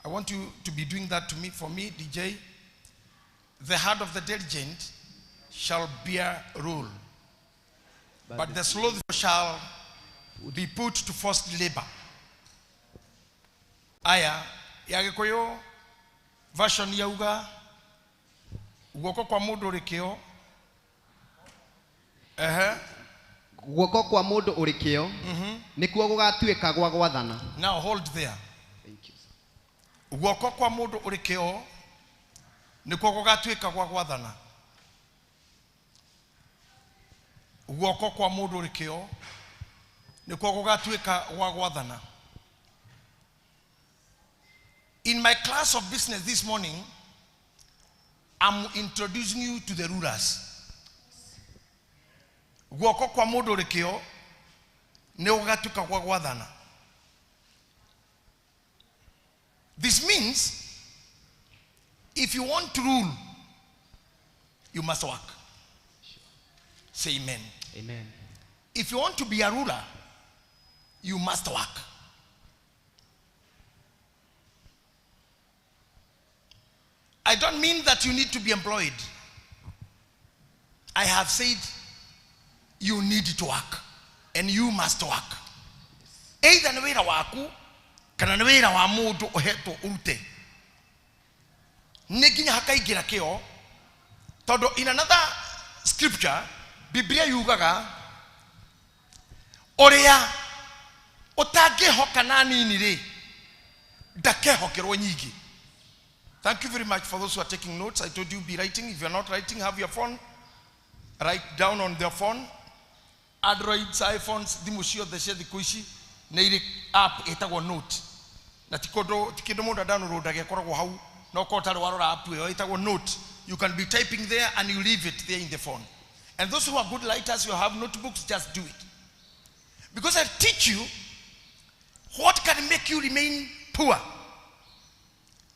I want you to be doing that for me, DJ. The heart of the diligent shall bear rule, but the slothful shall be put to forced labor. Aya, Yagikoyo, version yauga, guoko kwa mundu urikio. Guoko kwa mundu urikio, nikuo gugatuika gwa gwathana. Now hold there. Thank you. Guoko kwa mundu urikio, nikuo gugatuika gwa gwathana. Guoko kwa mundu urikio, nikuo gugatuika gwa gwathana. In my class of business this morning, I'm introducing you to the rulers. Guoko kwa mundu urikio, ni gugatuika gwa gwathana. This means, if you want to rule, you must work. Say amen. Amen. If you want to be a ruler, you must work. I don't mean that you need to be employed. I have said you need to work and you must work. Either ni wira waku kana ni wira wa mundu uhetwo urute. Neginya hakaigira kio todo. In another scripture, Biblia yugaga oria otangihoka na nini ri ndakehokerwo nyingi. Thank you very much for those who are taking notes. I told you be writing. If you're not writing, have your phone. Write down on their phone. Androids, iPhones, dimushio deshe dikuishi na ile app etagwo note. Na tikido mundu download agekoragwo hau no ko tare warora app yo etagwo note. You can be typing there and you leave it there in the phone. And those who are good writers, you have notebooks, just do it. Because I teach you what can make you remain poor.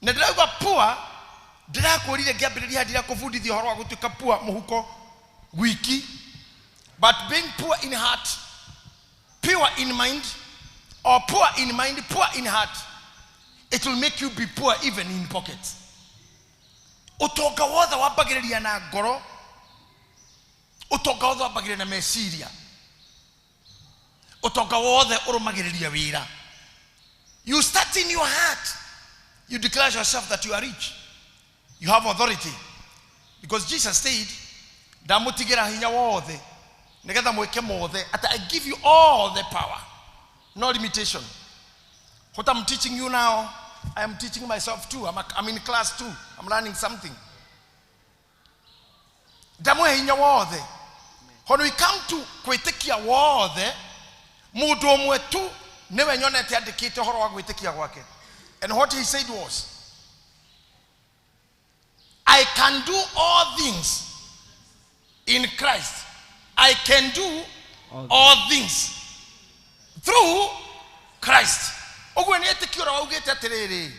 Na ndiraga poor, ndirakorire ngiambiriria ndira kufundithia horo wa gutuika poor muhuko wiki, but being poor in heart, pure in mind, or poor in mind, poor in heart, it will make you be poor even in pockets. Utonga wothe wambagiriria na ngoro, utonga wothe wambagiriria na meciria, utonga wothe urumagiriria wira. You start in your heart. You declare yourself that you are rich. You have authority. Because Jesus said, Damutigira hinya wothe, negetha mweke mothe, I give you all the power. No limitation. What I'm teaching you now, I am teaching myself too. I'm in class too. I'm learning something. Damu hinya wothe. When we come to kwitikia wothe, mundu omwe tu newe nyonete andikite horo wa kwitikia gwake. And what he said was, I can do all things in Christ. I can do all things through Christ. Ogwene etikira ugete atiriri.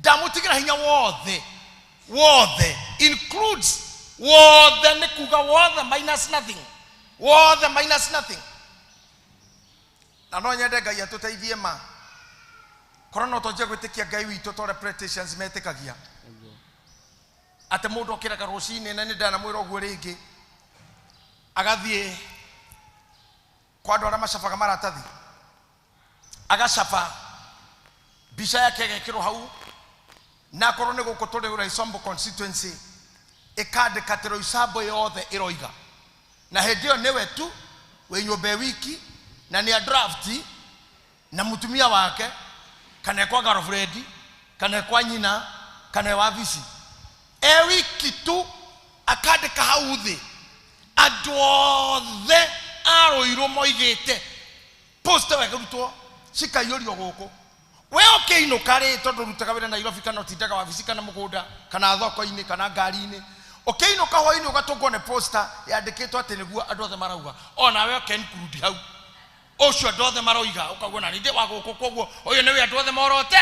Damutigira hinya wothe. Wothe includes wothe nekuga wothe minus nothing. Wothe minus nothing. Na no nyende Ngai atuteithie ma. Korona toje gwitikia Ngai witu to repetitions metikagia. Ate mundu okiraga rucine na ni ndana mwira ogwo ringi agathie kwa ndora macabaga maratathi agacaba bisha yake gekiro hau na korone guko tore ura Isombo constituency ikandika tero isabo yothe iroiga na hendio newe tu we nyombe wiki na ni a draft na mutumia wake kana kwa girlfriend kana kwa nyina kana wa visi wiki tu akandika hau thi andu othe aroirwo moigite poster wegarutwo cikaiyũrio gũkũ we ũkĩinũka rĩ tondũ rutaga wĩra Nairobi kana ũtindaga wabici kana mũgũnda kana thoko-inĩ kana ngari-inĩ ũkĩinũka hwaĩ-inĩ ũgatũngwo nĩ poster yandĩkĩtwo atĩ nĩguo andũ othe marauga onawe ũkenclude hau ũcio andũ othe maroiga ũkauga na nĩndĩ wa gũkũ koguo ũyũ nĩwe andũ othe morote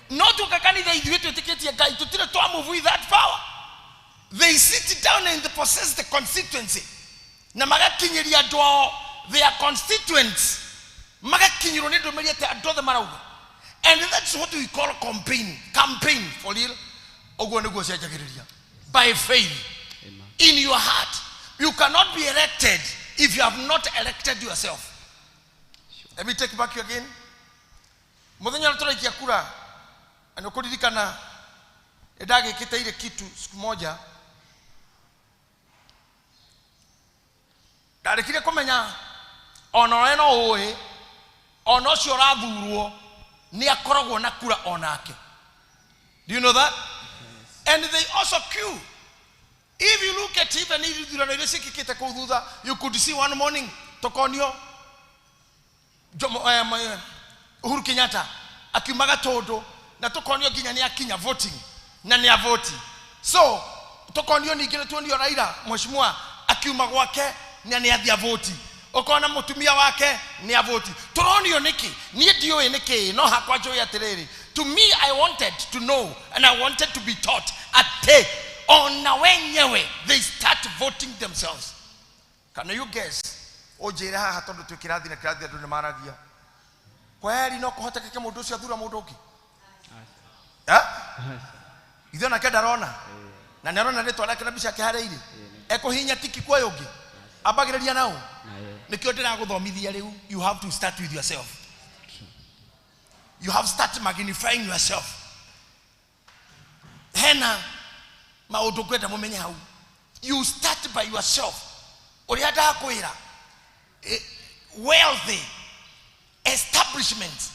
no tũka kanitha ithuĩ twĩtĩkĩtie Ngai tũtirĩ twa move with that power. They sit down and they possess the constituency na magakinyiria andũ ao their constituents magakinyirwo nĩ ndũmĩrĩri atĩ andũ othe marauga And that's what we call campaign for real. By faith. Amen. In your heart. You cannot be elected if you have not elected yourself. Let me take back you again. Muthenya turaikia kura anokuririkana edage kitaire kitu siku moja darikire kumenya ono eno oe ono cio rathurwo ni akoragwo na kura onake. Do you know that? Yes. And they also queue. If you look at even if you could see one morning Tokonio Uhuru Kenyatta akiumaga todo na Tokonio ginya ni akinya voting na ni avoti. So Tokonio ni gile tuonio Raila mheshimiwa akiuma gwake na ni athia voti. Okona mutumia wake ni avoti. Toronio niki ni dio niki no hakwa joy atiriri. To me I wanted to know and I wanted to be taught at on wenyewe they start voting themselves. Can you guess? Ojera hatondo tukirathi na kirathi andu nimaragia. Kweli no kuhota keke mundu cio athura mundu ungi. Itho na kedarona. Na nerona ritwa lake na bisha kihareire. Ekohinya tiki kwa yogi. Abagiriria nao. Nikio ndira guthomithia riu. You have to start with yourself. You have to start magnifying yourself. Hena maundu kwenda mumenye hau. You start by yourself. Uriada kwira wealthy establishment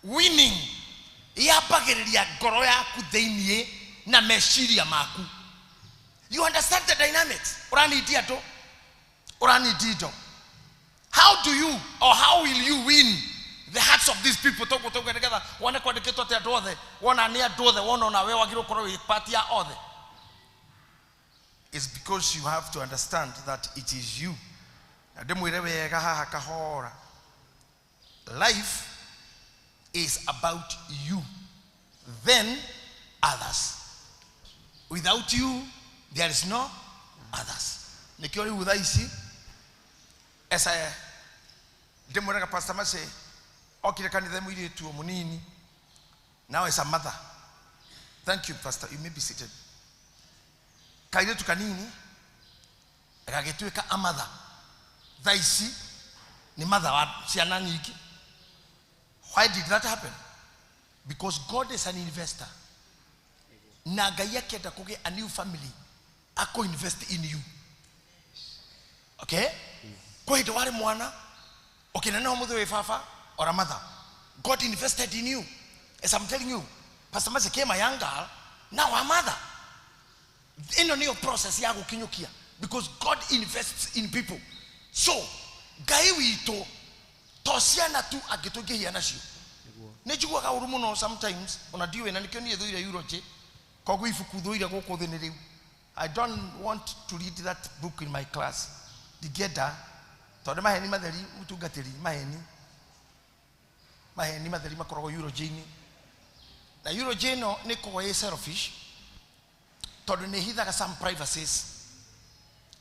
winning yapagiriria ngoro yaku theinie na meshiria maku. You understand the dynamics? Uranidio. How do you or how will you win the hearts of these people? Talk together. One kwandiketwa te adothe, one ania adothe, one ona we wagiro koro party ya othe. It's because you have to understand that it is you. Life is about you, then others. Without you, there is no others. Nikiori udhaisi, as I demorega pastor mase, okire kanitha mwiri tu omunini. Now as a mother. Thank you, Pastor. You may be seated. Kaire tu kanini, ragetueka a mother. Dhaisi ni mother wa ciana nyingi. Why did that happen? Because God is an investor. Na Ngai akenda kuge a new family, ako invest in you. Okay? Kwa hiyo wale mwana, okinana omuthe we fafa or a mother. God invested in you. As I'm telling you, Pastor Mase came a young girl, now a mother. In the new process ya gukinyukia, because God invests in people. So, Gai wito tosiana tu agitoge yanashi. Nejuwa ka urumuno sometimes unadiwe na nikyo ni dhuira yuroje kogu ifuku dhuira goko thenere. I don't want to read that book in my class. Digeda tode maheni matheri mutungatiri maheni matheri makorogo yuroje ni. Na yuroje no ne ko ye selfish. Tode ne hithaga some privacies.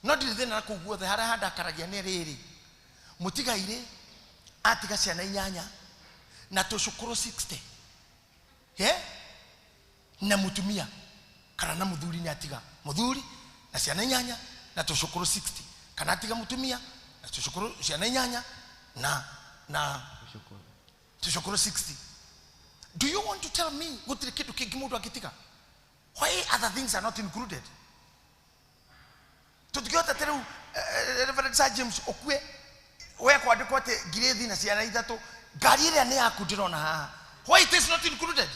Not the na kuguo the hara hada karagia ne riri. Mutigaire atiga ciana inyanya na tushukuru 60. Na mutumia kana na muthuri ni atiga muthuri na ciana inyanya na tushukuru 60. Kana atiga mutumia na tushukuru ciana inyanya na tushukuru 60. Do you want to tell me what the kitu kigimudu akitika? Why other things are not included? Tukiota teru Reverend Sir James okwe we kwandikwa te grade na ciana ithatu gari ile ni yaku ndirona haha. Why it is not included?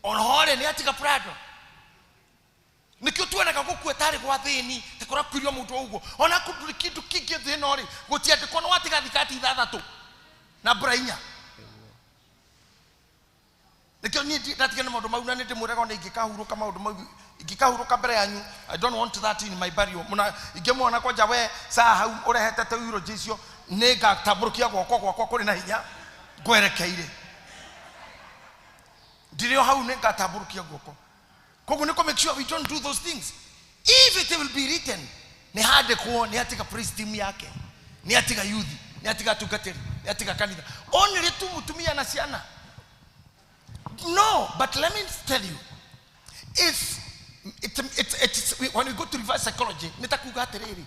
On hore ni atika Prado. Nikio tuona gakukwe tari kwa thini tekora kwirio muntu uguo. Ona kuduri kindu kingi thina ori gutia de kono watika thikati ithathatu na brainya. Nikio ni ndatigana maundu mau na ndi murega ona ingikahuruka maundu mau ingikahuruka mbere yanyu. I don't want that in my burial. Muna ingemwona kwa jawe saa hau urehete te wiro jicio nega taburukia gwoko kuri na hinya gwerekeire. Ndirio hau nega taburukia gwoko. Kogu niko make sure we don't do those things. If it will be written, ni hade kuo ni atika priest team yake. Ni atika youth, ni atika tukateri. yatika kanitha only tu mutumia na ciana. No, but let me tell you, it's when you go to reverse psychology, nitakuga atiriri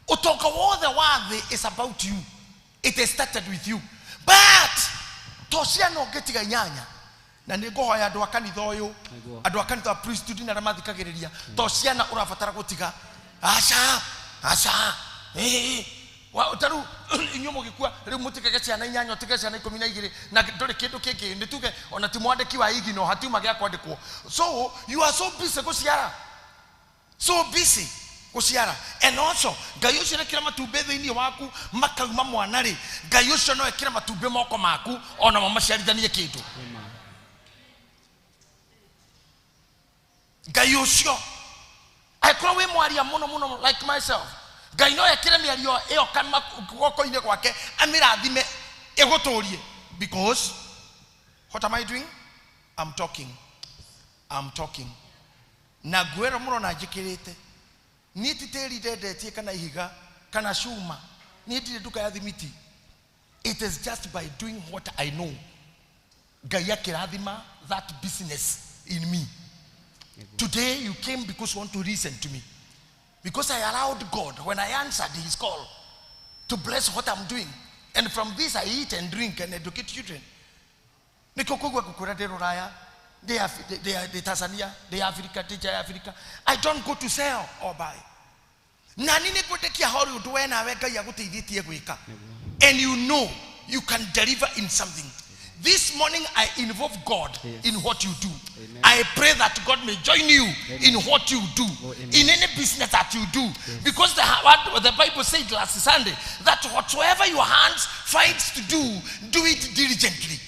utonga wothe wathe is about you. It is started with you, but tosiana ongetiga nyanya na nigohoya andu akanitha uyu andu akanitha priesthood na ramathikagiriria tosiana urabatara gutiga aca wa utaru inyo mugikua riu mutikage ciana inyanya utige ciana 12 na ndori kindu kingi nituge ona ti mwandiki wa igi no hatiuma gya kwandikwo. So you are so busy guciara, so busy guciara. And also Ngai ucio rekira matumbe thiini waku makauma mwana ri Ngai ucio no ekira matumbe moko maku ona mamaciarithanie kindu. Ngai ucio aikora we mwaria muno like myself. Ngai no ekire miario iyo kana goko-ine gwake amirathime egotorie. Because what am I doing? I'm talking na gwera muno na njikirite ni titeri dedetie kana ihiga kana shuma ni ndire duka ya thimiti. It is just by doing what I know. Ngai akirathima that business in me. Today you came because you want to listen to me, because I allowed God, when I answered his call, to bless what I'm doing, and from this I eat and drink and educate children. They are Tanzania, they are Africa, they are Africa. I don't go to sell or buy. And you know you can deliver in something. This morning I involve God in what you do. Amen. I pray that God may join you in what you do, in any business that you do. Because the Bible said last Sunday that whatsoever your hands finds to do it diligently.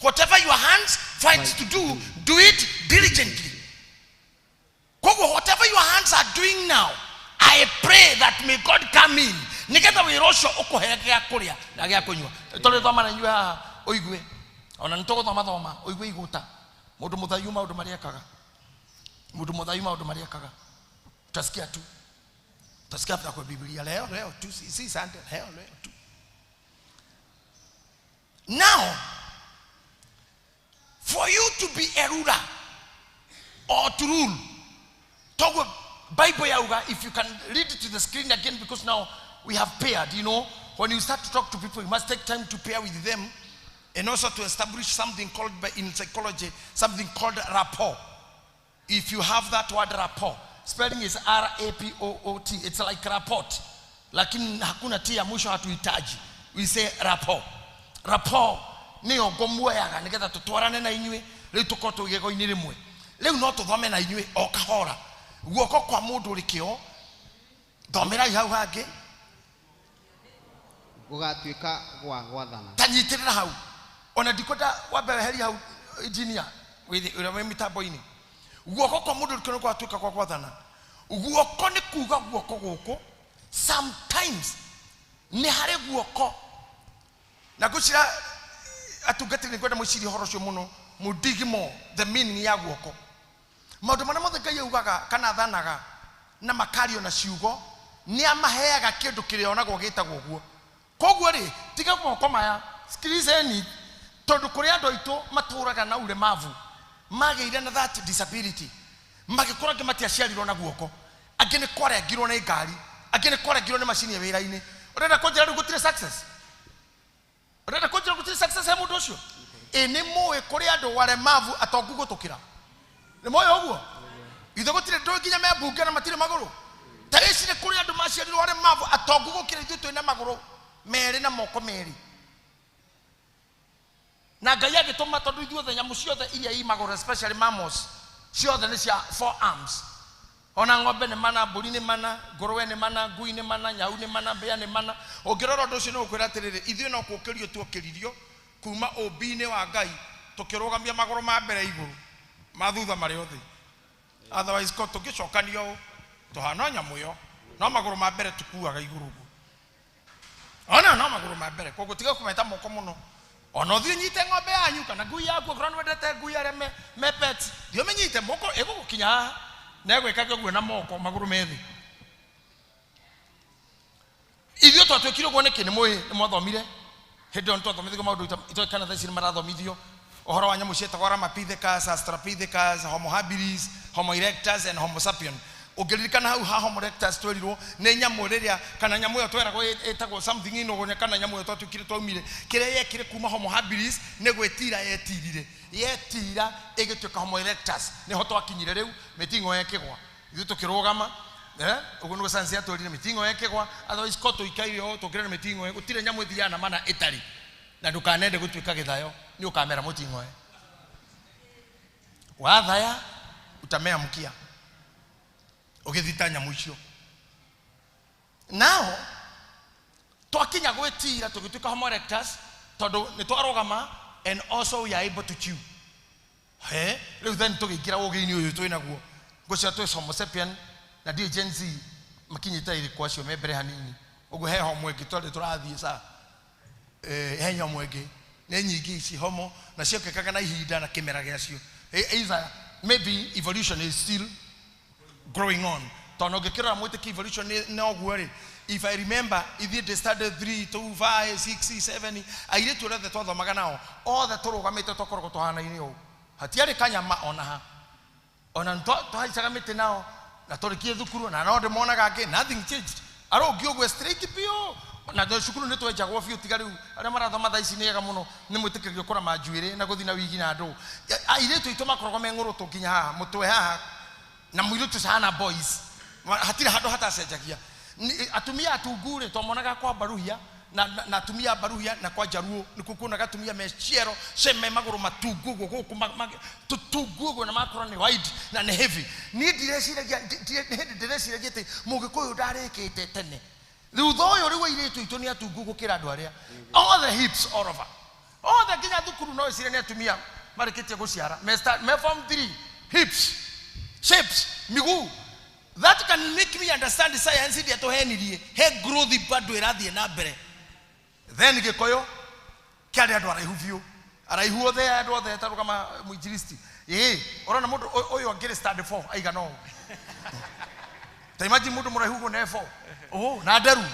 Whatever your hands finds to do it diligently. Whatever your hands are doing now, I pray that may God come in. Niketa wirosho okohegea kuria na gya kunywa. Tole thoma na nyua oigwe. Ona ntogo thoma oigwe iguta. Mundu muthayu maundu mariekaga. Mundu muthayu maundu mariekaga. Utasikia tu. Utasikia hapa kwa Biblia leo tu si Sunday leo tu. Now, for you to be a ruler or to rule, talk Bible yauga, if you can read it to the screen again, because now we have paired. You know, when you start to talk to people, you must take time to pair with them, and also to establish something called in psychology, something called rapport. If you have that word rapport, spelling is R-A-P-O-O-T. It's like rapport, lakini hakuna tia mwisho hatuhitaji. We say rapport. Rapport ni ogomwe yaga niketha tutwarane na inywe riu tukoto igego ini rimwe riu no tuthome na inywe o kahora guoko kwa mundu rikio thomera hau hangi gugatuika gwathana tanyitirira hau ona dikoda wabere heri hau engineer we mitambo ini guoko kwa mundu rikio kwa tuika kwa gwathana guoko ni kuga guoko guko sometimes ni hare guoko na kushira atugati ni kwenda mushiri horosho muno mudigimo the meaning ya guoko maundu mana mothe Ngai ugaga kana thanaga na makario na ciugo ni amaheaga kindu kirionagwo gitagwo guo koguo ri tiga guoko maya sikilizeni tondu kuri andu aitu maturaga na ulemavu mageire na that disability magikora ngimatiaciarirwo na guoko angine kware ngirwo na ngari angine kware ngirwo na machine ya wira-ini urenda kunjira ru gutire success. Urenda kunjira gutire success ya mundu ucio eni moe kuri andu walemavu atongugutukira ni moyo oguo ithe gutire ndo nginya mebunge na matire maguru tareci ni kuri andu maciarirwo walemavu atongugukira ithu twina maguru meri na moko meri na Ngai agituma tondu ithuothe nyamu ciothe iria i maguru especially mammals ciothe ni cia 4 arms. Ona ng'ombe ni mana, mburi ni mana, ngũrwe ni mana, ngui ni mana, nyau ni mana, mbĩa ni mana. Ũngĩrora ũndũ ũcio nĩ ũkwĩra atĩrĩrĩ ithuĩ no kũũkĩrio tuokĩririo kuma ũmbi-inĩ wa Ngai tũkĩrũgamia magũrũ ma mbere igũrũ ma thutha marĩ othe. Otherwise ko tũngĩcokanio tũhana nyamũ ĩyo no magũrũ ma mbere tũkuaga igũrũ ũguo. Ona no magũrũ ma mbere koguo tiga kũmeta moko mũno. Ona ũthiĩ nyite ng'ombe yanyu kana ngui yaku ũkorwo nĩwendete ngui arĩa me pets thiĩ ũmĩnyite moko ĩgũgũkinya haha nego ikage gwe na moko maguru methi ithio twatwekire gwo niki ni mwathomire Hĩndĩ ĩyo nĩtwathomithio maũndũ itoĩkana thaa ici nĩmarathomithio ũhoro wa nyamũ cietagwo Ramapithecus, Australopithecus, Homo habilis, Homo erectus and Homo sapien. Ũngĩririkana hau ha Homo erectus twerirwo nĩ nyamũ rĩrĩa kana nyamũ ĩyo tweragwo ĩtagwo something inogonya kana nyamũ ĩyo twatũkire twaumire kĩrĩa yekire kuma Homo habilis nĩ gwĩtira yetirire yetira ĩgĩtuĩka Homo erectus nĩho twakinyire rĩu mĩting'o yekĩgwa ithuĩ tũkĩrũgama ũguo nĩguo science yatwĩrire mĩting'o yekĩgwa otherwise ko tũikaire o tũkĩrera mĩting'o gũtirĩ nyamũ ĩthiaga na mana ĩtarĩ na ndũkanende gũtuĩka gĩthayo nĩ ũkamera mũting'o wathaya utamea mkia ũgĩthita nyamũ icio nao twakinya gwĩtira tũgĩtuĩka Homo erectus tondũ nĩ twarũgama and also we are able to chew rĩu then tũgĩkĩra ũgĩ-inĩ ũyũ twĩnaguo ngũcia twĩ Homo sapien na ndiĩ Gen Z makinyĩte irĩkũ acio me mbere hanini ũguo he Homo ĩngĩ tondũ tũrathiĩ sa he nyamũ ĩngĩ nĩ nyingĩ ici Homo na ciokekaga na ihinda na kĩmera gĩacio either maybe evolution is still growing on tondũ ũngĩkĩrora mwĩtĩkia evolution nĩ ũguo rĩ if I remember ithiĩ they started 3 2 5 6 7 airĩtu othe twathomaga nao othe tũrũgamĩte tũkoragwo tũhana-inĩ ũũ hatiarĩ kanyama ona twahaicaga mĩtĩ nao na tũrĩkie thukuru na no ndĩmonaga angĩ nothing changed arũngi ũguo straight biũ na cukuru nĩ twenjagwo biũ tiga rĩu arĩa marathoma thaa ici nĩ ega mũno nĩ mwĩtĩkagio kũrama njuĩrĩ na gũthiĩ na wigi na andũ airĩtu aitũ makoragwo me ngũrũ tũkinya haha mũtwe haha na mũirĩtu sana boys hatirĩ handũ hatacenjagia atumia atungu rĩ twamonaga kwa Baruhia na atumia Baruhia na kwa Jaruo nĩkuo kuonaga atumia me ciero ceme magũrũ matungu ũguo gũkũ tũtungu ũguo na makorwo nĩ wide na nĩ heavy niĩ ndireciiragia atĩ Mũgĩkũyũ ndarĩkĩte tene rĩu thoyo rĩu airĩtu aitũ nĩ atungu gũkĩra andũ arĩa all the hips all over othe nginya thukuru no ĩcire nĩ atumia marĩkĩtie gũciara me form 3 hips shapes miguu that can make me understand science ndia tũhenirie he growth bado ĩrathiĩ na mbere then Gĩkũyũ kĩarĩ andũ araihu biũ araihu othe andũ othe tarũgama mũinjilisti ũrona mũndũ ũyũ angĩrĩ stand 4 aigana ũũ ta imagine mũndũ mũraihu ũguo na 4 na nderu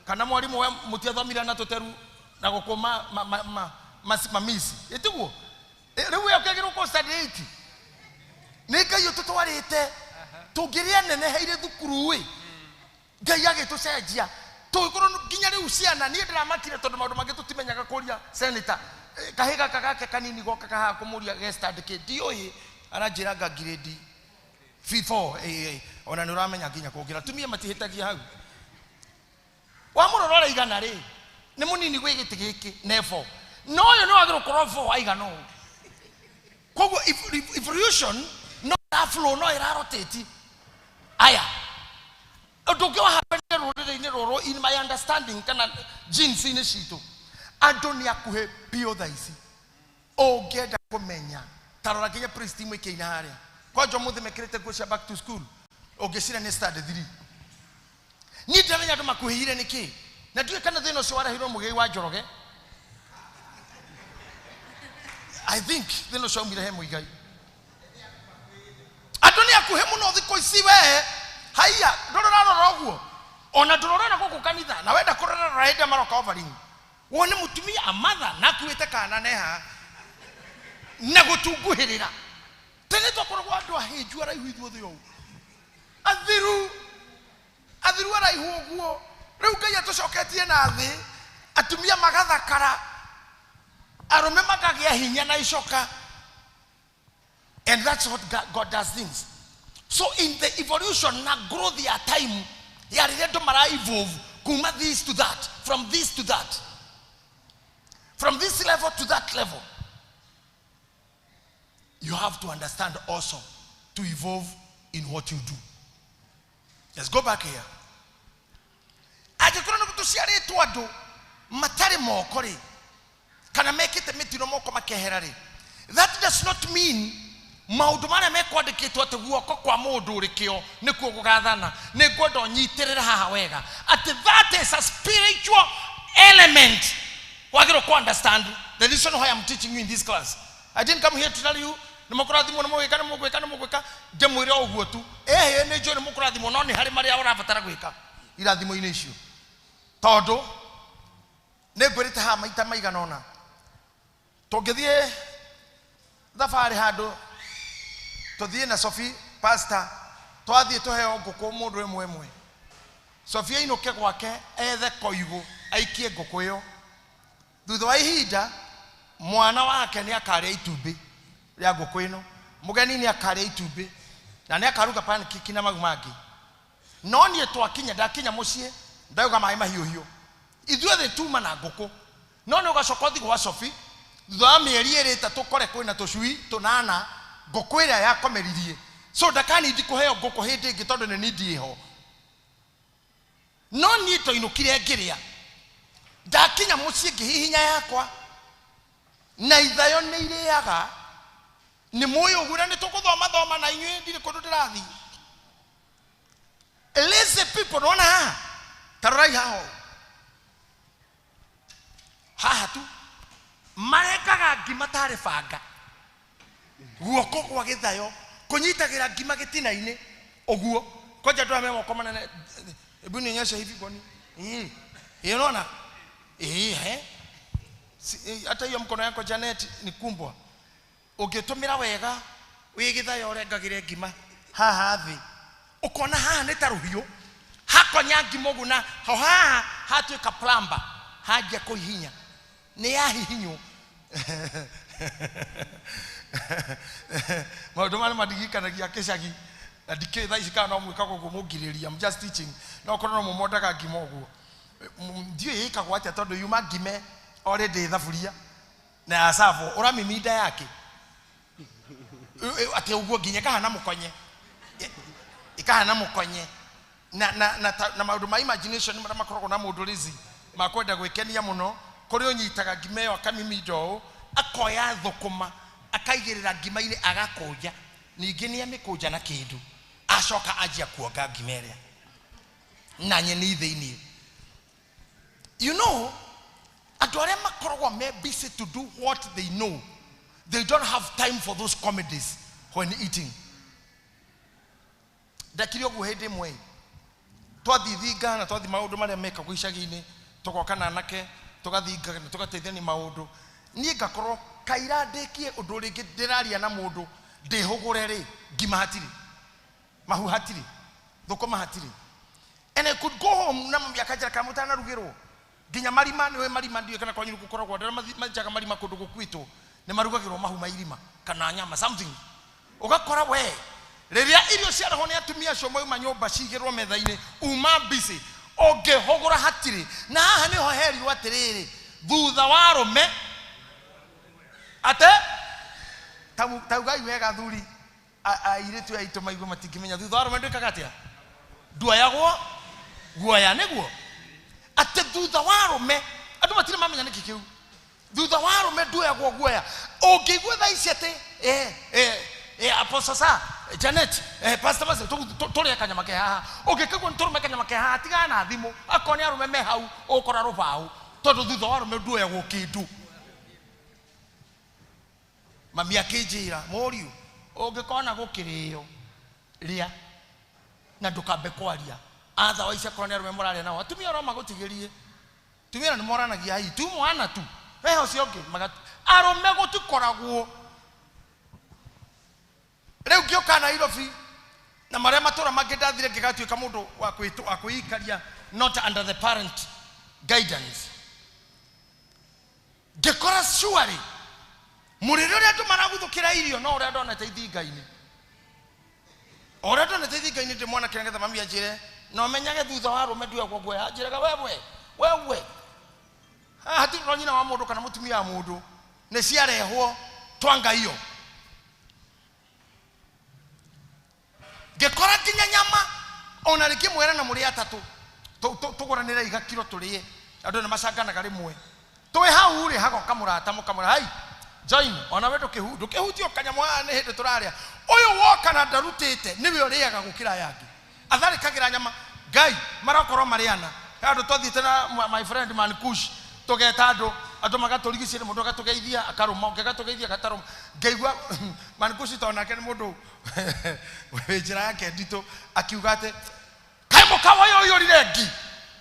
kana mwarimũ we mũtiathomire na tũteru na gũkũ mamisi ĩtiguo rĩu yo kĩagĩrĩirwo kũ stand 8 nĩ Ngai ũtũtwarĩte tũngĩrĩa neneheire thukuru Ngai agĩtũcenjia tũgĩkorwo nginya rĩu ciana niĩ ndĩramakire tondũ maũndũ mangĩ tũtimenyaga kũria senator kahĩ gaka gake kanini goka kaha kũmũria gestandĩke ndiũĩ aranjĩra anga grade 4 ona nĩ ũramenya nginya kũngira tumia matihĩtagia hau wamũrora araigana rĩ nĩ mũnini gwĩ gĩtĩ gĩkĩ nevo no ũyũ nĩ wagĩrĩirwo gũkorwo 4 aigana ũũ koguo evolution no flow no ĩrarotate aya ũndũ wa happen rũrĩrĩ-inĩ rũrũ in my understanding kana genes-inĩ citũ andũ nĩ akuhĩ biũ thaa ici ũngĩenda kũmenya tarora nginya priest imwe ikĩina harĩa kwanja mũthĩ mekĩrĩte nguo cia back to school ũngĩcira nĩ stand 3 niĩ ndĩramenya andũ makuhĩire nĩkĩ na ndiũĩ kana thĩna ũcio warehirwo Mũgĩi wa Njoroge I think thĩna ũcio aumire he Mũigai andũ nĩ akuhĩ mũno thikũ ici we haiya ndũrarora ũguo ona ndũrorera gũkũ kanitha na wenda kũrora hĩndĩ maroka offering wone mũtumia amatha na akuĩte kana neha na gũtunguhĩrĩra tene twakoragwo andũ ahĩnju araihu ithuothe ũũ athiru araihu ũguo rĩu Ngai atũcoketie na thĩ atumia magathakara arũme makagĩa hinya na icoka. And that's what God does things. So in the evolution na growth ya time ya redo mara evolve kuma this to that, from this to that, from this level to that level. You have to understand also to evolve in what you do. Let's go back here. Agikora no kutuciaritwo andu matari moko ri kana mekite mitino moko makehera ri. That does not mean maundu mara mekwandikitwo ati guoko kwa mundu urikio nikuo gugathana ni ngwenda unyitirira haha wega ati that is a spiritual element. Wagiro ku understand the reason why I'm teaching you in this class. I didn't come here to tell you nimukurathimo nimugwika ndimwire oguo tu ni njuri nimukurathimo no ni hari maria urabatara gwika irathimo-ini icio tondu Negwirite ha maita maigana ona. Tongithie thabarĩ handũ tuthie na Sophie pastor twathie tuheo ngũkũ mũndũ ĩmwe. Sophie inoke gwake ethe koigu aikie ngũkũ ĩyo. Thutha wa ihinda mwana wake nĩ akarĩa itumbĩ rĩa ngũkũ ĩno. Mugeni nĩ akarĩa itumbĩ na nĩ akaruga pancake na magu mangĩ. No niĩ twakinya ndakinya mũciĩ ndauga maĩ mahiũhiũ. Ithuothe tuma na ngũkũ. No nĩ ũgacoka ũthiĩ gwa Sophie thutha wa mĩeri ĩrĩ ĩtatũ kore kwĩna tũcui tũnana ngũkũ ĩrĩa yakomeririe. So ndakanindi kũheo ngũkũ hĩndĩ ĩngĩ tondũ nĩ nindi ĩho. No niĩ twainũkire ngĩrĩa. Ndakinya mũciĩ ngĩhihinya yakwa na ithayo nĩ irĩaga. Nĩ mũĩ ũguo na nĩ tũgũthoma na inyuĩ ndirĩ kũndũ ndĩrathiĩ. Lazy people nona haha. Tarorai haha. Haha tu marekaga ngima tarĩ banga. Guoko kwa gĩthayo kũnyitagĩra ngima gĩtina-inĩ ũguo. Koja ndũra me moko manene. Ebu nionyeshe hivi kwani. Unaona? Hata hiyo mkono yako Janet ni kumbwa. Ũngĩtũmĩra wega wĩ gĩthayo ũrengagĩre ngima haha thĩ. Ukona haha nĩ ta rũhiũ. Hakonya ngima ũguo na haha hatuĩka plumber. Haja kũhihinya. Nĩ yahihinywo. Maũndũ marĩa mandigikanagia kĩcagi na ndikĩ thaa ici kana no mwĩkaga ũguo mũngirĩria. I'm just teaching. No korwo no mũmondaga ngima ũguo. Ndiũ ĩkagwo atĩa tondũ yuma ngime already thaburia na ya savo ũramiminda yake. Ati ũguo nginya kahana mũkonye. Ikahana mũkonye. Na maũndũ ma imagination marĩa makoragwo na mũndũ lazy makwenda gwĩkenia mũno. Kũrĩ ũnyitaga ngima ĩyo akamiminda ũũ akoya thũkũma akaigĩrĩra ngima-inĩ agakũnja. Ningĩ nĩ amĩkũnja na kĩndũ. Acoka anjia kuonga ngima ĩrĩa na nyeni thĩinĩ. You know, andũ arĩa makoragwo me busy to do what they know, they don't have time for those comedies when eating. Ndakiri ũguo hĩndĩ ĩmwe twathithinga na twathi maũndũ marĩa mekagwo icagi-inĩ tũgoka na anake tũgathinga na tũgateithania maũndũ. Niĩ ngakorwo kaira ndĩkie ũndũ rĩngĩ ndĩraria na mũndũ ndĩhũgũre rĩ ngima hatirĩ mahu hatirĩ thũkũma hatirĩ. And I could go home na mami akanjĩra kana mũtanarugĩrwo nginya marima nĩ marima ndiũ kana kwanyu gũkoragwo ndĩra mathiaga marima kũndũ gũkwitwo nĩ marugagĩrwo mahu ma irima kana nyama something. Ugakora we rĩrĩa irio ciarahwo nĩ atumia acio mauma nyũmba cigĩrwo metha-inĩ uma busy ũngĩhũgũra hatirĩ. Na haha nĩho herirwo atĩrĩrĩ thutha wa arũme ate taugai wega thuri airĩtu aitũ maigua matingĩmenya thutha wa arũme ndwĩkaga atĩa nduoyagwo guoya nĩguo. Ate thutha wa arũme andũ matirĩ mamenya nĩkĩ kĩu. Thutha wa arũme nduoyagwo guoya. Ũngĩigua thaa ici atĩ Apostle Sir Janet Pastor Mase tũrĩa kanyama ke haha ũngĩkĩgwo nĩ tũrũme kanyama ke haha tigana na thimũ akorwo nĩ arũme me hau ũkora rũbaũ tondũ thutha wa arũme nduoyagwo kĩndũ. Mami akĩnjĩra mũriũ ũngĩkona gũkĩrĩo rĩa na ndũkambe kwaria. Atha wa ica korwo nĩ arũme mũrarĩa nao atumia arĩa magũtigĩrie tumia nĩ moranagia hai tu mwana tu wehe ũcio ũngĩ arũme gũtikoragwo. Rĩu ngĩoka Nairobi na marĩa matũra mangĩ ndathire ngĩgatuĩka mũndũ wa kwĩikaria not under the parent guidance. Ngĩkora surely mũrĩre ũrĩa andũ maraguthũkĩra irio no ũrĩa ndonete ithinga-inĩ. Ũrĩa ndonete ithinga-inĩ ndĩ mwana kĩngetha mami anjĩre no menyage thutha wa arũme nduoyagwo guoya. Anjĩraga wewe hatirĩ nyina wa mũndũ kana mũtumia wa mũndũ nĩ ciarehwo twanga iyo. Ngĩkora nginya nyama ona rĩngĩ mwera na mũrĩ atatũ tũgũranĩra igakiro tũrĩe. Andũ nĩ macanganaga rĩmwe twĩ hau rĩ hagoka mũrata mũkamũra hai join ona we ndũkĩhutio kanyamũ haha nĩ hĩndĩ tũrarĩa. Ũyũ woka na ndarutĩte nĩwe ũrĩaga gũkĩra yangĩ atharĩkagĩra nyama. Ngai marakorwo marĩana. Andũ twathiĩte na my friend Man Kush tũgeta andũ magatũrigicĩria mũndũ agatũgeithia akarũma ũngĩ agatũgeithia agatarũma. Ngaigua Man Kush tonake nĩ mũndũ njĩra yake nditũ akiuga atĩ kaĩ mũkawa ũyũ ũyũrire ngi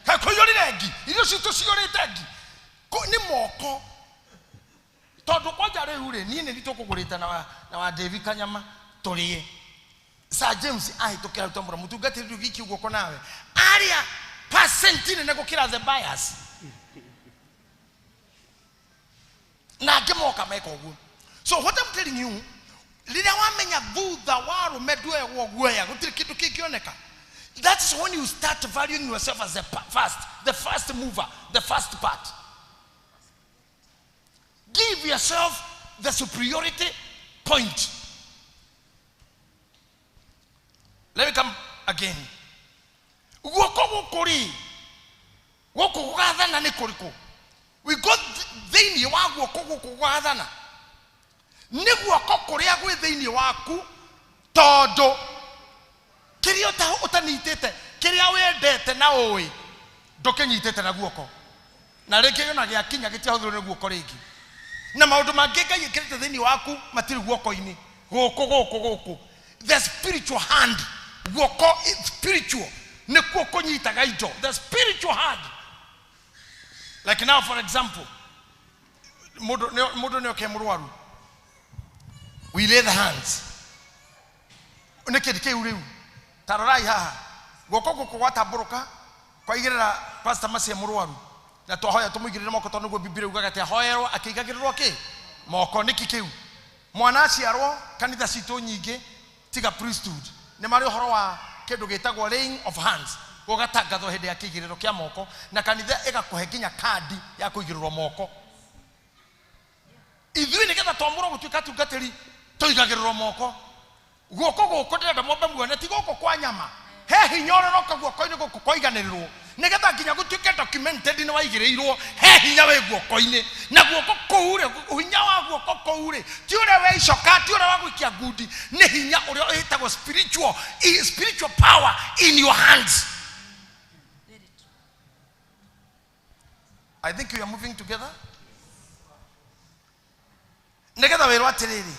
kaĩ kũyũrire ngi irio citũ ciũrĩte ngi ni moko tondu koja riu ri ni ni tukugurita na wa David Kanyama turie Sir James ahitukira utombora mutungati riu giki ugoko nawe aria percentine ne gukira the bias na gemoka meko oguo. So what I'm telling you, lira wamenya thutha waru medwe woguoya gutiri kindu kingioneka. That is when you start valuing yourself as the first mover, the first part. Give yourself the superiority point. Let me come again. We got the wagu kugadana. Niguo kokoria gwe thiini waku todo kiria utanitete kiria wendete na oi ndukinyitete na guoko na reke yona gia kinya gitiahuthiru ni guoko ringi na maundu mangi Ngai ikirite thiini waku matiri guoko-ini guku the spiritual hand guoko spiritual ni guoko nyitaga ijo the spiritual hand. Like now for example mudu ne okemurwaru we lay the hands unekedike ureu tarorai haha goko gwata buruka kwa igirira pastor Masie murwaru na twahoya tumugirire moko tondu go bibire ugaga ati hoyerwo akigagirirwo ki moko niki kiu mwana aciarwo kanitha citu nyingi tiga priesthood ni mari horo wa kindu gitagwo laying of hands gogatangathwo hindi ya kigiriro kia moko na kanitha igakuhe nginya kadi ya kuigirirwo moko ithui nigetha twamurwo gutuika tungatiri toigagirwo moko guoko guko ndenda mombe muone ti guko kwa nyama he hinyororoka guoko-ini guko koiganirirwo nigetha nginya gutuike documented ni waigirirwo he hinya we guoko-ini na guoko kuure hinya wa guoko kuure ti ure we icoka ti ure wa gwikia ngudi ni hinya uria witagwo spiritual power in your hands. I think we are moving together. Nigetha wirwo atiriri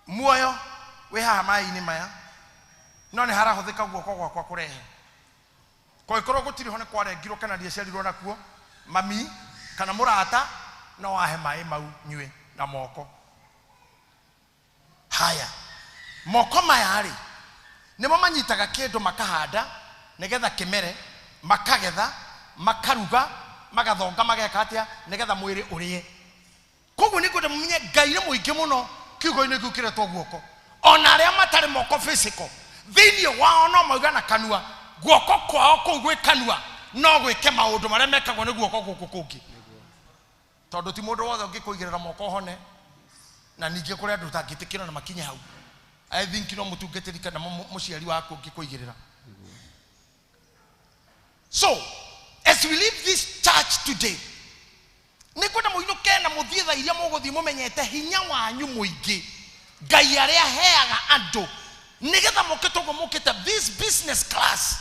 muoyo we haha mai-ini maya no ni harahuthika guoko gwakwa kurehe ko ikoro gutiri hone kwarengirwo kana ndiacerirwo nakuo mami kana murata no wahe mai mau nyue na moko haya moko maya ri nimo manyitaga kindu makahanda nigetha kimere makagetha makaruga magathonga mageka atia nigetha mwiri urie koguo ni kude mumenye Ngai ni muingi muno kiugo-ini kiu kiretwo guoko ona aria matari moko physical thiini wao no mauga na kanua guoko kwao kuu gwi kanua no gwike maundu maria mekagwo ni guoko guku kungi tondu ti mundu wothe ungikuigirira moko hone na ningi kuri andu tangitikira na makinya hau. I think no mutungatiri kana muciari waku ungikuigirira. So as we leave this church today nikwenda muinuke na muthie tha iria muguthie mumenyete hinya wanyu muingi Ngai aria heaga andu nigetha mukitwo mukite. This business class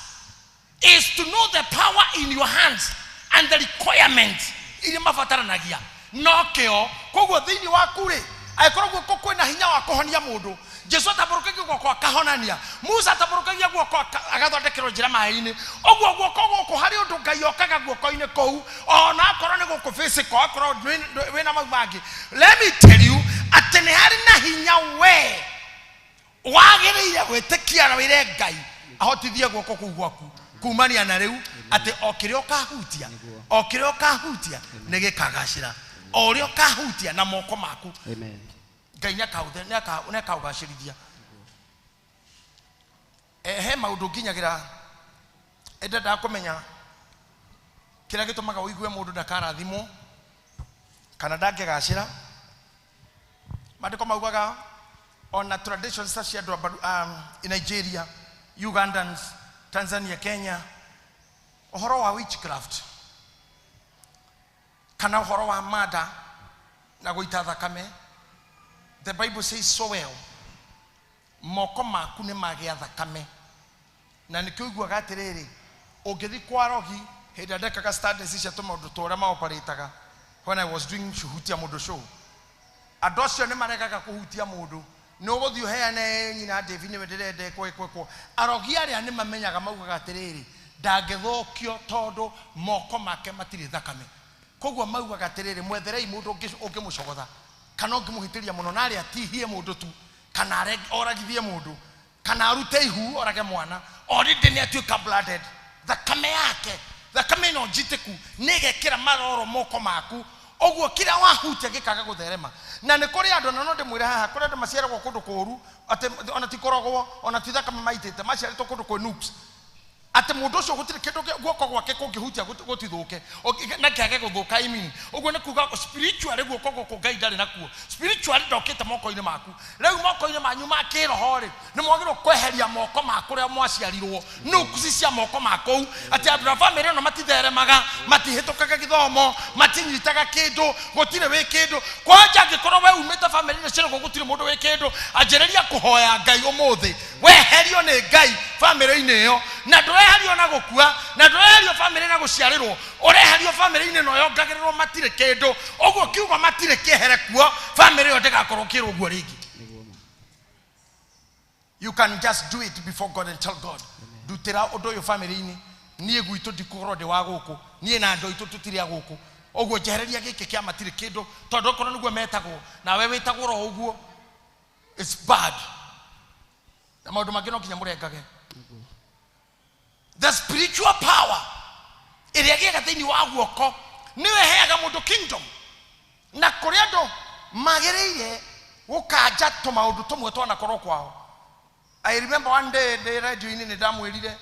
is to know the power in your hands and the requirements iria mabataranagia no kio koguo thiini waku ri aikorwo guoko kwina hinya wa kuhonia mundu Jesu ataburukagia guoko akahonania Musa ataburukagia guoko agathondekero njira mai-ini oguo guoko guko hari undu Ngai okaga guoko-ini kou ona akorwo ni guku physical akorwo wina mau mangi. Let me tell you atene hari na hinya we wagiriire gwitikia na wire Ngai ahotithie guoko kuu gwaku kumania na riu ati okire okahutia nigikagacira orio kahutia na moko maku. Amen. Ngai nekaugacirithia he maundu nginyagira endenda kumenya kira gitumaga uigue mundu ndakarathimwo kana ndangegacira. Mandiko maugaga on traditions such as in Nigeria, Ugandans, Tanzania, Kenya, uhoro wa witchcraft kana uhoro wa murder na guita thakame. The Bible says so well. Moko maku ni magia thakame na nikiguaga atiriri ungithi kwa rogi hida ndekaga studies cia tumaundu tora ma operataga when I was doing shuhutia mundu show. Adocio ni maregaga kuhutia mundu no guthio heane nyina David ni wenderede kwekwo arogi aria ni mamenyaga maugaga atiriri ndangethokio tondu moko make matiri thakame koguo maugaga atiriri mwetherei mundu ungimucogotha kana ungimuhitiria muno nari atihie mundu tu kana oragithie mundu kana arute ihu orage mwana already ni atuika blooded thakame yake thakame no njitiku nigekira maroro moko maku oguo kira wahutia gikaga gutherema na ni kuri andu na no ndimwire haha kuri andu maciaragwo kundu kuru ati ona tikoragwo ona tithakame maitite maciaritwo kundu kwe nooks ati mundu ucio gutire kindu guoko gwake kungihutia gutithuke na kiage guthuka imini uguo ni kuga spiritually guoko guko Ngai ndari nakuo spiritually ndokite moko-ini maku riu moko-ini manyu makiroho ri ni mwagirwo kweheria moko maku ria mwaciarirwo nukusi cia moko maku ati andu a family no matitheremaga matihitukaga githomo matinyitaga kindu gutire wi kindu kwanja ngikorwo we umite family ni cire gutire mundu wi kindu anjereria kuhoya Ngai umuthi weherio ni Ngai family-ini iyo na ndweherio na gukua na ndweherio family na guciarirwo ureherio family-ini no yongagirirwo matire kindu oguo kiuga matire kihere kuo family yo ndigakorwo kirugwo ringi. You can just do it before God and tell God dutira undu yo family-ini nie gwitu ndikorwo ndi wa guku nie na ndo itu tutiri aguku oguo jehereria giki kia matire kindu tondu kono niguo metagwo na we witagwo ro uguo it's bad na maundu mangi no kinya murengage. The spiritual power iria giga thiini wa guoko niwe heaga mundu kingdom na kuri andu magiriire gukanja tumaundu tumwe twana korwo kwao. I remember one day the radio ini ni ndamwirire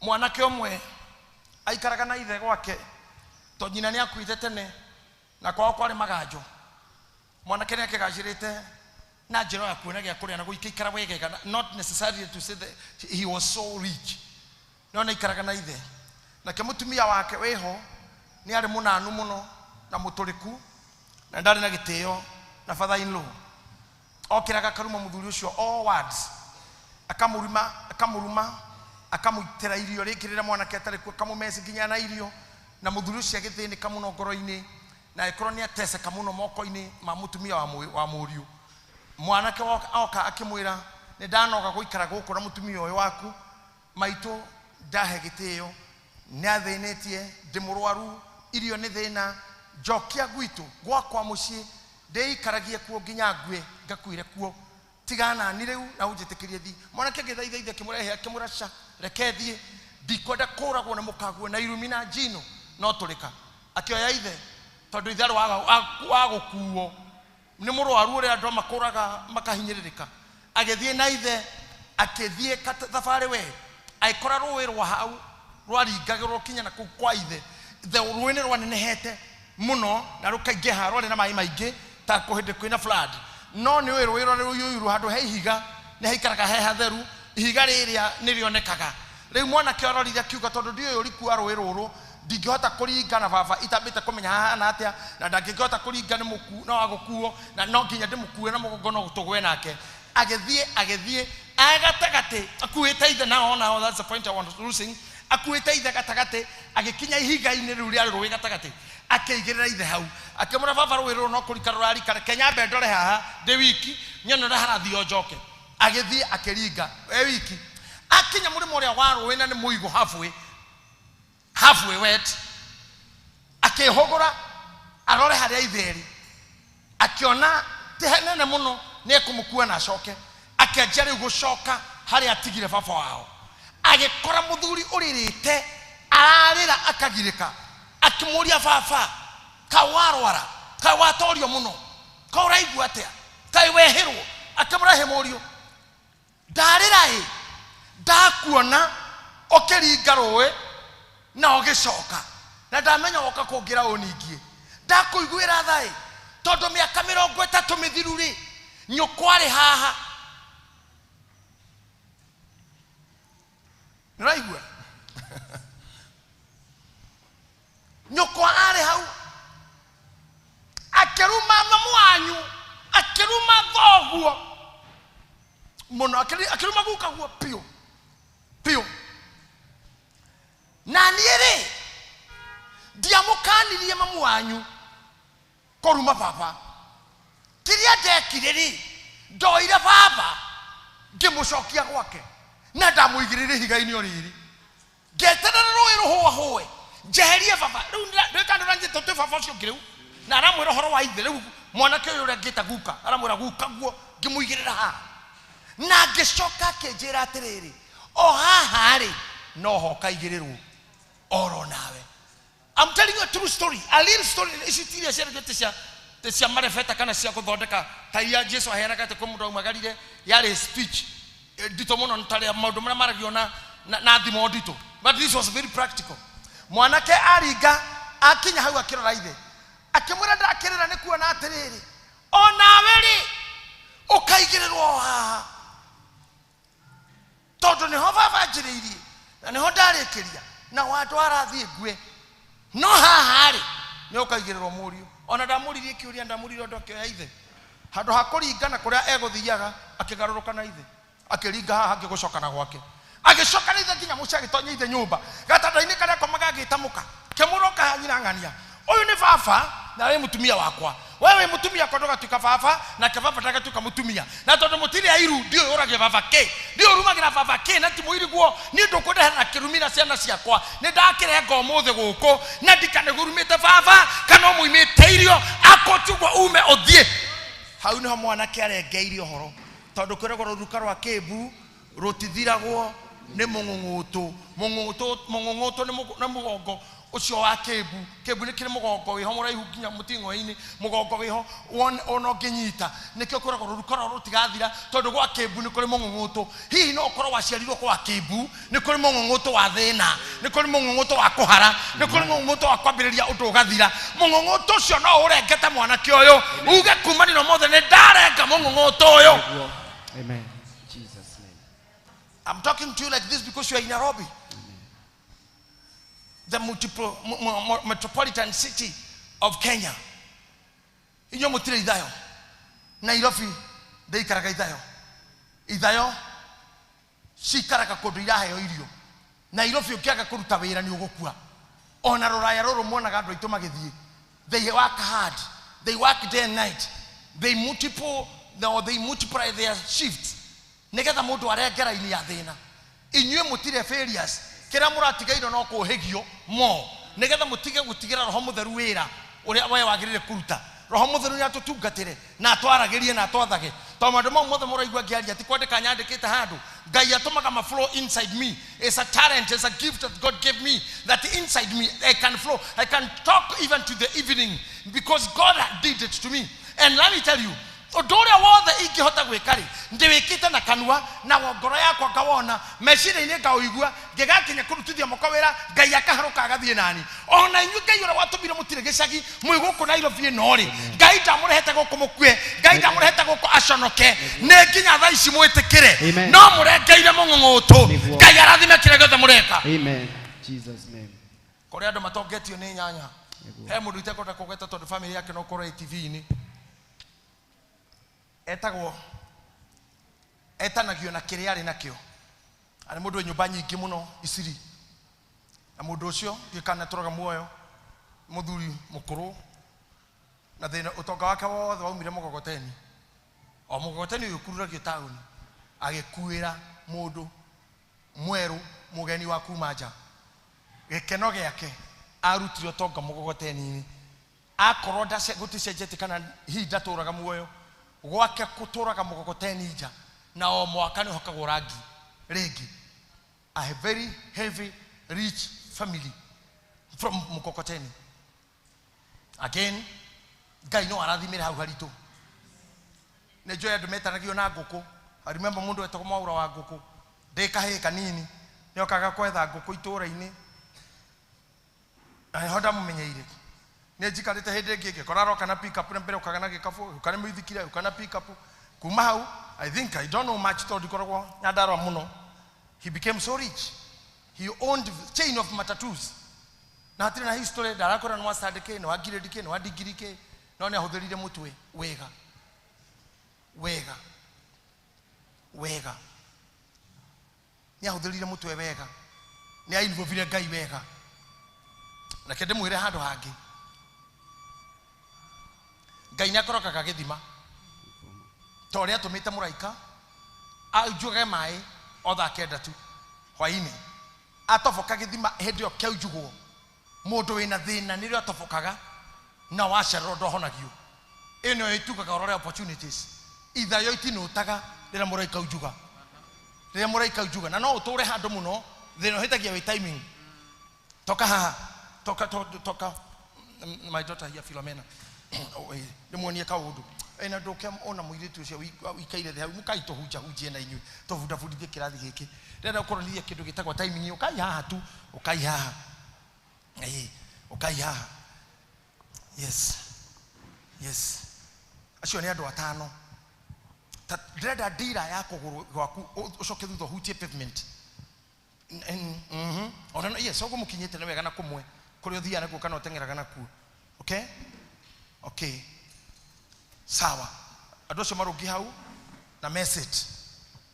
mwanake omwe aikaraga na ithe gwake to nyina ni akuite tene na kwao kwari magajo mwanake ni akigajirite na njiro ya kuona gya kuria na guikara wegega not necessarily to say that he was so rich no ikaraga na ithe na ke mutumia wake weho ni ari munanu muno na muturiku na ndari na giteo na father in law okiraga karuma muthuri ucio all words akamuruma akamutera irio rikirira mwanake atari ku kamumesi ginya na irio na muthuri ucio agithini kamuno ngoro-ini na ikoro ni atese kamuno moko-ini ma mutumia wa muriu mwanake oka akimwira ni ndanoga guikara guku na mutumia uyu waku maitu ndahe giteo ni athinitie ndimurwaru irio ni thina njokia gwitu gwakwa mucii ndeikaragie kuo nginya ngwe ngakuire kuo tigana ni riu na unjitikirie thi mwanake githaitha ithe kimurehe akimuraca rekethie ndikwenda kuragwo na mukaguo na irumina njino no turika akioya ithe tondu ithe wa gukuo ni murwaru uri andu makuraga makahinyiririka agithie na ithe akithie thabari we aikora ruwi rwa hau rwaringagirwo kinya na kwa ithe ruini rwanenehete muno na rukaingiha rwari na mai maingi ta kuhindi kwina flood no ni ruwi ruyuru handu he ihiga ni haikaraga he hatheru ihiga riria nirionekaga riu mwana kiororithia kiuga tondu ndiyo rikua ruwi ruru ndingihota kuringa na baba itambite kumenya hana atia na ndangihota kuringa ni muku no agukuo na no nginya ndimukue na mugongo no gutugwe nake agithie agatagate akuite ithe na ona that's the point I want to losing akuite ithe gatagate agikinya ihiga-ini riu ria ruwi gatagate akeigirira ithe hau akimura baba ruwi ruru no kurika rurari kare kenya mbendore haha de wiki nyonora harathio njoke agithie akiringa wiki akinya murimo ria wa ruwi na ni muigo halfway wet akihogora arore haria itheri akiona tehenene muno ni kumukua na acoke akianjia riu gucoka haria atigire baba wao agikora muthuri uririte ararira akagirika akimuria baba kawarwara kawatorio muno kauraigua atia kai wehirwo akimurahe murio ndarira ndakuona okiringa ruwi na ogicoka na ndamenya woka kungira uningie ndakuiguira thai tondu miaka 30 mithiru ri nyukwari haha niraigua nyukwa ari hau akiruma mamu wanyu akiruma thoguo muno akiruma guka guo pio na niere ndiamukanirie mamu wanyu koruma baba kiria ndekire ri ndoire baba ngimucokia gwake na ndamuigirire higa-ini oriri ngeterera rũĩ rũhũahũe njeherie baba rĩu ndĩkandũra njĩtũtĩ baba ũcio ngĩrĩu na aramwĩra ũhoro wa ithe rĩu mwanake ũyũ ũrĩa ngĩta guka aramwĩra guka guo ngĩmũigĩrĩra haha na ngĩcoka akĩnjĩra atĩrĩrĩ o haha rĩ noho kaigĩrĩrwo oro nawe. I'm telling you a true story, a real story. Isitiria cia marefeta kana cia kuthondeka ta iria Jesu aheanaga te kũmũndũ aumagarire yarĩ speech ndito mũno ntarĩ maũndũ marĩa maragio na thimo ndito, but this was very practical. Mwanake aringa akinya hau akĩrora ithe akĩmwĩra ndakĩrĩra nĩ kuona atĩrĩrĩ o nawe rĩ ũkaigĩrĩrwo haha tondũ nĩho baba njĩrĩirie na nĩho ndarĩkĩria na wandũ arathiĩ ngue no haha rĩ nĩ ũkaigĩrĩrwo mũriũ. Ona ndamũririe kĩũria ndamũririe ũndũ akĩoya ithe handũ ha kũringana kũrĩa egũthiaga akĩgarũrũka na ithe akĩringa haha akĩgũcokana gwake agĩcoka na ithe nginya mũciĩ agĩtonya ithe nyũmba gatanda-inĩ karĩa komaga agĩtamũka kĩmũroka nyina ng'ania ũyũ nĩ baba na we mũtumia wakwa wewe mũtumia kwa ndũgatuĩka baba na kĩbaba ndagatuĩka mũtumia na tondũ mũtirĩ airu ndiũ ũragia baba kĩ ndiũ ũrumagĩra baba kĩ na ti mũiriguo nĩ ndũkũndehera na kĩrumi na ciana ciakwa nĩ ndakĩrenga ũmũthĩ gũkũ na ndikanegũrumĩte baba kana ũmũimĩte irio akotugwo ume ũthiĩ. Hau nĩho mwanake arengeire ũhoro tondũ kwĩragwo rũruka rwa kĩmbu rũtithiragwo nĩ mũng'ũng'ũtũ nĩ mũgongo ucio wa kĩmbu nĩ kĩrĩ mũgongo wĩho mũraihu nginya mũting'oe-inĩ mũgongo wĩho ona ũngĩnyita nĩkĩo kwĩragwo rũruka rwa rũtigathira tondũ gwa kĩmbu nĩ kũrĩ mũng'ũng'ũtũ. Hihi no ũkorwo waciarirwo kwa kĩmbu nĩ kũrĩ mũng'ũng'ũtũ wa thĩna nĩ kũrĩ mũng'ũng'ũtũ wa kũhara nĩ kũrĩ mũng'ũng'ũtũ wa kwambĩrĩria ũndũ ũgathira. Mũng'ũng'ũtũ ũcio no ũrengete mwanake ũyũ uge kumanĩro mothe nĩ ndarenga mũng'ũng'ũtũ ũyũ. Amen. Jesus name. I'm talking to you like this because you are in Nairobi, the metropolitan city of Kenya. Inyo mutire ithayo Nairobi ndeikaraga ithayo cikaraga kũndũ iraheo irio. Nairobi ũkĩaga kũruta wĩra nĩ ũgũkua. Ona rũraya rũrũ muonaga andũ aitũ magĩthiĩ, they work hard, they work day and night, they multiply their shifts nĩgetha mũndũ arengera-inĩ ya thĩna. Inyuĩ mũtire failures kĩrĩa mũratigairwo no kũhĩgio mo nĩgetha mũtige gũtigĩra Roho Mũtheru wĩra ũrĩa we wagĩrĩire kũruta. Roho Mũtheru nĩ atũtungatĩre na atwaragĩrie na atwathage tondũ maũndũ mau mothe mũraigua ngĩaria ti kwandĩka nyandĩkĩte handũ. Ngai atũmaga maflow inside me. It's a talent, it's a gift that God gave me that inside me I can flow. I can talk even to the evening because God did it to me. And let me tell you, ũndũ ũrĩa wothe ingĩhota gwĩka rĩ ndĩwĩkĩte na kanua na ngoro yakwa ngawona meciria-inĩ ngaũigua ngĩgakinya kũrutithia moko wĩra Ngai akaharũka agathiĩ nani. Ona inyuĩ Ngai ũrĩa watũmire mũtirĩ gĩcagi mwĩ gũkũ Nairobi ĩno rĩ Ngai ndamũrehete gũkũ mũkue Ngai ndamũrehete gũkũ aconoke nĩ nginya thaa ici mwĩtĩkĩre no mũrengeire mũng'ũng'ũtũ. Ngai arathime kĩrĩa gĩothe mũreka. Amen. Jesus name. Kũrĩ andũ matongetio nĩ nyanya he mũndũ itekũhota kũgeta tondũ family yake no korwo TV-inĩ etanagio na kĩrĩa arĩ nakĩo. Arĩ mũndũ wĩ nyũmba nyingĩ mũno Isiri na mũndũ ũcio ndikanatũraga muoyo mũthuri mũkũrũ na thĩna ũtonga wake wothe waumire mũgogoteni. O mũgogoteni ũyũ ũkururagio taũni agĩkuĩra mũndũ mwerũ mũgeni wa kuma nja. Gĩkeno gĩake arutire ũtonga mũgogoteni-inĩ akorwo gũticenjetie kana hihi ndatũraga muoyo gwake kũtũraga mũgogoteni nja na o mwaka nĩ hokagwo rangi rĩngĩ. A very heavy rich family from Mukokoteni. Again, Ngai no arathimĩre hau haritũ. Nĩ njũĩ andũ metanagio na ngũkũ. I remember mũndũ wetagwo Mwaura wa ngũkũ ndĩ kahĩĩ kanini nĩ okaga kwetha ngũkũ itũũra-inĩ na nĩho ndamũmenyeire. Nĩ njikarĩte hĩndĩ ĩngĩ ngĩkora aroka na pick up na mbere ũkaga na gĩkabũ ũka nĩ mũithikire ũka na pick up kuma hau. I don't know much tondũ ndikoragwo Nyandarua mũno. He became so rich. He owned chain of matatus. Na hatirĩ na history ndarakora nĩ wa Sadeke nĩ wa Giredi nĩ wa Digiri no nĩ ahũthĩrire mũtwe wega nĩ ahũthĩrire mũtwe wega nĩ ainvovire Ngai wega na kĩndĩ mwĩre handũ hangĩ Ngai nĩ akorokaga gĩthima ta ũrĩa atũmĩte mũraika anjuage maĩ o thaa kenda tu hwaĩ-inĩ atoboka githima hendio kiau jugo mundu wina thina nirio atobokaga na wacero ndohonagio eno itukaga orore opportunities either yo itinutaga rira muraika ujuga na no uture handu muno thino hitagia we timing toka haha toka my daughter here Philomena nimuonie kaundu ena ndoke ona muiritu ucio wikaire the hau mukaito hunjie na inyu tovuda fundithie kirathi giki renda ukoronithia kindu gitagwa timing ukai haha tu ukai haha yes acio ni andu atano renda dira ya kuguru gwaku ucoke thutha hutie pavement ona yes ogo mukinyete na wega na kumwe kuri uthia na kana utengeraga na ku okay sawa andu acio marungi hau na message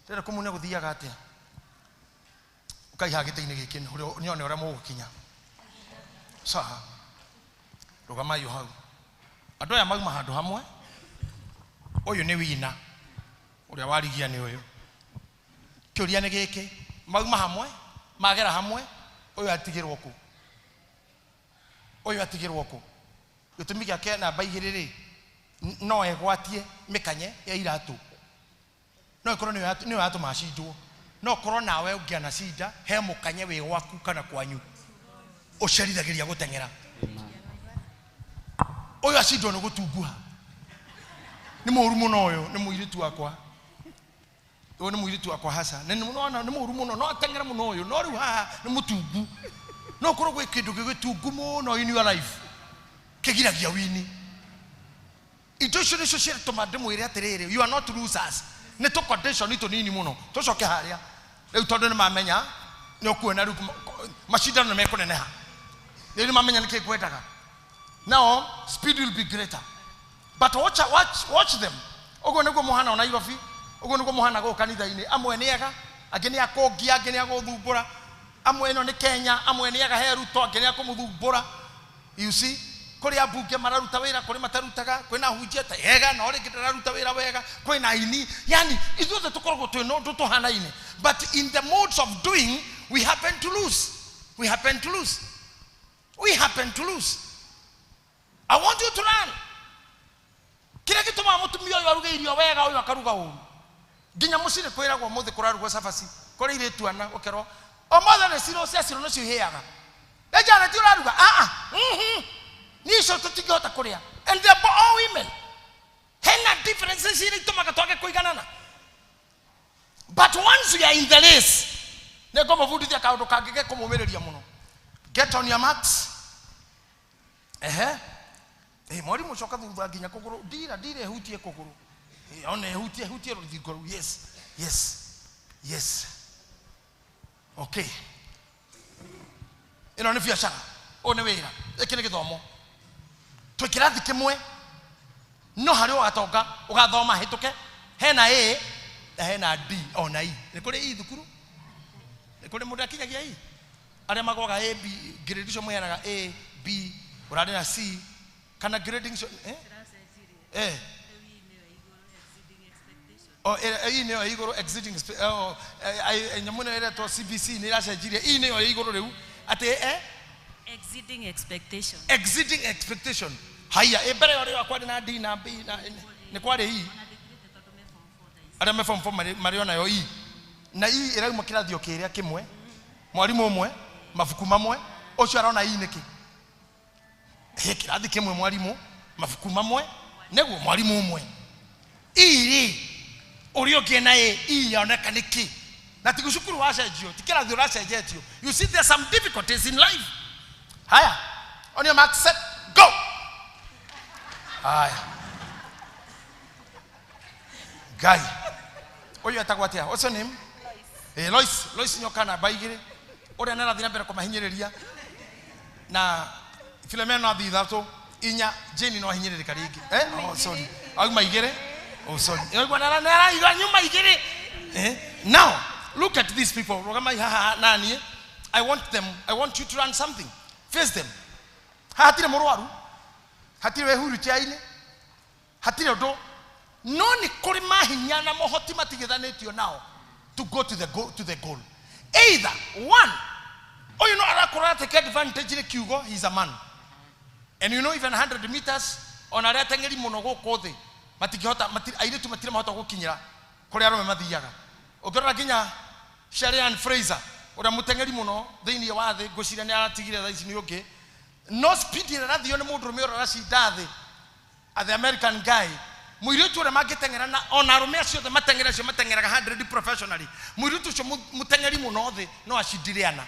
renda kumune guthiaga atia ukai hagite-ini giki nione ora mugukinya sawa rugamayo hau andu aya mauma handu hamwe uyu ni wina uria warigia ni uyu kiuria ni giki mauma hamwe magera hamwe uyu atigirwo ku gitumi giake namba 2 ri no egwatie mikanye ya iratu no ikorwo ni watu macindwo no korwo nawe ungiana cinda he mukanye wi gwaku kana kwanyu ucerithagiria gutengera uyu acindwo ni gutunguha ni muru muno uyu ni muiritu wakwa uyu ni muiritu wakwa hasa ni muru muno no atengera muno uyu no riu haha ni mutungu no korwo gwi kindu gigitungu muno in your life kigiragia wini indo cio nicio ciatuma ndimwire atiriri you are not losers ni to condition ito nini muno tucoke haria riu tondu ni mamenya ni ukuona riu mashindano mekuneneha ni mamenya niki kwendaga now speed will be greater but watch them ugo niguo muhana ona Nairobi ugo niguo muhana go kanitha-ini amwe ni ega angeni akongia angeni aguthumbura amwe no ni Kenya amwe ni ega heruto angeni akumuthumbura you see kuri abunge mararuta wira kuri matarutaga kwina hunjia ta ega no ringi ndararuta wira wega kwina ini yani ithuothe tukoragwo twi no tutuhanaine but in the modes of doing we happen to lose I want you to learn kile kitu mwa mutumia uyu aruga irio wega uyu akaruga uru ginya mucire kwiragwo muthi kurarugwo cabaci kuri ire tuana ukero o mothe ne ciro no cihiaga ejana ti uraruga ni so tutigota kuria and they are all women hena differences ire itumaga twage kuiganana but once we are in the race ne ko mavudithia kaundu kangige kumumiriria muno get on your marks mori mucoka thutha nginya kuguru ndira hutie kuguru one hutie ruthingo yes okay ino ni biacara one wira ekine githomo twikirathi kimwe no hari ugatonga ugathoma hituke hena A hena D ona I ni kuri I thukuru ni kuri mundu akinyagia I aria magwaga A B grade cio muyanaga A B urade na C kana grading hii nio iguru exceeding nyamuna ile to CBC ni iracenjiria hii nio iguru riu ati exceeding expectation haya ebere yori wakwa na D na B na ni kwari hii ara me form mariona yo hii na hii irauma kirathio kiria kimwe mwarimu umwe mafuku mamwe ucio arona hii niki kirathi kimwe mwarimu mafuku mamwe neguo mwarimu umwe iri urio kiena i yaoneka niki na tigushukuru wacenjio tikirathi uracenjetio you see there some difficulties in life haya on your mark set go haya guy oyo atagwatia what's your name Lois nyokana baigire ore nera thina mbere kumahinyiriria na Philomena no thithato inya Jane no hinyirika ringi sorry au maigire sorry nera iga nyuma igire now look at these people rogama nani I want you to learn something face them hatire murwaru hatire huru chaine hatire ndo no ni kuri mahinya na mohoti matigithanitio now to go to the goal either one Oh, you know, arakora take advantage ile kiugo, he's a man. And you know, even 100 meters on a retangeli munogo kothe. Matikihota airetu matire mahota gukinyira kuri arome mathiaga. Ukirora ginya Sharian Fraser ura mutengeri muno thiini wa thi gucira ni aratigire thaici ni ungi. No speed ira rathio ni mundu rume ura racida thi. The American guy. Muiritu ura magitengera na ona arume acio the matengera cio matengeraga 100 professionally. Muiritu cio mutengeri muno thi no acidiriana.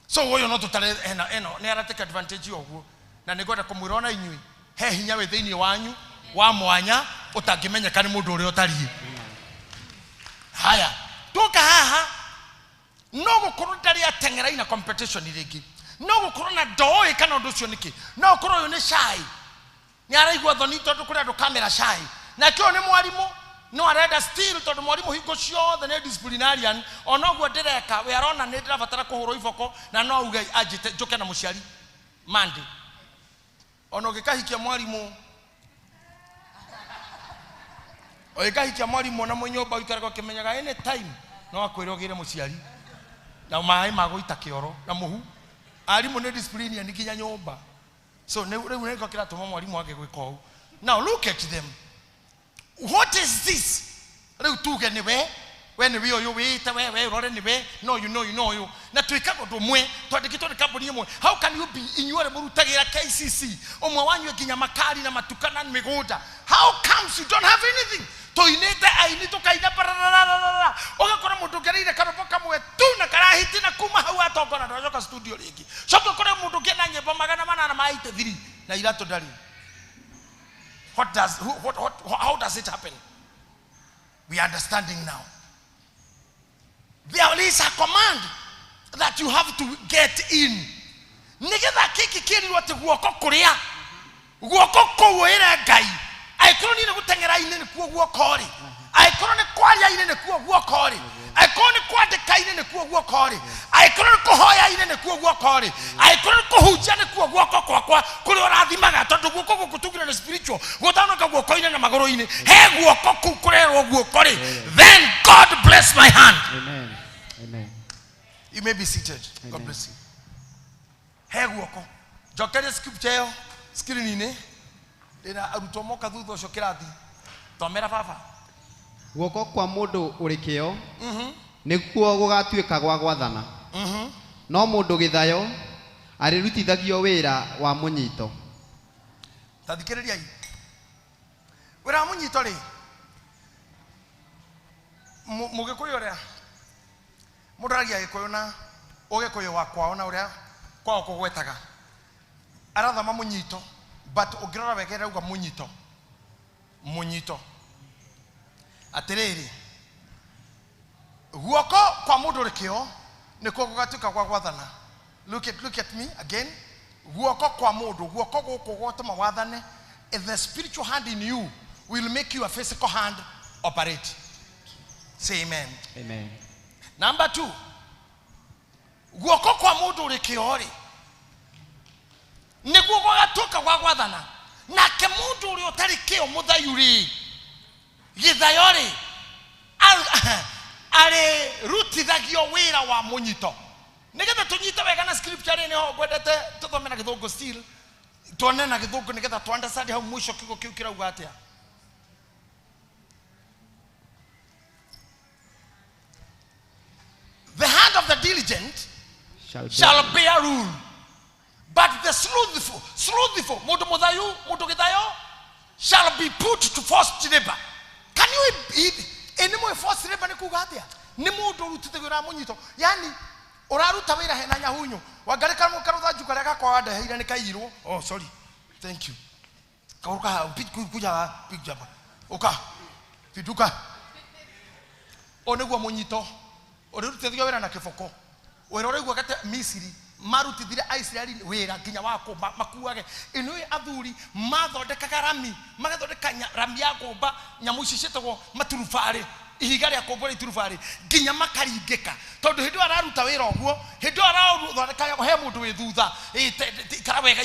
So woyo no tutare eno ni arateka advantage oguo. Na nigwenda kumwirona inyui he hinya we thiini wanyu wa mwanya utangimenya ni mundu uri otariĩ. Haya toka haha no gukorwo ndari atengera ina competition ringi no gukorwo na ndoi kana undu ucio niki no gukorwo uyu ni shy ni araigwa thoni tondu kuri andu kamera shy na kio ni mwarimu no arenda still tondu mwarimu hingo ciothe ni disciplinarian ona guo ndireka we arona ni ndirabatara kuhurwo iboko na no uge ajite njuke na muciari mandi ona ugikahikia mwarimu oikahikia mwarimu na mwenyomba ikaraga kimenyaga any time no akwire ogire muciari na mai magoita kioro na muhu arimu ne discipline ni kinya nyomba so riu niko kira tuma mwarimu wake gwika u. Now look at them. What is this? Riu tuge ni we ni we wita we rore ni we no you know you na twikago ndumwe twandikitwo ni kambuni imwe. How can you be inyuore murutagira KCC omwe wanyu kinya makari na matukana ni migunda? How comes you don't have anything? Toinete aini tukaina parararara ogakora mundu ngereire karobo kamwe tu na karahiti na kuma hau atongora ndacoka studio ringi coka kore mundu ngena nyemba magana manana maite thiri na irato ndari. How does it happen? We are understanding now. There is a command that you have to get in. Nigetha kiki kiri wate guoko kuria guoko kuwira ngai aikoro ni gutengera ine ni kuo guokori aikoro ni kwaria ine ni kuo guokori aikoro ni kwandika ine ni kuo guokori aikoro ni kuhoya ine ni kuo guokori aikoro ni kuhunjia ni kuo guoko kwakwa kuri orathimaga tondu guoko gukutugira ni spiritual gutanoka guoko ine na magoro ine he guoko kurerwo guokori. Then God bless my hand. Amen. Amen. You may be seated. Amen. God bless you. He guoko jokere scripture yo screen ine ina arutomoka thutha ucio kirathi tomera baba guoko kwa mundu uri kio nikuo gugatuika gwa gwathana no mundu githayo arirutithagio wira wa munyito. Tathikiriria wira wa munyito ri mugikuyu ria mudaragia gikuyu na ugikuyu wa kwao na uria kwao kugwetaga arathama munyito. But ogirora wegera uga munyito atiriri guoko kwa mundu rikio nikuo gugatuka gwa gwathana. Look at me again. Guoko kwa mundu guoko guko gotuma wathane. The spiritual hand in you will make you a physical hand operate. Say amen. Amen. Number 2, guoko kwa mundu rikio ri niguo gwagatuka gwa gwathana nake mundu uri utari kio muthayuri githayori ari rutithagio wira wa munyito. Nigetha tunyite wega na scripture ni ho gwendete tuthome na githungu still tuone na githungu nigetha tu understand how mwisho kigo kiu kirauga atia. The hand of the diligent shall bear rule, but the slothful, mundu muthayu, mundu githayo, shall be put to forced labor. Can you any more forced labor ni kuga atia? Ni mundu rutithagio munyito. Yani uraruta wira he na nyahunyu. Wangarika mu karutha njuka reka kwa wada heira ni kairwo. Oh sorry. Thank you. Kauruka kuja picture. Oka. Fiduka. Onegwa munyito. Orutithagio wira na kifoko. Weroregwa kate Misiri marutithire Aisraeli wira nginya wako makuage inwe athuri mathondekaga rami magathondeka rami ya gomba nyamucicitagwo maturufari ihiga ria kombora iturufari nginya makaringika tondu hindu araruta wira oguo hindu arathondeka he mundu wi thutha ikara wega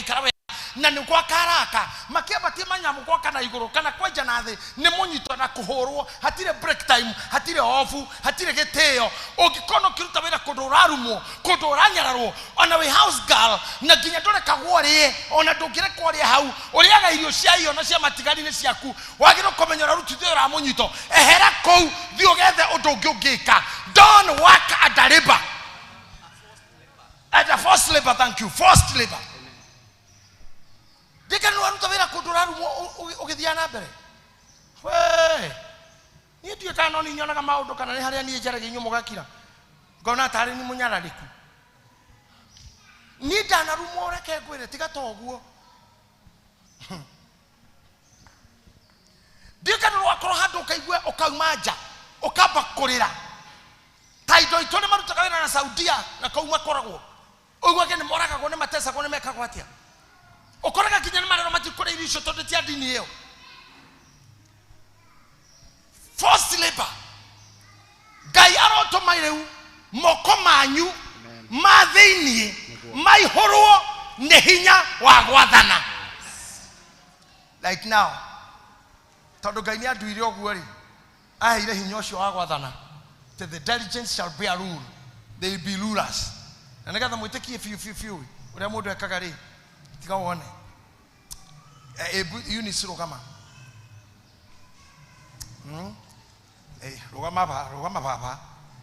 na nĩ kwa karaka makĩambatie manyamu kwa kana igũrũ kana kwenja na thĩ nĩ mũnyitwo na kũhũrwo hatirĩ break time hatirĩ off hatirĩ gĩtĩo ũngĩkorwo ũkĩruta wĩra kũndũ ũrarumwo kũndũ ũranyararwo ona wĩ house girl na nginya ndũrekagwo ũrĩe ona ndũngĩrekwo ũrĩe hau ũrĩaga irio cia iyo na cia matigari-inĩ ciaku wagĩrĩirwo kũmenya ũrarutithio wĩra wa mũnyito ehera kũu thiĩ ũgethe ũndũ ũngĩ ũngĩka. Don't work at the labor. At the forced labor, thank you. Forced labor. Dika no aruta wira kuduraru ugithia na mbere. We. Ni tu kana ni nyonaga maundu kana ni haria ni njerege inyu mugakira. Ngona tari ni munyarariku. Ni dana rumo reke ngwire tiga toguo. Dika no wakoro handu kaigwe ukauma nja. Ukamba kurira. Taido itone marutaga wira na Saudia na kauma koragwo. Uguo ke ni moraga ne matesa ko ne meka kwatia. Okoraga kinyana marero matikore irisho tonde tia dini hiyo. Forced labor. Gayaro to maireu moko manyu mathini maihorwo ne hinya wa gwathana. Like now. Tondu Ngai ni anduire oguo ri. Aheire hinya ucio wa gwathana. The diligence shall bear rule. They will be rulers. Na nĩgetha mwĩtĩkie fiu ũrĩa mũndũ ekaga rĩ tiga wone Eunice rũgama rũgama baba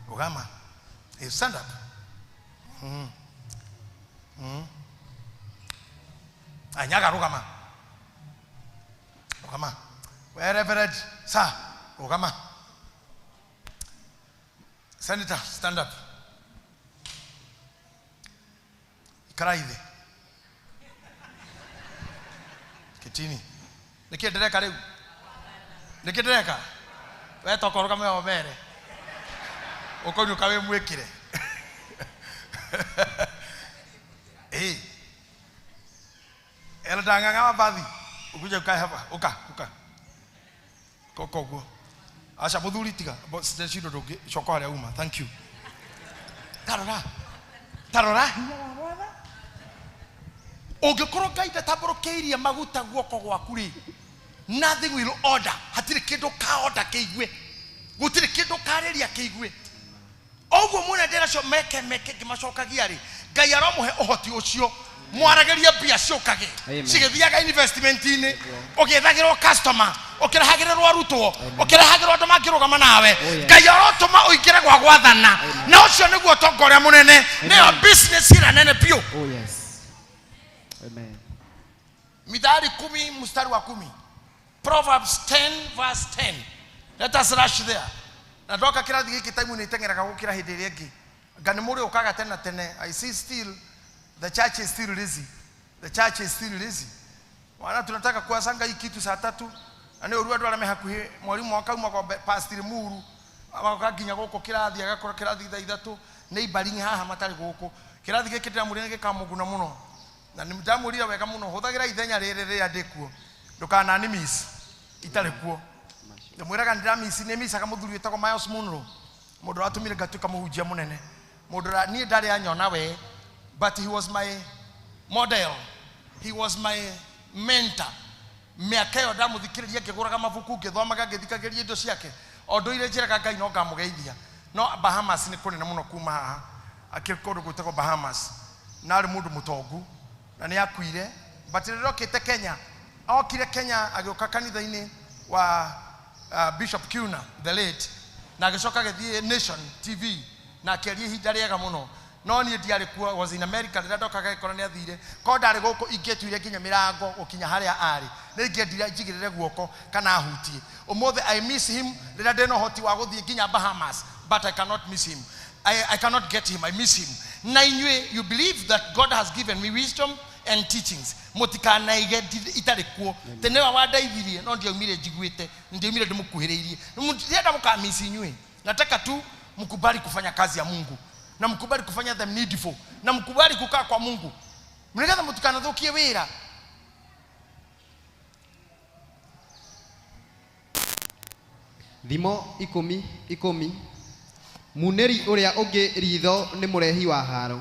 rũgama stand up anyaga rũgama Reverend sir rũgama Senator stand up Karaithe Kitini Nikiendeleka riu Nikiendeleka we tokoroga me omere Ukonyuka we mwekire Eldanga mabathi ukuja ukae hapa uka Kokoguo Asha muthuri tiga but shindo ndungi coko haria uma thank you Tarora Ungĩkorwo Ngai ndatabũrũkĩirie maguta guoko gwaku rĩ nothing will order hatirĩ kĩndũ ka order kĩigue gũtirĩ kĩndũ karĩria kĩigue ũguo mũna ndĩracio meke ngĩmacokagia rĩ Ngai aromũhe ũhoti ũcio mwarageria mbia ciũkage cigĩthiaga investment-inĩ ũgĩethagĩrwo customer ũkĩrehagĩrĩrwo arutwo ũkĩrehagĩrwo andũ mangĩrũgama nawe Ngai arotũma ũingĩre gwa gwathana na ũcio nĩguo ũtonga ũrĩa mũnene nĩyo business ĩrĩa nene biũ. Amen. Mithali 10 mstari wa 10. Proverbs 10 verse 10. Let us rush there. Na ndoka kirathi giki time ni tengeraga gukira hindi iri ingi. Ngani muri ukaga tene. I see still the church is still lazy. The church is still lazy. Wana tunataka kuasanga hii kitu saa 3. Ani oru andu arame hakuhi mwalimu akauma kwa pastor Muru. Akaginya guko kirathi agakora kirathi thaa 3 neighboring haha matari guko. Kirathi giki ndamuri ni gikamuguna muno. Na nimtamurira wega muno huthagira ithenya riri ria ndikuo ndukana ni miss itare kuo ndamwiraga ndira miss ni miss akamuthuri wetako Miles Munro mundu atumire gatuka muhunjia munene mundu ni ndari anyona we but he was my model, he was my mentor. Miaka yo ndamuthikiriria ngiguraga mabuku ngithomaga ngithikagiria indo ciake ondu ire njiraga Ngai no ngamugeithia no Bahamas ni kunene muno kuma haha akikorwo gutego Bahamas na ari mundu mutongu na ni akuire but rirokite Kenya okire Kenya agioka kanitha-ini wa Bishop Kuna the late na agicoka githie Nation TV na akiaria ihinda riega muno no ni ndiari kuo was in America rira ndokaga ikora ni athire ko ndari guku ingetuire nginya mirango ukinya haria ari ni ingendira njigirire guoko kana ahutie umuthi I miss him rira ndeno hoti wa guthie nginya Bahamas but I cannot miss him. I cannot get him. I miss him. Na inywe, you believe that God has given me wisdom and teachings. Motika na itare kuo. Tenewa wada ithirie. No ndio umire jiguete. Ndio umire ndumukuhiriirie. Ndienda mukamisi inywe. Nataka tu mkubali kufanya kazi ya Mungu. Na mkubali kufanya the needful. Na mkubali kukaa kwa Mungu. Mngetha mutikana thukie wira. Thimo 10:10 Muneri uria ungi ritho ni murehi wa haro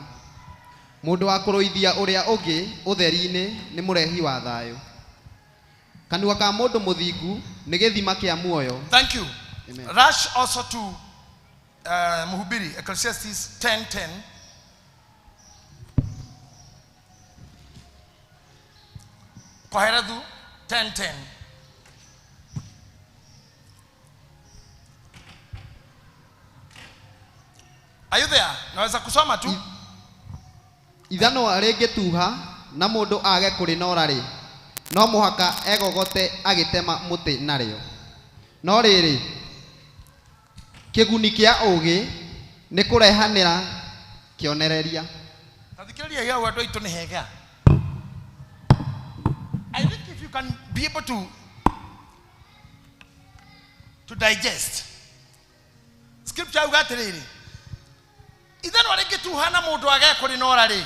Mundu wa kuruithia uria ungi utheri-ini ni murehi wa thayo. Kanua ka mundu muthingu ni githima kia muoyo. Thank you. Amen. Rush also to Mhubiri, Ecclesiastes 10:10. Koherethu 10:10. Are you there? Naweza kusoma tu. Ithano ringituha na mundu age kurinora ri no muhaka egogote agitema muti nario. No riri kiguni kia ugi ni kurehanira kionereria. Tathikiriria ya watu itu ni hega. I think if you can be able to digest scripture ugatiriri ithano ringituha na mundu age kurinora ri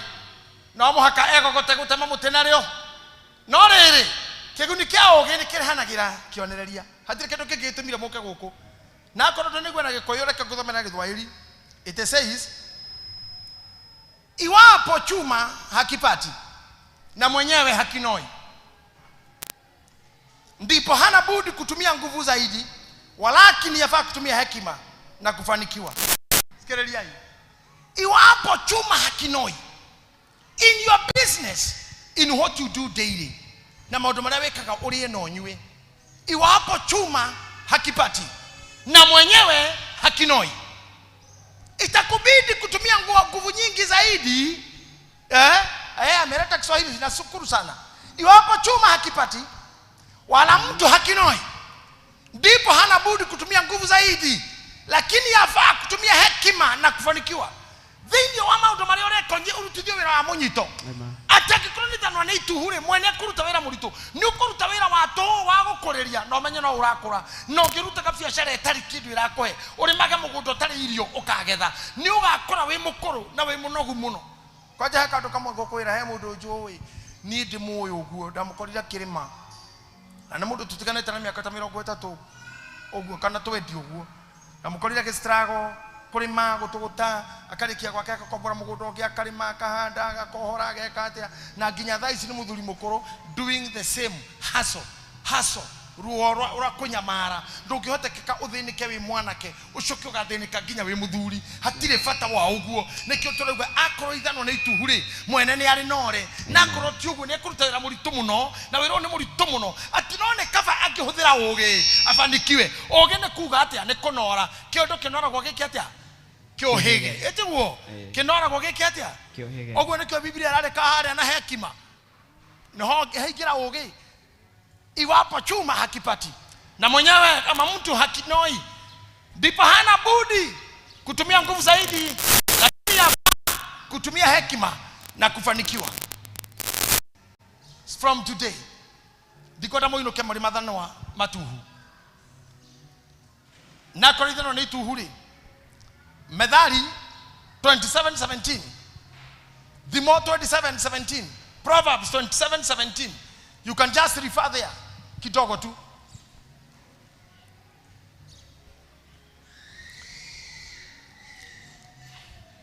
no muhaka egogote gutema muti nario. No riri kiguni kia ugi ni kirehanagira kionereria. Hatire kindu kingitumire muke guku na kono nigwe na gikoyo reke guthomera Githwairi. It says iwapo chuma hakipati na mwenyewe hakinoi, ndipo hana budi kutumia nguvu zaidi, walakini yafaa kutumia hekima na kufanikiwa. Sikirelia hii. Iwapo chuma hakinoi in your business, in what you do daily, na maundu maria wekaga urie no nyue, iwapo chuma hakipati na mwenyewe hakinoi, itakubidi kutumia nguvu nyingi zaidi. Ameleta Kiswahili na shukuru sana. Iwapo chuma hakipati wala mtu hakinoi, ndipo hana budi kutumia nguvu zaidi, lakini yafaa kutumia hekima na kufanikiwa. Thini wa maundu maria urekonye urutithio wira wa munyito. Atakikonithanwa ni ituhure mwene kuruta wira muritu ni ukuruta wira wa to wa gukureria no menye no urakura no ngiruta ka biashara etari kindu irakohe uri mage mugundo tari irio ukagetha ni ugakora wi mukuru na wi munogu muno. Kwaje haka ndo kamwe gukwira he mundu njuwi ni ndi muyo uguo ndamukorira kirima na mundu tutikanete na miaka ta 30 uguo kana twendi uguo ndamukorira gistrago kurima gutuguta akarikia gwake akakombora mugundo ungi akarima akahanda agakohora agekatia na nginya thaa ici ni muthuri mukuru doing the same hustle ruo ura kunyamara ndungihotekeka uthinike wi mwanake ucoke ugathinika nginya wi muthuri hatire bata wa uguo nikio turauga akoro ithano ni ituhuri mwene ni ari nore na akoro ti uguo ni kurutira muritu muno na wiro ni muritu muno atinone kaba angihuthira ugi afanikiwe ugi ni kuga atia ni kunora kiondo kinora gwa giki atia kiohege etiguo kinora gwa giki atia kiohege uguo ni kio Biblia arareka haria na hekima no heigira ugi. Iwapo chuma hakipati na mwenyewe kama mtu hakinoi, ndipo hana budi kutumia nguvu zaidi, lakini kutumia hekima na kufanikiwa. From today dikota moino kemori mathano wa matuhu na korithano ni tuhuri. Methali 27:17, Dhimo 27:17, Proverbs 27:17. You can just refer there kidogo tu.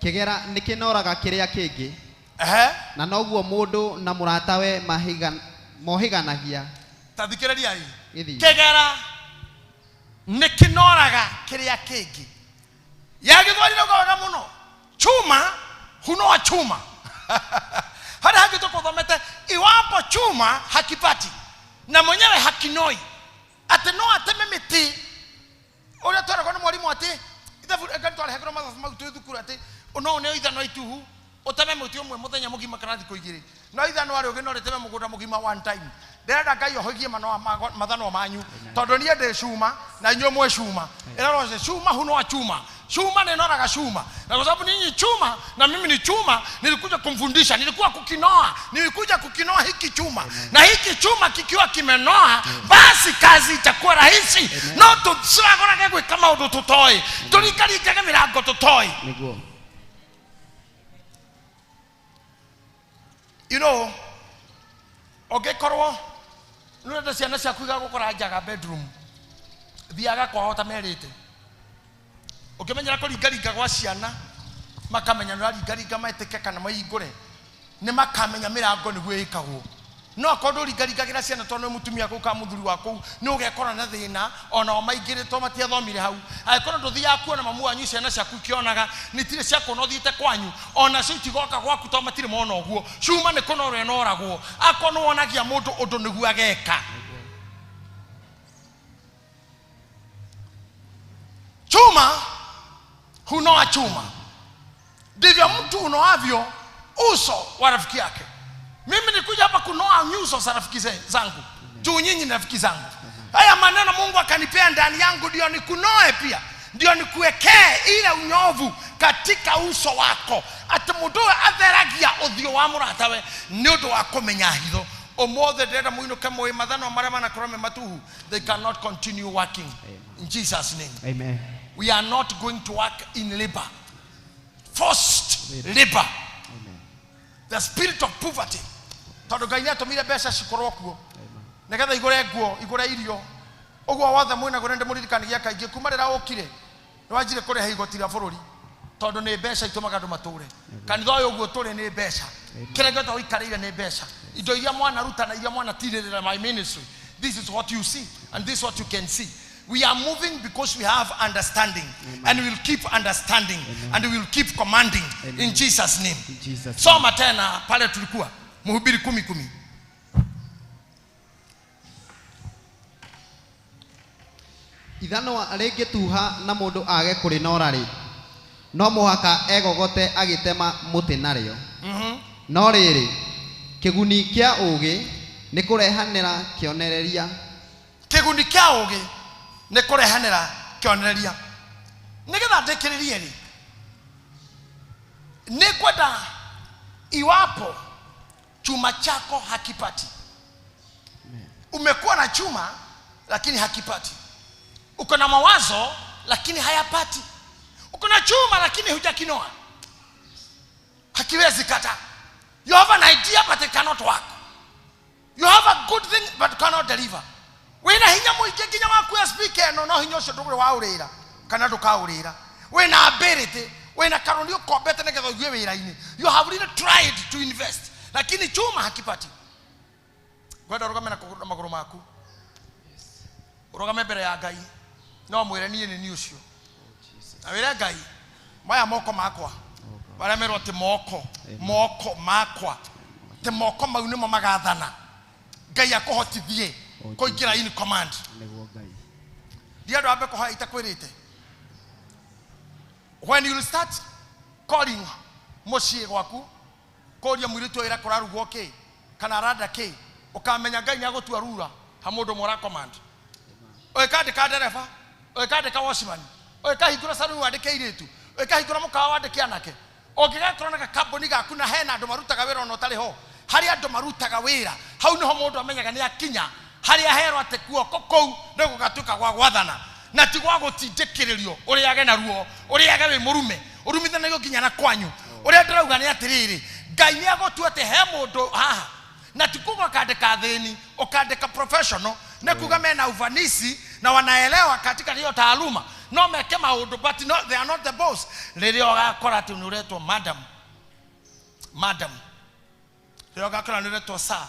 Kigera nikinoraga kiria kingi na noguo mundu na muratawe mohiganagia. Tathikiriria hii. Kigera nikinoraga kiria kingi ya Githwairi nogaga muno chuma hunoa chuma. Hada haki toko thomete iwapo chuma hakipati na mwenyewe hakinoi ati no ateme miti ora twara kwa mwalimu ati ithafu egantwara hekro mathafu magutu thukuru ati ono ne ithano ituhu uteme muti umwe muthenya mugima kana thiko igiri no ithano ari ugi no reteme mugunda mugima one time ndenda ngai ohogie mano mathano manyu tondu nie ndi cuma na inyo mwe cuma ira roze cuma huno chuma chuma nenoraga chuma na kwa sababu ninyi chuma na mimi ni chuma nilikuja kumfundisha nilikuja kukinoa hiki chuma. Amen. Na hiki chuma kikiwa kimenoa basi kazi itakuwa rahisi. No tusagora kegwe kama udu tutoi tulikali kege mirango tutoi. You know ogekorwo nurenda ciana ciaku igagukora njaga bedroom thiaga kwao ta merite ukimenyera kuringaringa gwa ciana makamenya no aringaringa maiteke kana maingure nĩ makamenya mĩrango nĩguo ĩkagwo. No akorwo ũringaringagira ciana tondũ nĩ mũtumia kũu ka mũthuri wa kũu nĩ ũgekora na thĩna ona o maingĩrĩtwo matiathomire hau. Angĩkorwo ndũthiaga kuona mamu wanyu ciana ciaku ikĩonaga nĩtirĩ ciakuona ũthiĩte kwanyu ona cio itigoka gwaku tondũ matirĩ mona ũguo. Cuma nĩ kũnorwo ĩnoragwo. Akorwo nĩ wonagia mũndũ ũndũ nĩguo ageka. Chuma hunoa chuma, ndivyo mtu unoavyo uso wa rafiki yake. Mimi nilikuja hapa kunoa nyuso za rafiki zangu juu nyinyi ni rafiki zangu. Haya maneno Mungu akanipea ndani yangu ndio nikunoe pia, ndio nikuwekee ile unyovu katika uso wako. Ati mundu atheragia uthio wa muratawe ni undu wa kumenya hitho. Omothe ndenda muinuke moyo mathano maria manakorwo me matuhu, they cannot continue working. In Jesus name. Amen. We are not going to work in labor, forced labor. Amen. The spirit of poverty. Tondu Ngai nĩ atumire mbeca cikorwo kuo nigetha igure nguo igure irio. Uguo wothe mwina gure ndimuririkanagia kaingĩ kuma rĩrĩa ũkire nĩ wanjire kũrĩha igoti rĩa bũrũri tondu nĩ mbeca itumaga andũ matũre. Kanitha ũyũ ũguo tũrĩ nĩ mbeca. Kĩrĩa gĩothe ũikarĩire nĩ mbeca. Indo iria mwana ruta na iria mwana tirĩrĩra my ministry. This is what you see and this is what you can see. We are moving because we have understanding. Amen. And we will keep understanding. Amen. And we will keep commanding. Amen. In Jesus name. In Jesus name. Soma tena pale tulikuwa Mhubiri 10:10. Ithano arĩngĩtuha na mũndũ age kũrĩnora rĩ no mũhaka egogote agĩtema mũtĩ narĩo. No rĩrĩ kĩguni kĩa ũgĩ nĩ kũrehanĩra kĩonereria. Kĩguni kĩa ũgĩ nĩ kũrehanĩra kĩonereria. Nĩgetha ndĩkĩrĩrie rĩ nĩ kwenda iwapo chuma chako hakipati. Umekuwa na chuma lakini hakipati. Uko na mawazo lakini hayapati. Uko na chuma lakini hujakinoa. Hakiwezi kata. You have an idea but it cannot work. You have a good thing but cannot deliver. Wena hinya muingi nginya waku ya speaker no hinya ucio ndugure wa urira kana ndukaurira. Wena ability, wena karoni ukombete negetha ugue wira-ini. You have really tried to invest lakini chuma hakipati. Gwenda rugame na maguru maku. Rugame mbere ya Ngai. No mwire niĩ nĩ ni ucio. Na wĩre Ngai maya moko makwa. Baramerwo ti moko makwa. Ti moko mau nĩmo magathana. Ngai akuhotithie kuingira in command. Ndio ndo ambe kuhoya itakwirite. When you start calling muciĩ gwaku koria mwiritu ira kurarugo ke kana rada ke ukamenya Ngai nĩagũtua rura ha mũndũ mora command. Oikandĩka ndereba, oikandĩka washman, oikahingũra saru wandĩke iritu, oikahingũra mũkawa wandĩke anake. Ũngĩgakorwo na kambuni gaku na hena andũ marutaga wĩra ona ũtarĩ ho, harĩa andũ marutaga wĩra hau niho mũndũ amenyaga nĩ akinya harĩa herwo atĩ guoko kũu nĩ gũgatuĩka gwa gwathana na ti gwa gũtindĩkĩrĩrio ũrĩage na ruo ũrĩage wĩ mũrume ũrumithanagio nginya na kwanyu. Ũrĩa ndĩrauga nĩ atĩrĩrĩ Ngai nĩagũtua atĩ he mũndũ haha na ti kuga kandĩka thĩni ũkandĩka professional na kuga mena ufanisi na wanaelewa katika hiyo taaluma no meke maũndũ but no, they are not the boss. Rĩrĩa ũgakora atĩ nĩũretwo madam rĩrĩa ũgakora nĩũretwo sir,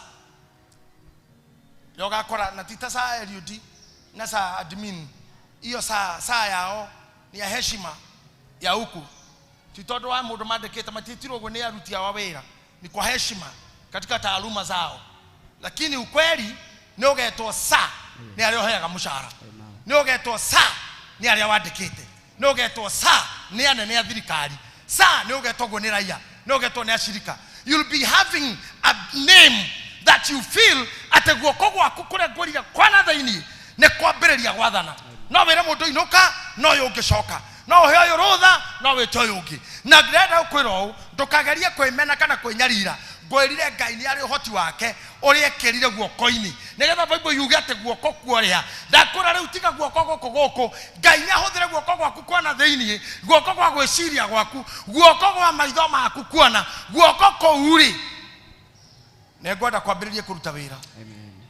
rĩrĩa ũgakora na tita saa LUD na saa admin hiyo saa yao ni ya heshima ya huku ti tondũ wa mũndũ mandĩkĩte matitirwo ũguo nĩ aruti wa wĩra, ni kwa heshima katika taaluma zao. Lakini ukweli ni ũgetwo saa ni arĩa ũheaga mũcara, ni ũgetwo saa ni arĩa wandĩkĩte, ni ũgetwo saa ni anene a thirikari, saa ni ũgetwo ũguo nĩ raia, ni ũgetwo nĩ ashirika. You'll be having a name that you feel atĩ guoko gwaku kũrĩa ngũrire kwana thĩinĩ nĩ kwambĩrĩria gwathana. No wĩra mũndũ inuka no ũngĩcoka, no ũheo rũtha no wĩtwo ũngĩ. Na ndĩrenda ũkwĩra ũũ ndũkagerie kwĩmena kana kwĩnyarira. Ngwĩrire Ngai nĩ arĩ ũhoti wake ũrĩa ekĩrire guoko-inĩ nĩgetha Bible yuge atĩ guoko kuorĩa ndakũra rĩu tiga guoko gũkũ Ngai nĩ ahũthĩre guoko gwaku kuona thĩinĩ, guoko gwa gwĩciria gwaku, guoko gwa maitho maku kuona, guoko kũu-rĩ nĩngwenda kwambĩrĩria kũruta wĩra,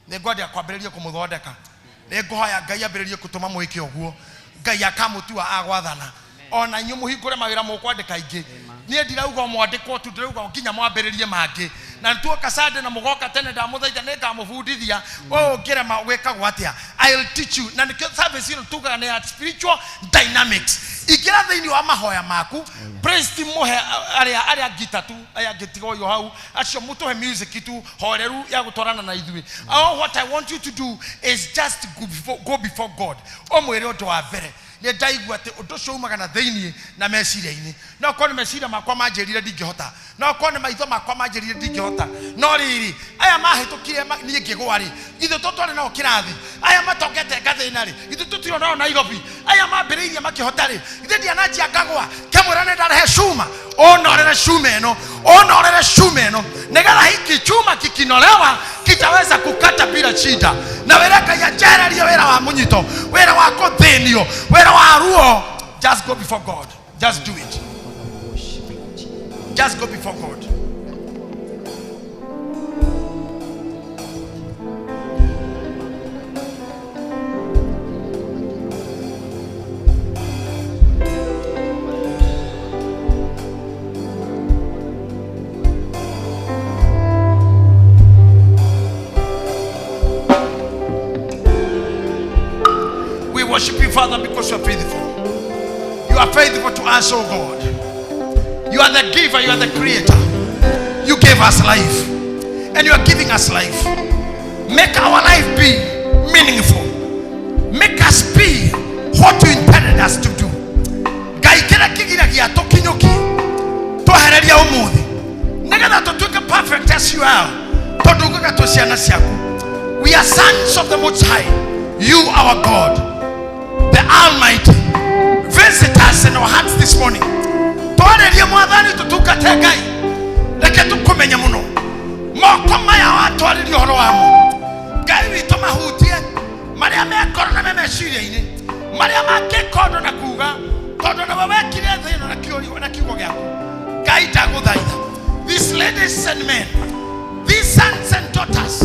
nĩngwenda kwambĩrĩria kũmũthondeka, nĩngũhoya Ngai ambĩrĩrie gũtũma mwĩke ũguo, Ngai akamũtua agwathana. Ona inyuĩ mũhingũre mawĩra mũkwandĩka ingĩ, nie ndirauga mwandikwo tu ndirauga nginya mwambiririe mangi na ntuoka Sunday na mugoka tene ndamuthaitha ningamubundithia ngire gwikagwo atia. I'll teach you. Na nikio service ino tugaga ni spiritual dynamics. Igira thiini wa mahoya maku praise team muhe aria gita tu aya gitigo yo hau acio mutuhe music tu horeru ya gutwarana na ithui. What I want you to do is just go before God. Omwire undu wa mbere ne ndaigua ati undu cio umaga na thiini na meciria-ini no korwo meciria makwa manjirire ndingihota no korwo ni maitho makwa manjirire ndingihota no riri aya mahitukire nie ngigwa ri ithu tutware no kirathi aya matokete ngathina ri ithu tutiro no Nairobi aya mambiriirie makihota ri ithu ndianajia ngagwa kemurane ndarehe cuma onorere cuma eno negara hiki chuma kikinolewa kitaweza kukata bila shida na wereka ya jererio wera wa munyito wera wa kothenio wera wa ruo. Just go before God. Just do it. Just go before God. Worship you, Father, because you are faithful. You are faithful to us, oh God. You are the giver, you are the creator. You gave us life, and you are giving us life. Make our life be meaningful. Make us be what you intended us to do. Gaikera kigira gia tokinyoki tohereria umuthi negetha tutuike perfect as you are tondugaga tociana ciaku. We are sons of the Most High. You, our God, the Almighty. Visit us in our hearts this morning. Toreria mwathani tutukate Ngai reke tukumenya muno moko maya watwaririe horo wamo Ngai witu mahutie maria mekoro na memeciria-ini maria makikondo na kuga tondo na wawekire thino na kiurio na kiugo giaku. Ngai ndaguthaitha these ladies and men, these sons and daughters,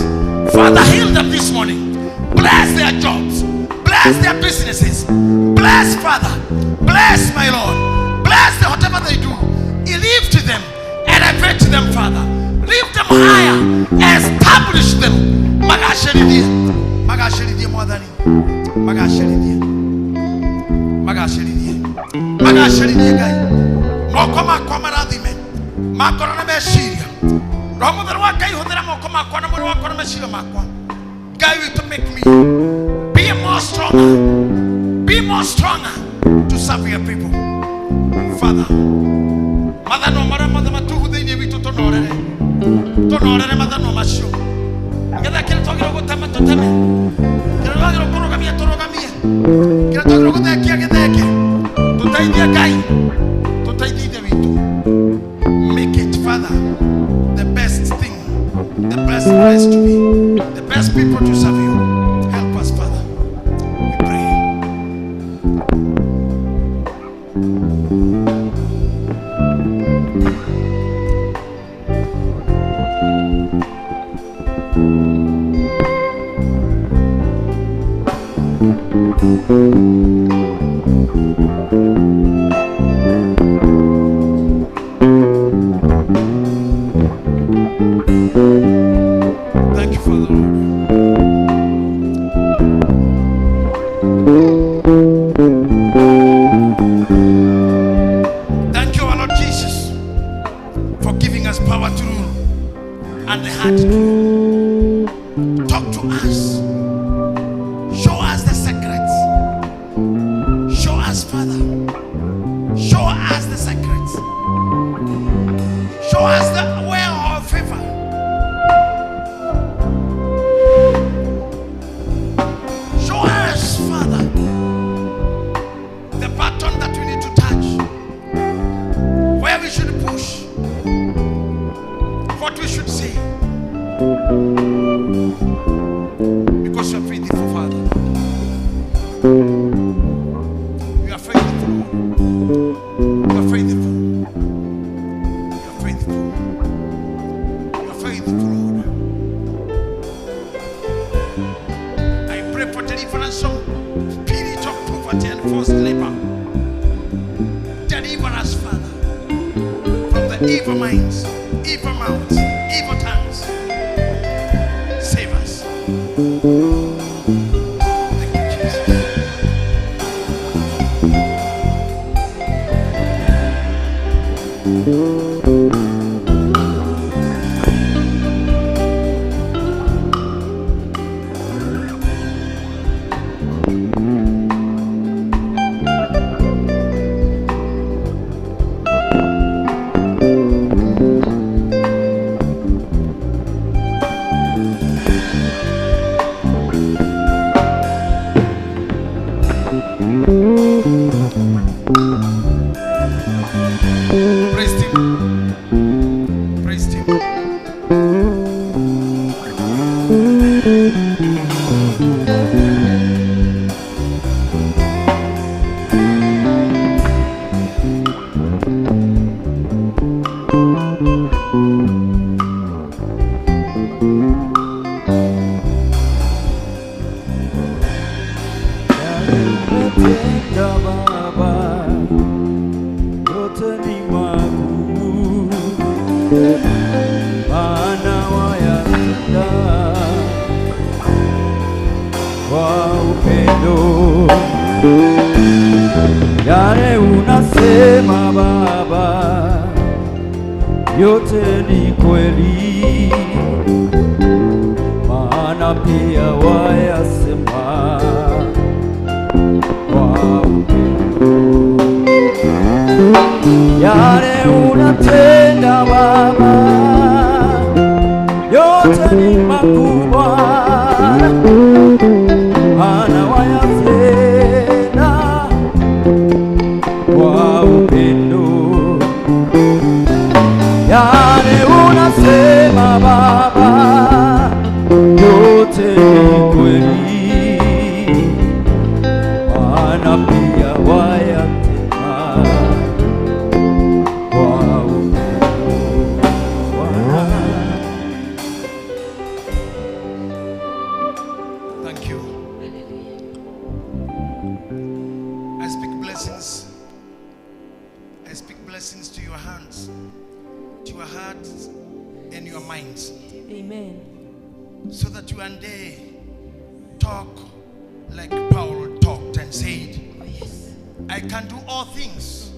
Father, heal them this morning. Bless their jobs, bless their businesses, bless Father, bless my Lord, bless them whatever they do. Lift them, elevate them, Father, lift them higher, establish them. Magasheridie mwadhani, magasheridie Ngai moko makwa marathime makora na meciria roho mutheru wa Ngai huthira moko makwa na mwiri wakwa na meciria makwa. God will make me be more stronger to serve your people. Father, mother no mara mother matuhu thini witu tonorere mother no macio ngetha kile togiro gutama tutame kile togiro kurogamia kile togiro guthekia githeke tutaithia Ngai tutaithie witu. Make it, Father, the best thing, the best place to be, the best people to serve you. Help us, Father, we pray. Thank you, Father. Thank you, our Lord Jesus, for giving us power to rule and the heart to rule. Talk to us. Show us the secrets. Show us, Father. Show us the secrets. Show us the way of favor. Show us, Father, the button that we need to touch, where we should push, what we should say. Because you are faithful, Father. You are faithful. You are faithful. You are faithful. You are faithful, Lord. I pray for deliverance from spirit of poverty and forced labor. Deliver us, Father. evil minds, evil mouths, evil tongues. Save us. Thank you, Jesus. Praise him. Praise him. Umetenda Baba, yote ni makuu, maana wayatenda kwa upendo. Yale unasema Baba, yote ni kweli, maana pia wayasema kwa upendo. Yale unatenda Baba, yote ni makubwa, maana wayatenda kwa upendo. Yale unasema Baba, yote ni kweli, maana pia wayatenda kwa upendo. Thank you. I speak blessings. I speak blessings to your hands, to your hearts, and your minds, Amen. so that you one day talk like Paul talked and said, Oh, yes. I can do all things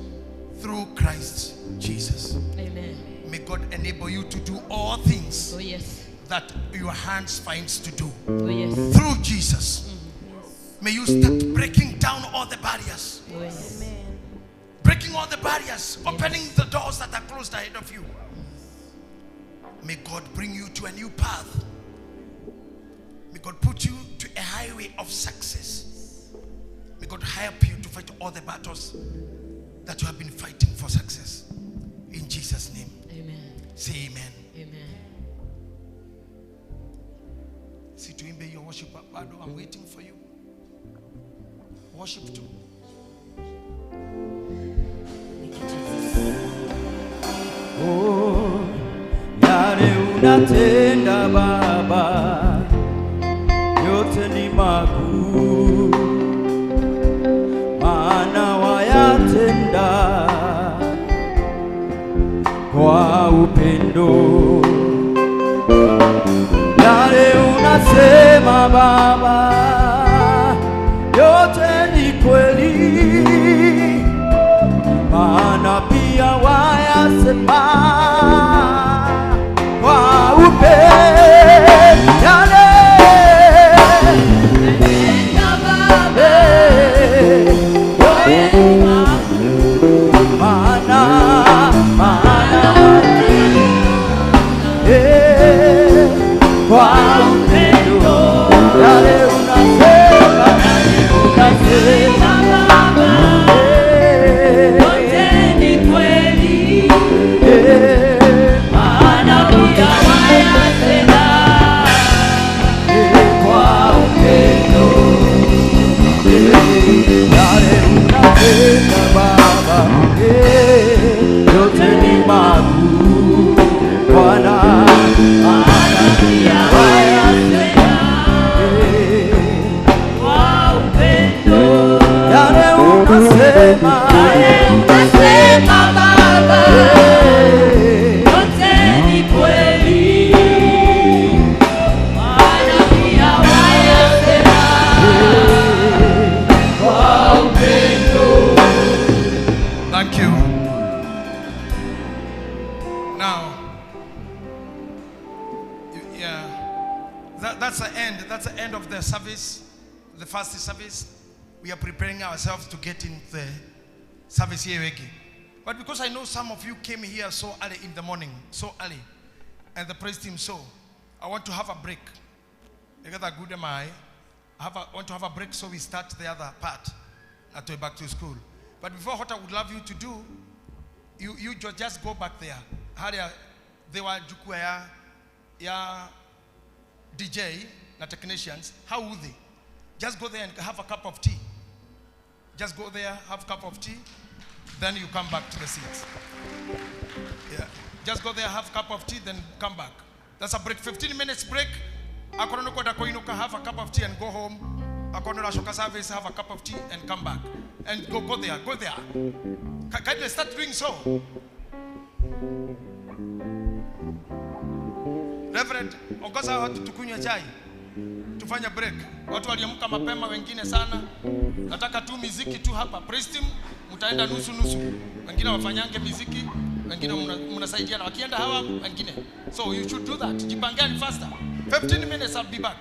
through Christ Jesus. Amen. May God enable you to do all things Oh, yes. that your hands finds to do Oh, yes. through Jesus. May you start breaking down all the barriers, Oh, yes. breaking all the barriers, opening the doors that are closed ahead of you. May God bring you to a new path. May God put you to a highway of success. May God help you to fight all the battles that you have been fighting for success. In Jesus' name, Amen. say amen. Amen. See, to him be your worship. Bado, I'm waiting for you. Worship too. Thank you, Jesus. Oh, yale unatenda Baba, yote ni makuu, maana wayatenda kwa upendo. Yale unasema Baba, yote ni kweli, maana pia wayasema kwa upendo. Yale kwa upendo. Yale unasema Yote ni kweli. service, the first service, we are preparing ourselves to get in the service here again. But because I know some of you came here so early in the morning, so early, and the praise team so, I want to have a break. I got a good MI. I want to have a break so we start the other part at way back to school. But before, what I would love you to do, you just go back there. They were jukwaa ya DJ na technicians. How would they? Just go there and have a cup of tea. Just go there, have a cup of tea, then you come back to the seats. Yeah. Just go there, have a cup of tea, then come back. That's a break, 15 minutes break. Have a cup of tea and go home. Service, have a cup of tea and come back. And go there, go there. Can you start doing so? Reverend, ongoza watu tukunywe chai. Tufanye break. Watu waliamka mapema wengine sana. Nataka tu muziki tu hapa. Praise team mtaenda nusu nusu. Wengine wafanyange muziki, wengine mnasaidiana. Wakienda hawa wengine. So you should do that. Jipangeni faster. 15 minutes, I'll be back.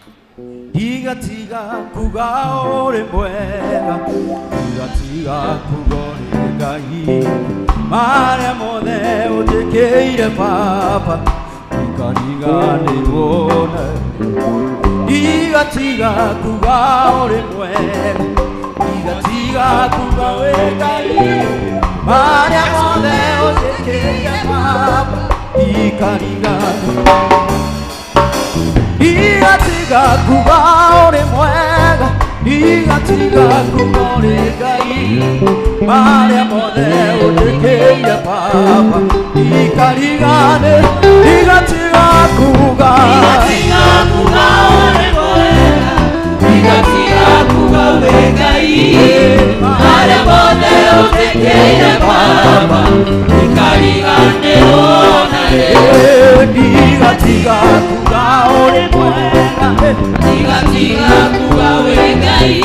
Igatiga kugaore mwega, igatiga kugore Ngai, mare mothe utekeire papa, ikariganirwo na. Igatiga kugaore mwega, igatiga kugore Ngai, mare mothe utekeire papa, ikariganirwo. Igatiga kugaore mwega, igatiga kugore Ngai, mare mothe utekeire papa, ikarigane. Igatiga kugaore mwega, igatiga kugore Ngai, mare mothe utekeire papa, ikarigane. Igatiga kugaore mwega, igatiga kugore Ngai, mare mothe utekeire papa, ikarigane. Igatiga kugaore mwega, igatiga kugore Ngai,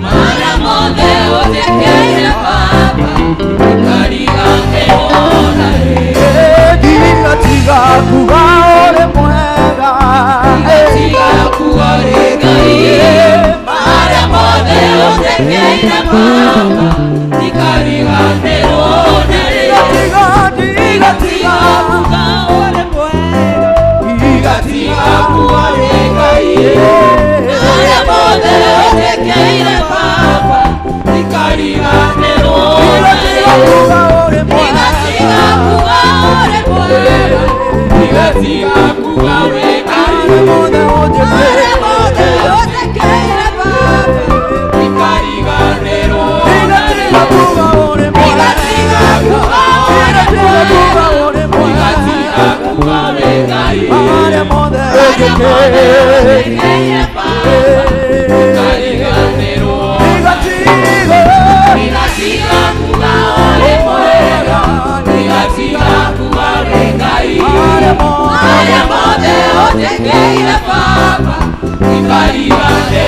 mare mothe utekeire papa, ikarigane. Igatiga kugaore mwega, igatiga kugore Ngai, mare mothe utekeire papa, ikarigane. Igatiga kugaore mwega, igatiga kugore Ngai, mare mothe utekeire papa, ikarigane. Igatiga kugaore mwega, igatiga kugore mwega, igatiga kugore Ngai, mare mothe utekeire papa, ikarigane. Igatiga kugore mwega, igatiga kugore Ngai, mare mothe utekeire papa, ikarigane.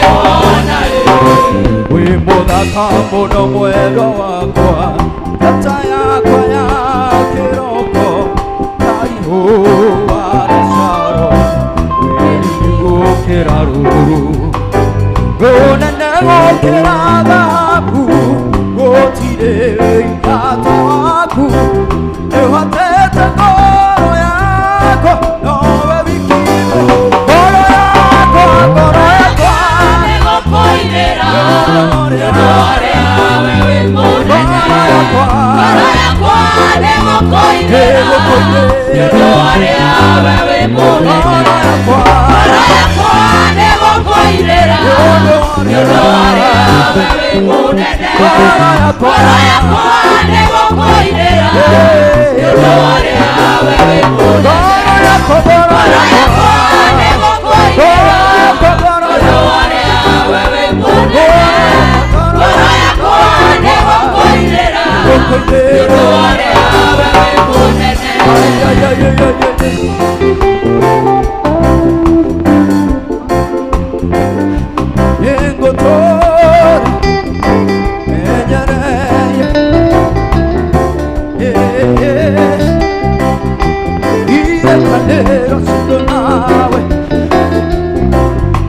Wi muthaka muno mwendwa wakwa, njata yakwa ya kiroko, Ngai waracaro, weri gukira ruru, gonene gukira thahabu, gutire ingata waku, ehotete ngoro yakwa, nowe wikire ngoro yakwa, ngoro yakwa nigukoinira, ngoro yakwa wewe munene, ngoro yakwa nigukoinira, ngoro yakwa wewe munene, ngoro yakwa nigukoinira, ngoro yakwa wewe munene, ngoro yakwa nigukoinira, ngoro yakwa wewe munene, ngoro yakwa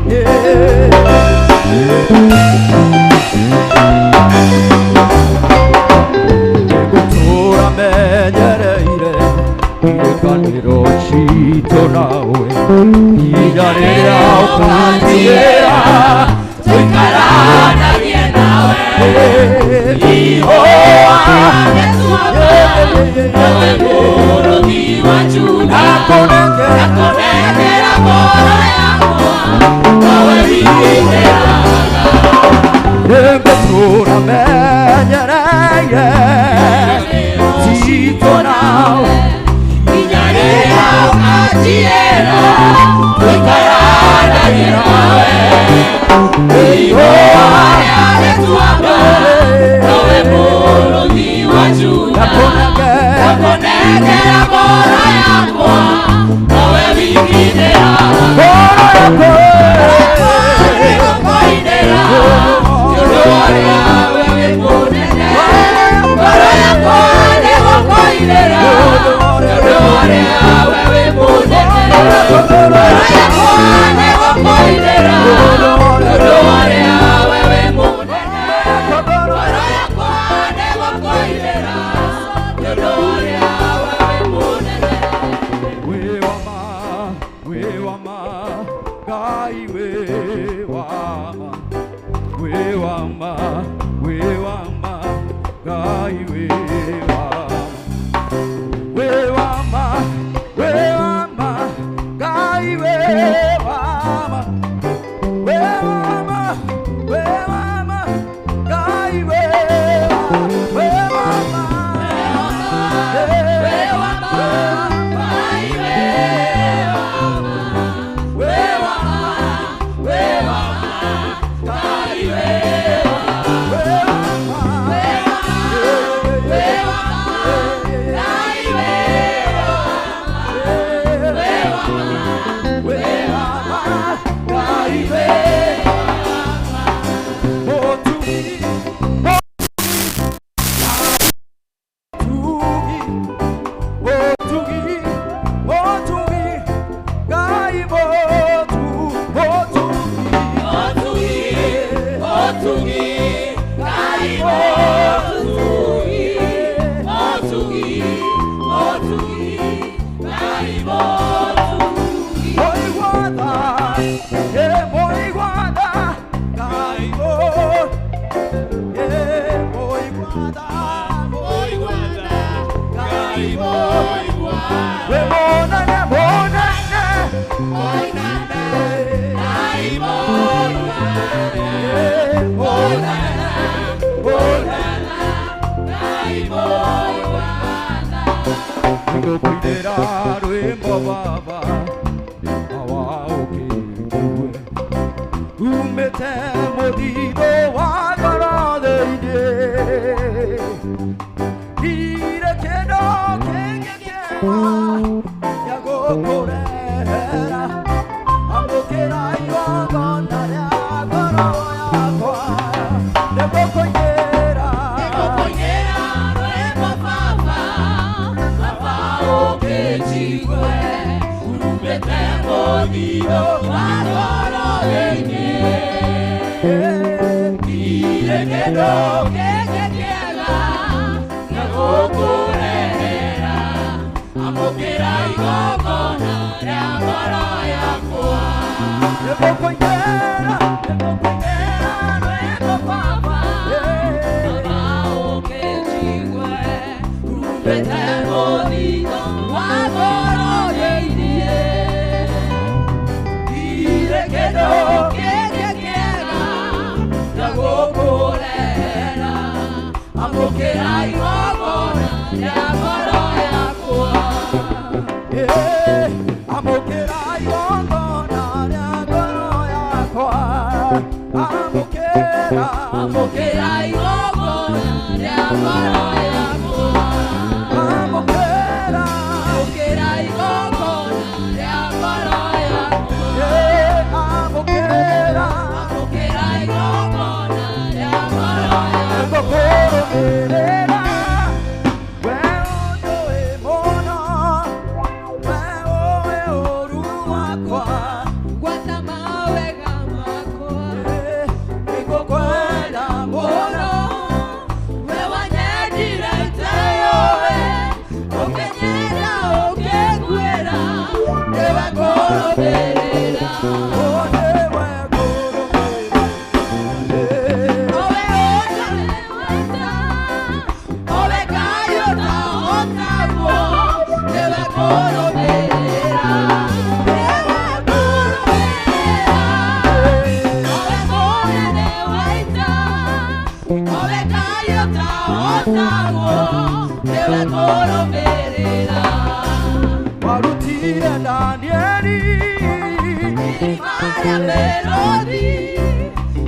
Yeah. turamenyereye Tito nawe inyarira ukagiera tukararanye nawe iyo yale tuwaba nawe murugi wacu yakonegera bora yako nawe bigidera bora yako koidera yodore yawe wekunene bora yako nego koidera yodore yawe wekunene bora yako nego koidera yodore yawe wekunene bora yako nego koidera yodore yawe wekunene we wama gai we wama gai we wama gai we wama gai we Warutire Danieli Maria Melody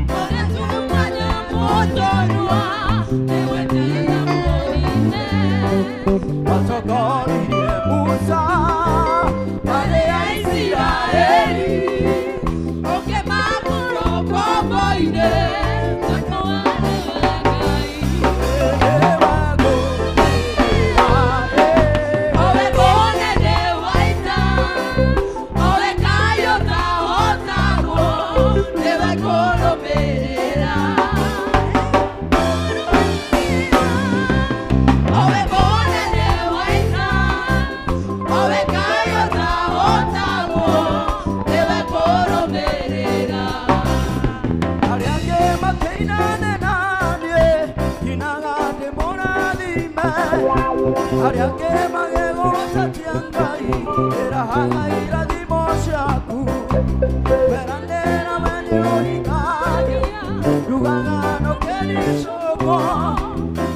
Kone tumanya motonua Ewe tena morine Watogoririe Musa Wale ya Israeli Oke mamuro koboine Tanoane wagai Owe kone de waita Owe kayo ta otago Ewe kolo perera Owe kone de waita Owe kayo ta otago Ewe kolo perera Ariake makeinane nanie Kinagate moradime Ariake magego satiangai Erahaga iradimo shaku Verandera menyohikaye Yugaga no kenisoko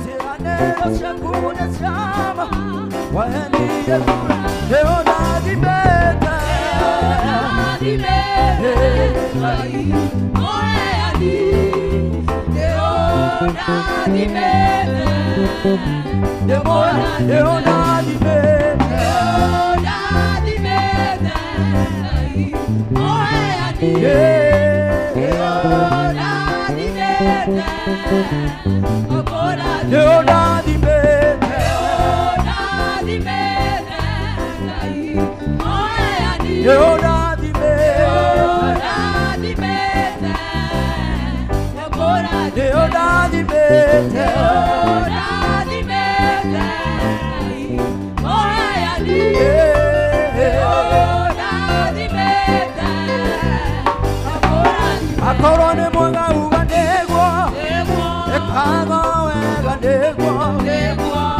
Siranero shakune shama Waeni yekura Leonadi bete Leonadi bete Leonadi bete Leonadi bete Leonadi bete Akorone mwanga uganegwa Ekago eganegwa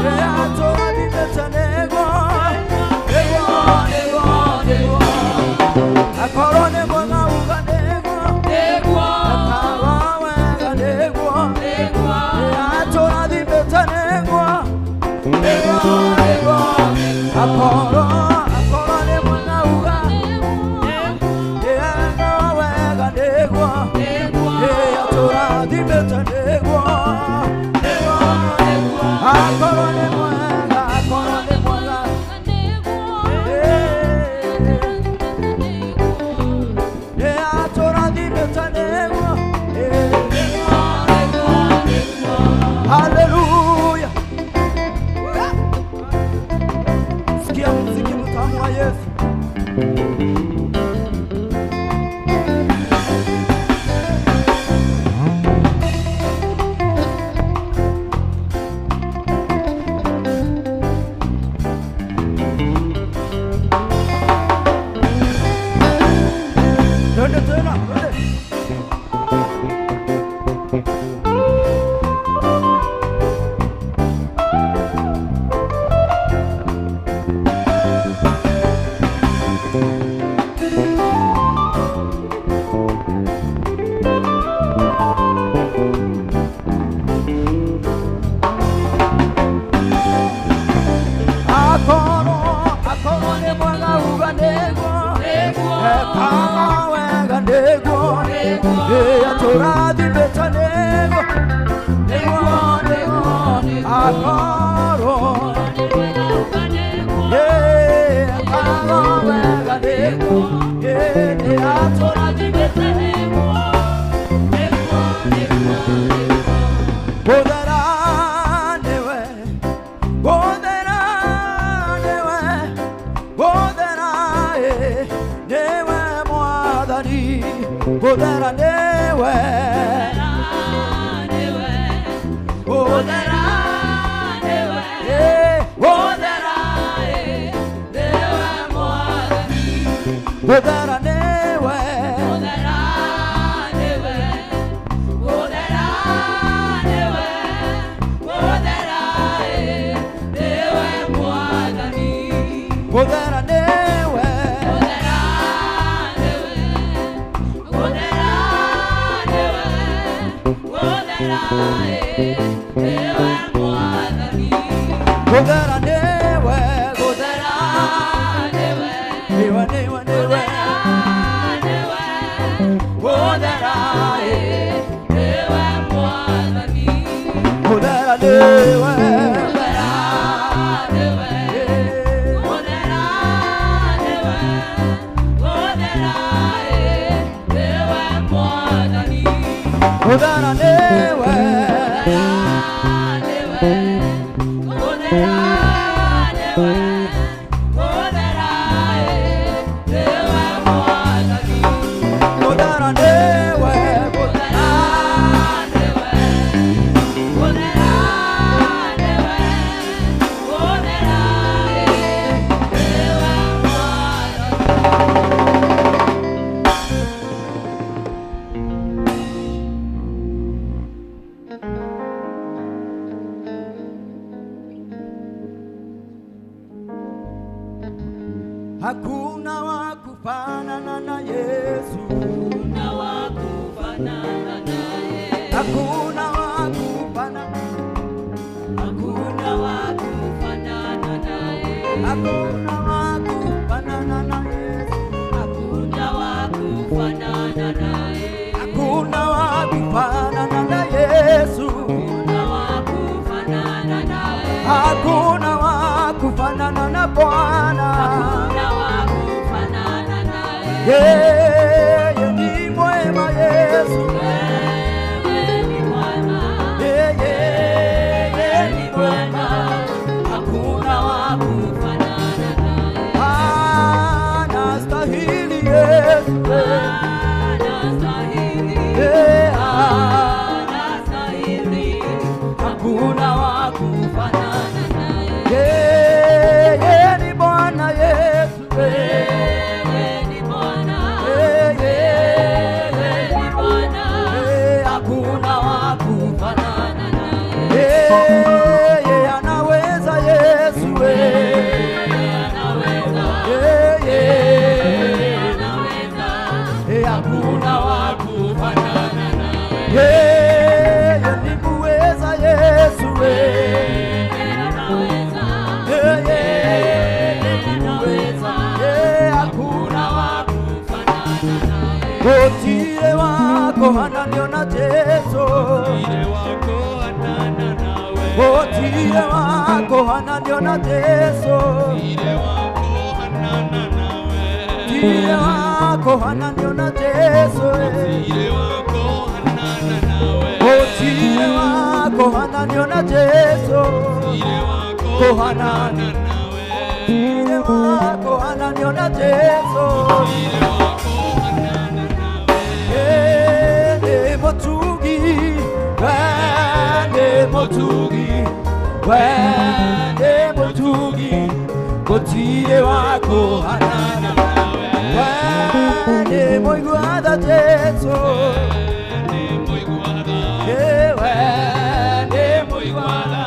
Eatora dimetanegwa Akorone mwanga uganegwa Ekago eganegwa Eatora dimetanegwa Akorone mwanga uganegwa Eago eganegwa Eatora dimetanegwa Akorone mwanga Eatora dimetanegwa Hallelujah. Sikia muziki mtamu wa Yesu. Twende tena, twende. Akorone mwanga uganegwa Ekago eganegwa Eatora dimetanegwa Akoro Ekago eganegwa Eatora dimetanegwa Boderanewe Newe mwadani Bodera newe Bodera newe Bodera Bodera newe Bodera newe Bodera Hakuna wa kufanana na Yesu, Hakuna wa kufanana naye. hakuna wa kufanana, Hakuna wa kufanana naye. hakuna wa kufanana na Yesu, Hakuna wa kufanana naye. hakuna wa kufanana na Yesu, Hakuna wa kufanana naye. hakuna wa kufanana na Bwana. Hakuna wa kufanana naye. Yeye ni mwema Yesu, Wewe ni mwema. yeye ni mwema, Hakuna wa kufanana naye. anastahili Yesu, Anastahili. Anastahili. Hakuna wa kufanana naye. yeye ni Bwana Yesu, Wewe ni Bwana. yeye Wewe ni Bwana. Hakuna wa kufanana naye. yeye anaweza Yesu, Anaweza. yeye Anaweza. hakuna Hakuna wa kufanana naye. yeye ni muweza Yesu, Anaweza. yeye Anaweza. hakuna Hakuna wa kufanana naye. Gotire wako ananiona Yesu, gotire wako ananiona Yesu, gotire wako ananiona Yesu, gotire wako ananiona Yesu, kohanani, gotire wako ananiona Yesu. Wende motugi, gotire wako hanana, wende moiguada Yesu, wende moiguada,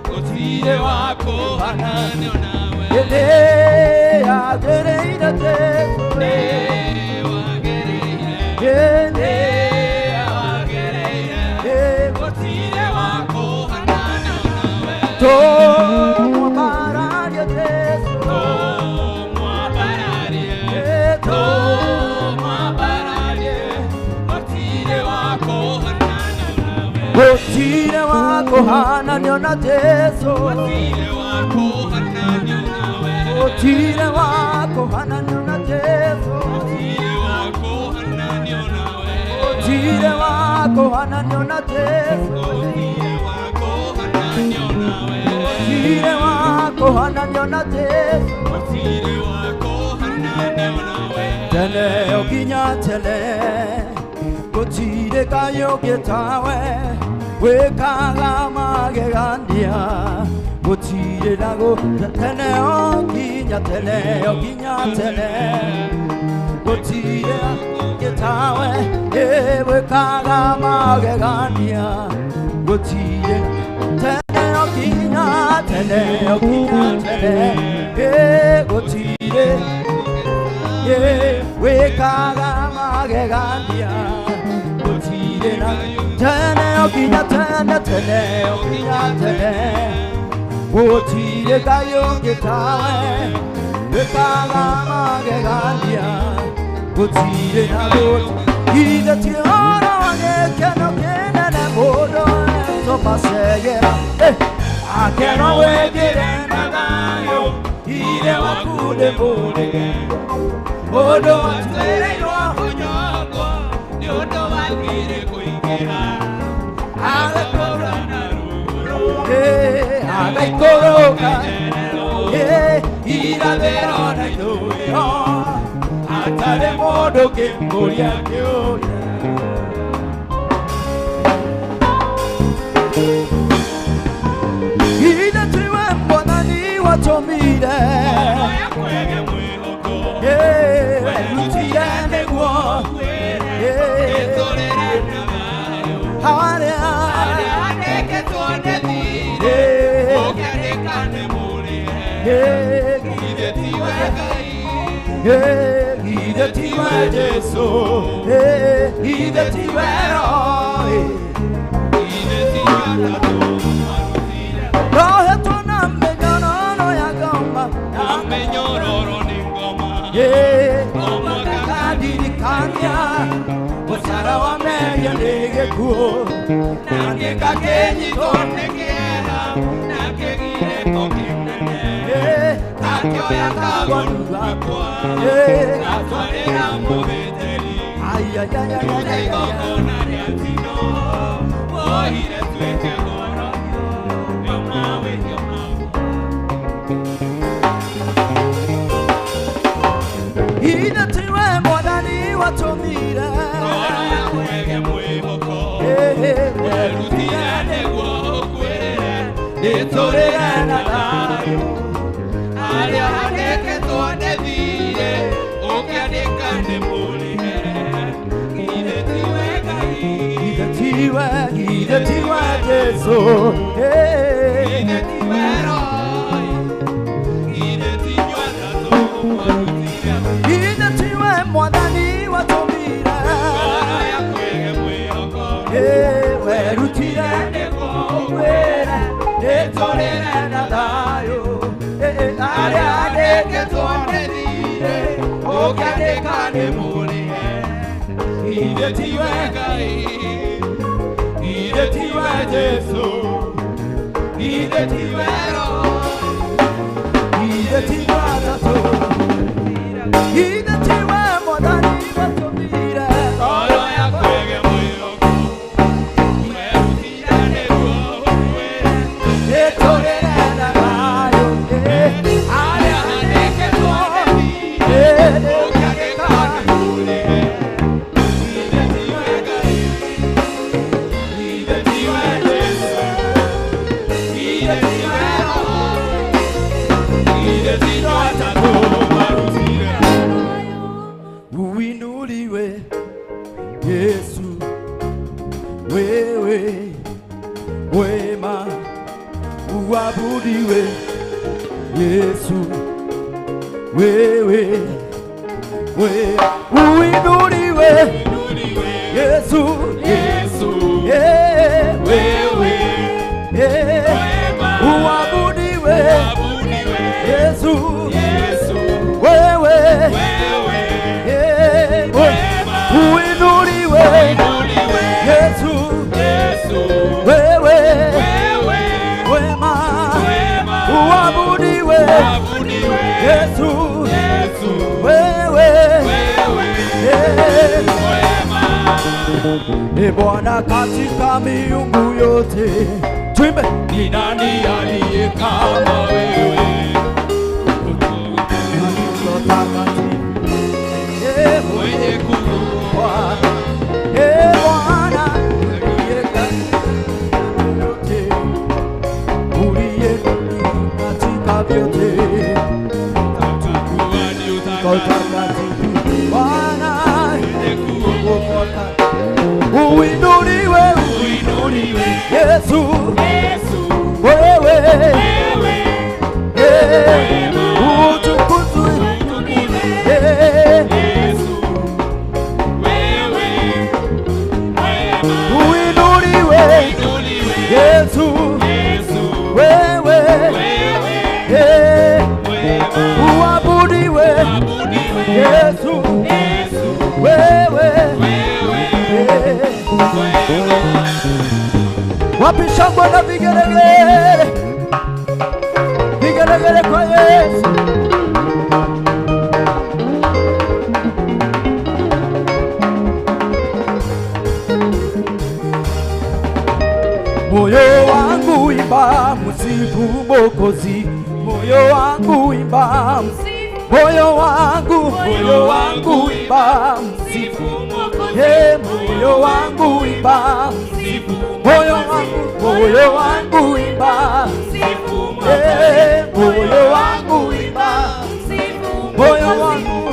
gotire wako hanana, yende agereira Yesu, yende agereira, gotire wako hanana, tomo pararia Yesu, tomo pararia, gotire wako hanana, gotire wako hanana Yesu, gotire wako hanana Yesu, gotire wako hanana Yesu, gotire wako hanana Yesu, tele okinya tele, gotire kayo getawe, wekaga magegandia, gotire lago tele okinya tele, gotire getawe, wekaga magegandia, gotire tele okinya tele, gotire wekaga magegandia, gotire na tele okinya tene tene okinya tene Otire kayo kitawe Bekaga magegania Otire na oti Ida tiara Keno kena na modo So pasegera Akeno wegere na dayo Ide wakude mode Modo atere yoa Kunyoko Ni odo wakire kuingira Ale kora na ruro Ale koroka Ida verona idoyo Atare modo ke moria kyoya Ida tiwe mbonani watomire Lutiane guo Hare hare ke tuone dire Okane kane mure Ida tiwe kai Ida tiwe Jesu Ida tiwe roi Ida tiwe tato Rohe tu nambe nyororo ya goma Nambe nyororo ni ngoma Goma kakadiri kanya Osara wa meya nege kuo Nage kakenyi kone kera Nage gire koke nene Kakyo ya kago nuga kwa Katware ya mubeteri Kutei goko nari atino Ohire tueke goro Yomawe Ida tiwe modani watomira Koro ya kwege mwihoko Erutiane guo kwere Nitorere na dayo Aria haneke tuone vire Oke adekane mulihe Ida tiwe gai Ida tiwe Jesu Ida tiwe roi Ida tiwe tato Ida tiwe modani watomira Koro ya kwege mwihoko Erutiane guo kwere Nitorere na dayo Aria haneke tuone vire Oke adekane mulihe Ida tiwe gai Ida tiwe Jesu Ida tiwe roi Ida tiwe tato Ida tiwe modani watomira Koro ya kwege mwihoko Erutiane guo kwere Nitorere na dayo Aria haneke tuone vire Oke adekane mulihe Ida tiwe gai Ida tiwe Jesu Ida tiwe roi Ida tiwe tato marutire Uinuliwe Yesu wewe wema uabudiwe Yesu wewe uinuliwe Yesu wewe uabudiwe Yesu wewe uinuliwe Yesu wewe wema uabudiwe Yesu wewe Bwana katika miungu yote tuimbe ni nani aliye kama wewe mwenye kuwa Bwana uliye katika vyote Bwana uinuliwe Yesu wewe utukuzwe uinuliwe Wapi shangwe na vigelegele, vigelegele kwa Yesu. Moyo wangu imba msifu Mwokozi, moyo wangu imba, moyo wangu imba msifu Mwokozi, moyo wangu imba, moyo wangu imba msifu Mwokozi, moyo wangu imba, moyo wangu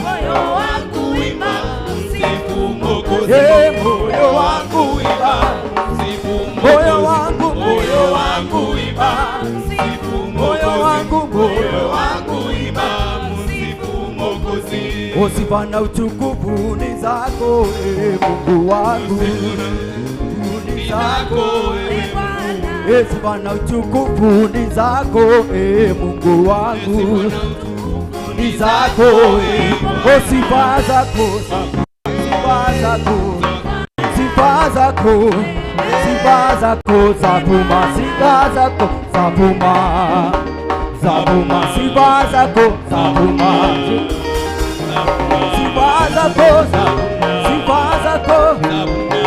imba msifu Mwokozi, moyo wangu imba, moyo wangu imba msifu Mwokozi, moyo wangu imba msifu Mwokozi. Sifa na utukufu ni zako Mungu wangu, ni zako sifa na utukufu ni zako Mungu wangu, ni zako sifa zako, sifa zako, sifa zako, sifa zako zavuma, sifa zako zavuma, zavuma, sifa zako zavuma, sifa zako, sifa zako,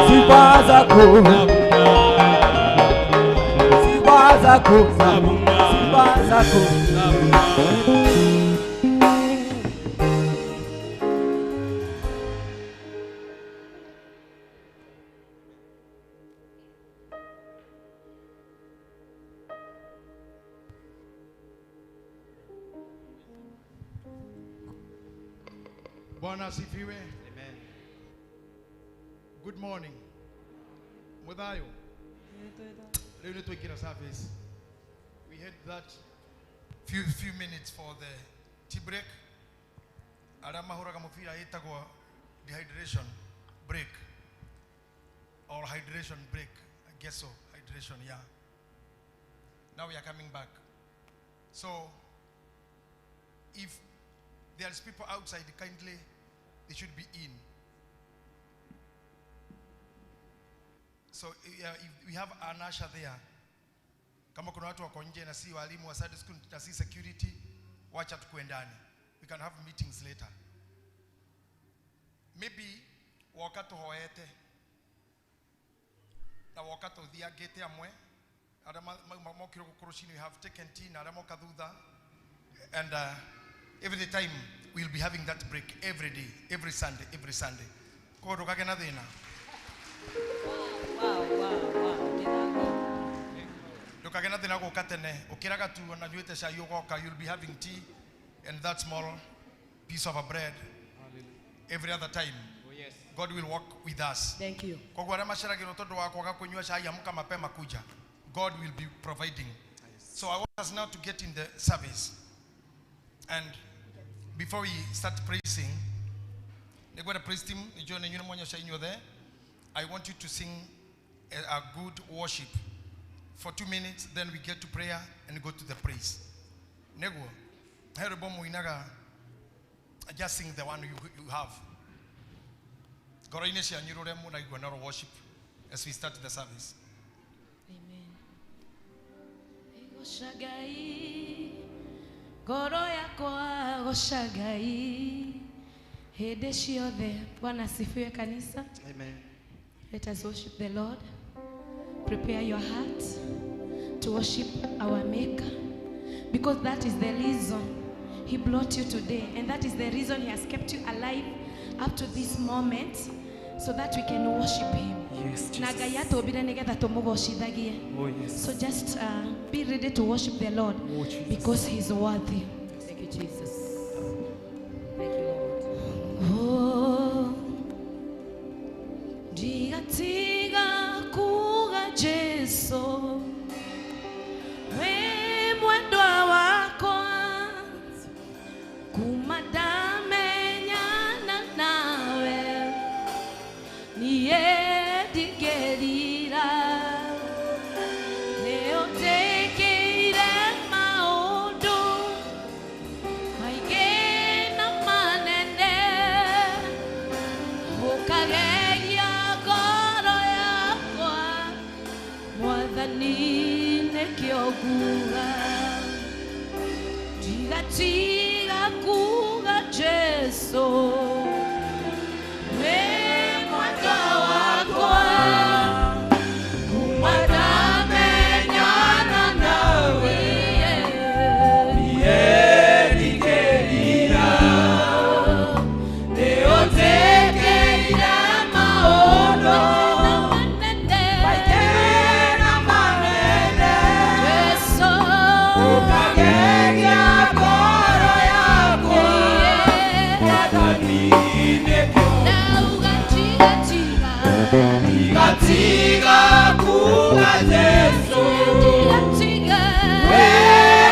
sifa zako, sifa zako zavuma, sifa zako. Bwana asifiwe. Amen. Good morning. Mudhayo. Leo ni tuikira service. We had that few minutes for the tea break. Arama huraga mufira itagwa dehydration break or hydration break. I guess so. Hydration, yeah. Now we are coming back. So if there's people outside, kindly they should be in. So if we have an usher there, kama kuna watu wako nje na si walimu wa Sunday school na si security, wacha tukue ndani. We can have meetings later. Maybe wakati hoete na wakati udhia gete amwe adama mokiro kukurushini, we have taken tea na adama kadudha, and every time we'll be having that break every day, every Sunday. Ko rokage na thina. Rokage na thina go katene. Okiraga tu na nyuete sha yogoka, you'll be having tea and that small piece of a bread every other time. Oh yes. God will walk with us. Thank you. Kwa gwara mashiragi rotodo wako gakunywa sha yamuka mapema kuja. God will be providing. So I want us now to get in the service. And before we start praising, they're going to praise team. There. I want you to sing a good worship for 2 minutes. Then we get to prayer and go to the praise. Nego, just sing the one you have. Worship as we start the service. Amen. Goro yakwa goshagai hede ciothe. Bwana asifiwe kanisa. Amen. Let us worship the Lord. Prepare your heart to worship our Maker, because that is the reason He brought you today, and that is the reason He has kept you alive up to this moment, so that we can worship Him. Yes, Jesus. Oh, yes. So just be ready to worship the Lord, because He's worthy. Thank you, Jesus. Thank you, Lord. Oh, digatiga kuga Jesu, we mwendwa wako kumadamenyana nawe niye digerira leo tekeire maundu kuga tiga kuga Jesu we mwaka wakwa kumwadamenyana nawe nierigeria neotekeire maono maikena manene Jesu ukageria ngoro yakwa watanine Tiga kuga Jesu we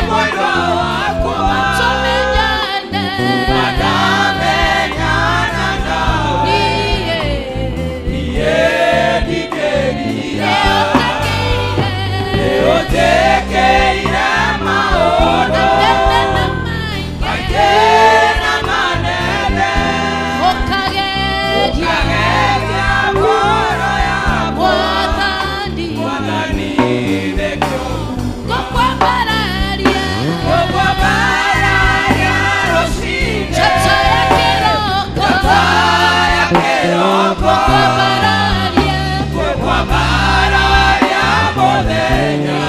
mwendo wako wadamenyana nawe nierigeria neotekeire maono maikena manene ukageria ngoro yakwa watanine gokwambararia rosine chata ya kiroko gokwambararia muthenya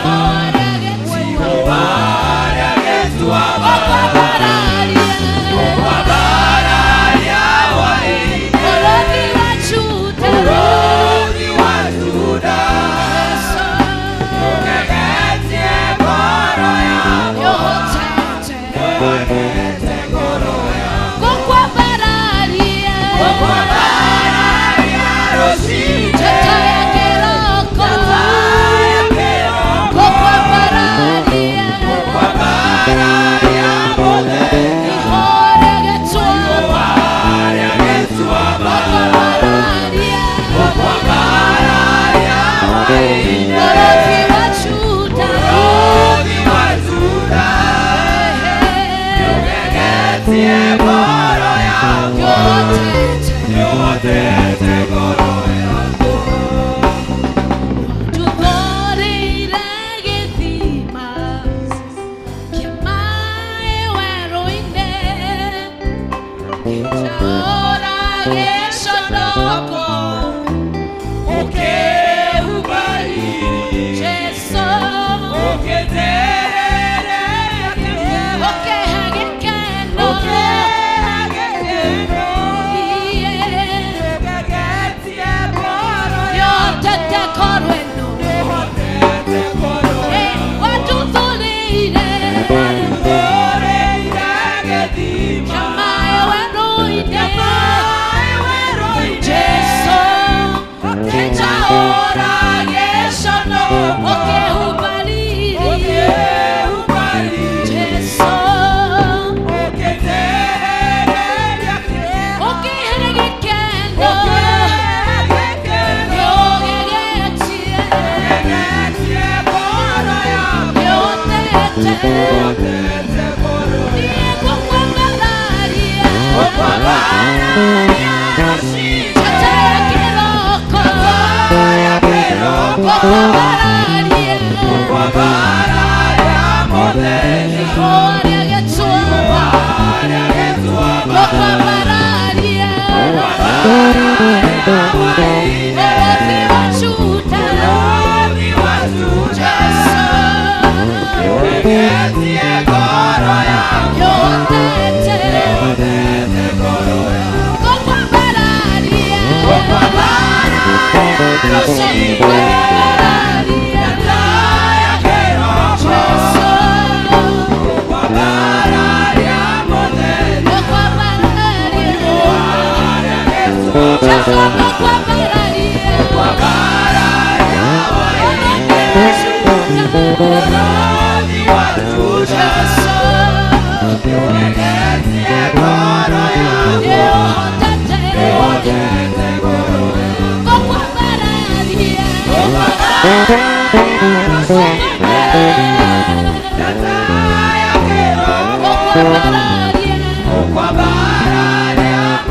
gokwambararia getua gokwambararia waini urothi wa Juda ugegetie ngoro yakwa ugegetie ngoro yakwa gokwambararia rosine chata ya kiroko gokwambararia muthenya gokwambararia getua gokwambararia waini urothi wa Juda ugegetie ngoro yakwa ugegetie ngoro yakwa tuthoreire gĩthima kĩa maĩ werũ-inĩ gĩtaũra gĩconoko ũkĩhumbĩire Jesu ũkĩterereria kĩrĩma ũkĩhe gĩkeno ũgegetie ngoro yotete ngoro ĩno watuthuurĩire gĩthima kĩa maĩ werũ-inĩ Jesu gĩtaũra gĩconoko ũkĩhumbĩire Jesu ũkĩterereria kĩrĩma ũkĩhe gĩkeno ũgegetie ngoro yakwa yotete ngoro niĩ ngũkwambararia rosine chata ya kiroko gokwambararia muthenya gokwambararia getua gokwambararia waini urothi wa Juda Jesu ugegetie ngoro yakwa yotete ngoro yakwa gokwambararia rosine gokwambararia ya kiroko gokwambararia muthenya gokwambararia getua Jesu gokwambararia waini urothi wa Juda ugegetie ngoro yakwa yotete ngoro yakwa gokwambararia chata ya kiroko gokwambararia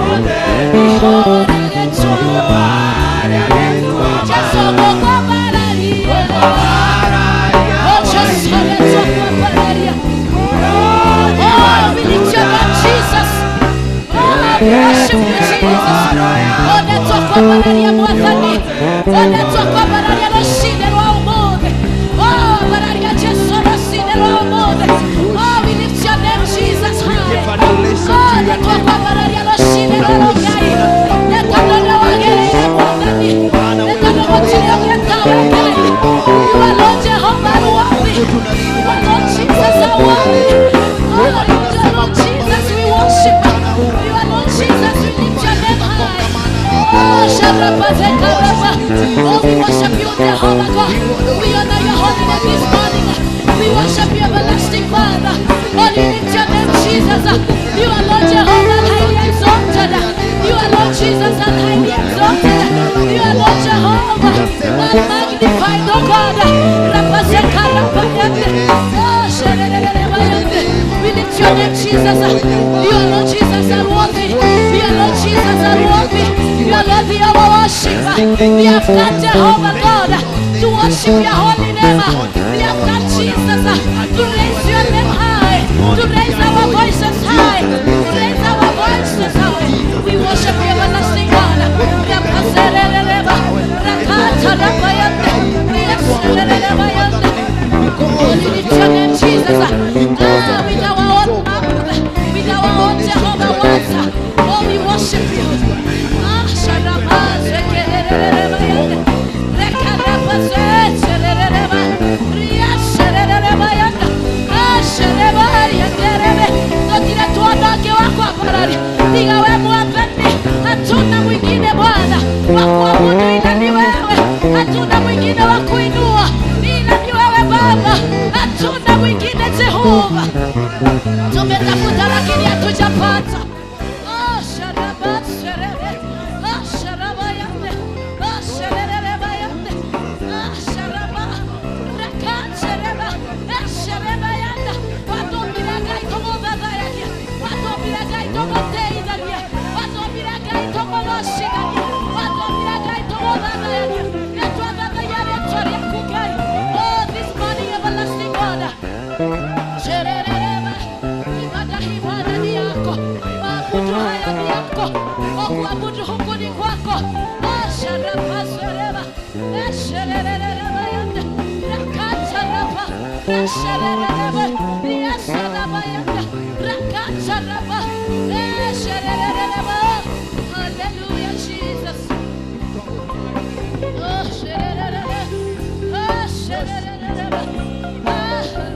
muthenya gokwambararia getua Jesu gokwambararia Oh, we lift your name, Jesus. Oh, we worship you, Jesus. Oh, that's what Bararia Mwatani. Oh, that's what Bararia Roshine Roamode. Oh, Bararia Jessorosine Roamode. Oh, we lift your name, Jesus. High. Oh, that's what Bararia Roshine Roamode. That's what Bararia Mwatani. That's what Bararia You are Lord Jehovah, worthy. You are Lord Jesus, worthy. Oh, Lord Jesus, we worship you. You are Lord Jesus, we lift your name high. Oh, Sharapa Zekarapa. Oh, we worship you, Jehovah God. We honor your holy name this morning. We worship you, everlasting Father. Oh, we lift your name, Jesus. You are Lord Jehovah, highly exalted. You are Lord Jesus, and highly exalted. You are Lord Jehovah, and magnified, oh God. Rapa Zekarapa. Oh, Sharapa. We lift your name, Jesus. You are Lord Jesus, and worthy. You are Lord Jesus, and worthy. You are Lord, the our worship. We have got Jehovah God to worship your holy name. We have got Jesus to raise your name high, to raise our voices high, to raise our voices high. We worship you, everlasting God. Oh, we lift your name, Jesus. With our own mouth, with our own Jehovah words. Oh, we worship you. Hatuna mwingine Bwana wa kuabudu ila ni wewe, hatuna mwingine wa kuinua ila ni wewe Baba, hatuna mwingine Jehova. Tumetafuta lakini hatujapata. Oh, sharaba sharaba, oh sharaba yande, oh sharaba yande, oh sharaba, rakan sharaba, oh sharaba yanda. Watu bila itomo baba yake, watu bila itomo teida yake, watu bila itomo loshi yake, watu bila itomo baba yake. Yetu baba yake tori kukai. Oh, this morning everlasting God. Sharaba, ibada ni yako. Maabudu haya ni yako. Kuabudu huku ni kwako. Sharaba sharaba, sharaba yanda, rakan sharaba, sharaba, sharaba yanda, rakan sharaba, sharaba. Hallelujah, Jesus. Oh, sharaba, oh, sharaba, hallelujah.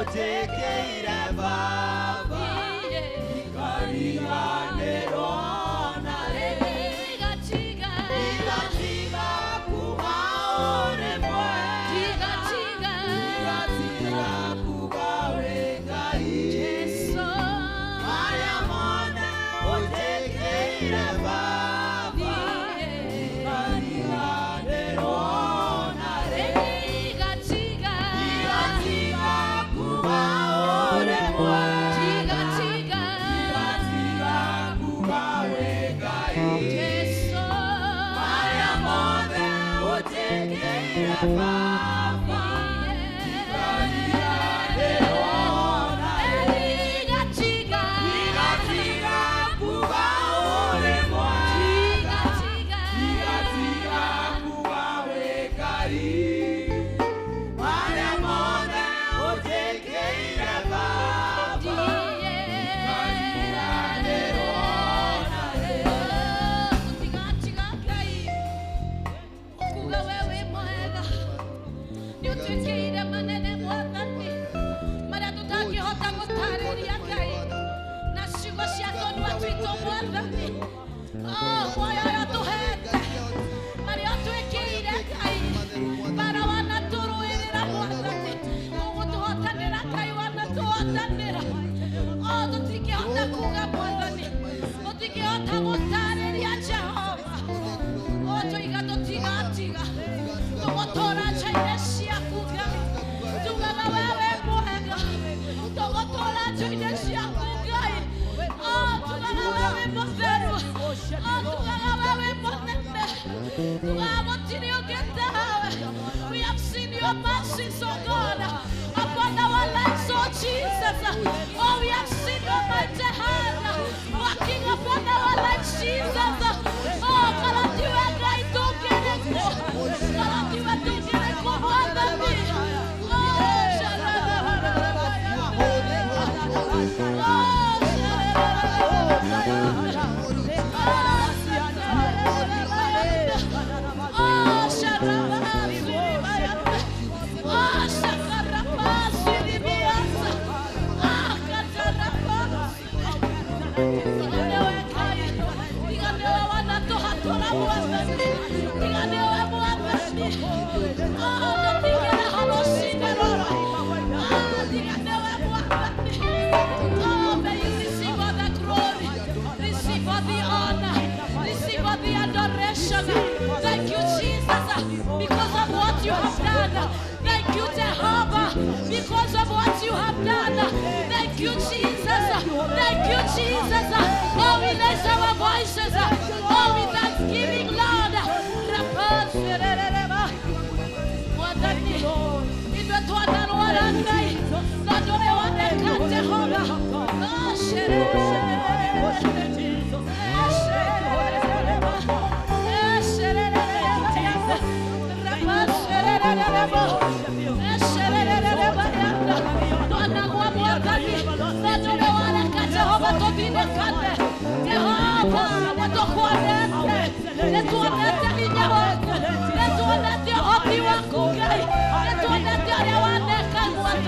Otekeire Baba Ikariganĩrwo narĩ Igatiga kuga ũrĩ mwega Igatiga kuga wĩ Ngai Jesũ Marĩa mothe ũtekeire Baba Ikariganĩrwo narĩ Igatiga kuga ũrĩ mwega kuga wĩ Ngai Jesũ Marĩa mothe ũtekeire Baba Ikariganĩrwo narĩ Igatiga kuga ũrĩ mwega kuga wĩ Ngai Marĩa mothe ũtekeire Baba Ikariganĩrwo narĩ Gũtigatiga Ngai kuga we wĩ mwega nĩ ũtwĩkĩire manene Mwathani marĩa tũtangĩhota gũtarĩria Ngai na ciugo cia tondũ twitũ Mwathani muoyo ũrĩa tũhete marĩa ũtwĩkĩire Ngai bara wanatũrũĩrĩra Mwathani ũgũtũhotanĩra Ngai wanatũhotanĩra tũtingĩhota kuga Mwathani tũtingĩhota gũtarĩria Jehova tũiga tũtigatiga tũgũtũra njĩra ciaku Ngai tugaga we wĩ mwega tũgũtũra njĩra ciaku Ngai tugaga we wĩ mũtheru tugaga we wĩ mũnene tugaga gũtirĩ ũngĩ tawe we have seen your mercies oh God upon our lives oh Jesus we have seen your mighty hand working upon our lives Jesus karatiwe Ngai tũngĩrĩkwo karatiwe tũngĩrĩkwo Mwathani Thank you, Jesus, because of what you have done. Thank you, Jehovah, because of what you have done. Thank you, Jesus. Thank you, Jesus. Oh, we raise our voices. Oh, we thanksgiving, Lord.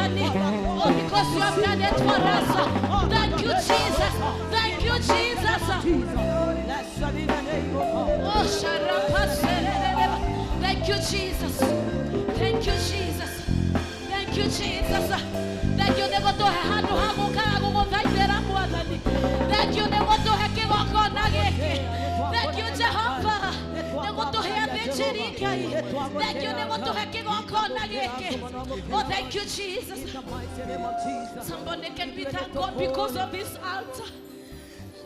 Because you have done it for us. Thank you, Jesus. Thank you, Jesus. Thank you, Jesus. Thank you, Jesus. Thank you, Jesus. Thank you, never to have thank you, never to have thank you, Jehovah. Never to have thank you, never to have oh, thank you, Jesus. Somebody can be thank God because of this altar.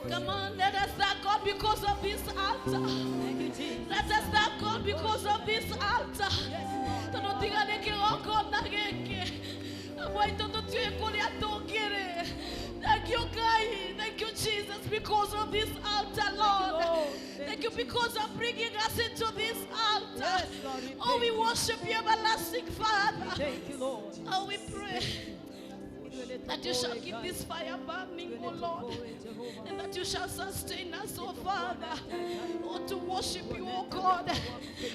Come on, let us thank God because of this altar. Let us thank God because of this altar. Thank you, God. Thank you, Jesus, because of this altar, Lord. Thank you because of bringing us into this altar. Oh, we worship you, everlasting Father. Thank you, Lord. Oh, we pray. that you shall keep this fire burning, oh Lord, and that you shall sustain us, oh Father, oh, to worship you, oh God,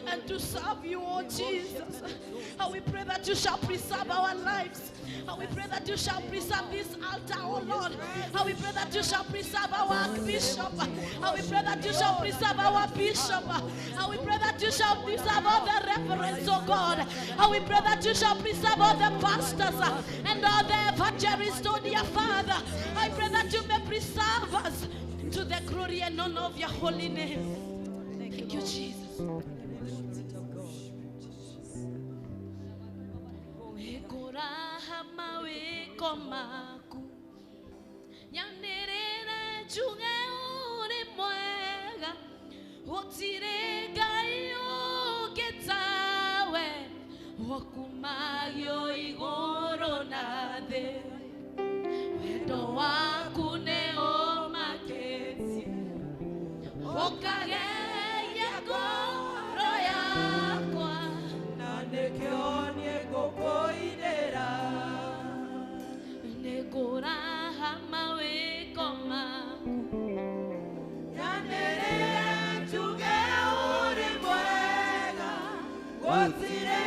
and to serve you, oh Jesus. How we pray that you shall preserve our lives. How we pray that you shall preserve this altar, oh Lord. How we pray that you shall preserve our bishop. How we pray that you shall preserve our bishop. How we pray that you shall preserve all the reverends, oh God. How we pray that you shall preserve all the pastors and all the evangelists, oh dear Father. I pray that you may preserve us to the glory and honor of your holy name. Thank you, Jesus. Wakumagio igoro na the wendo waku ne o makesi okageya goro yakwa na nekionie gokoidera negora hamawe komaku yanere tuge uri mwega gotire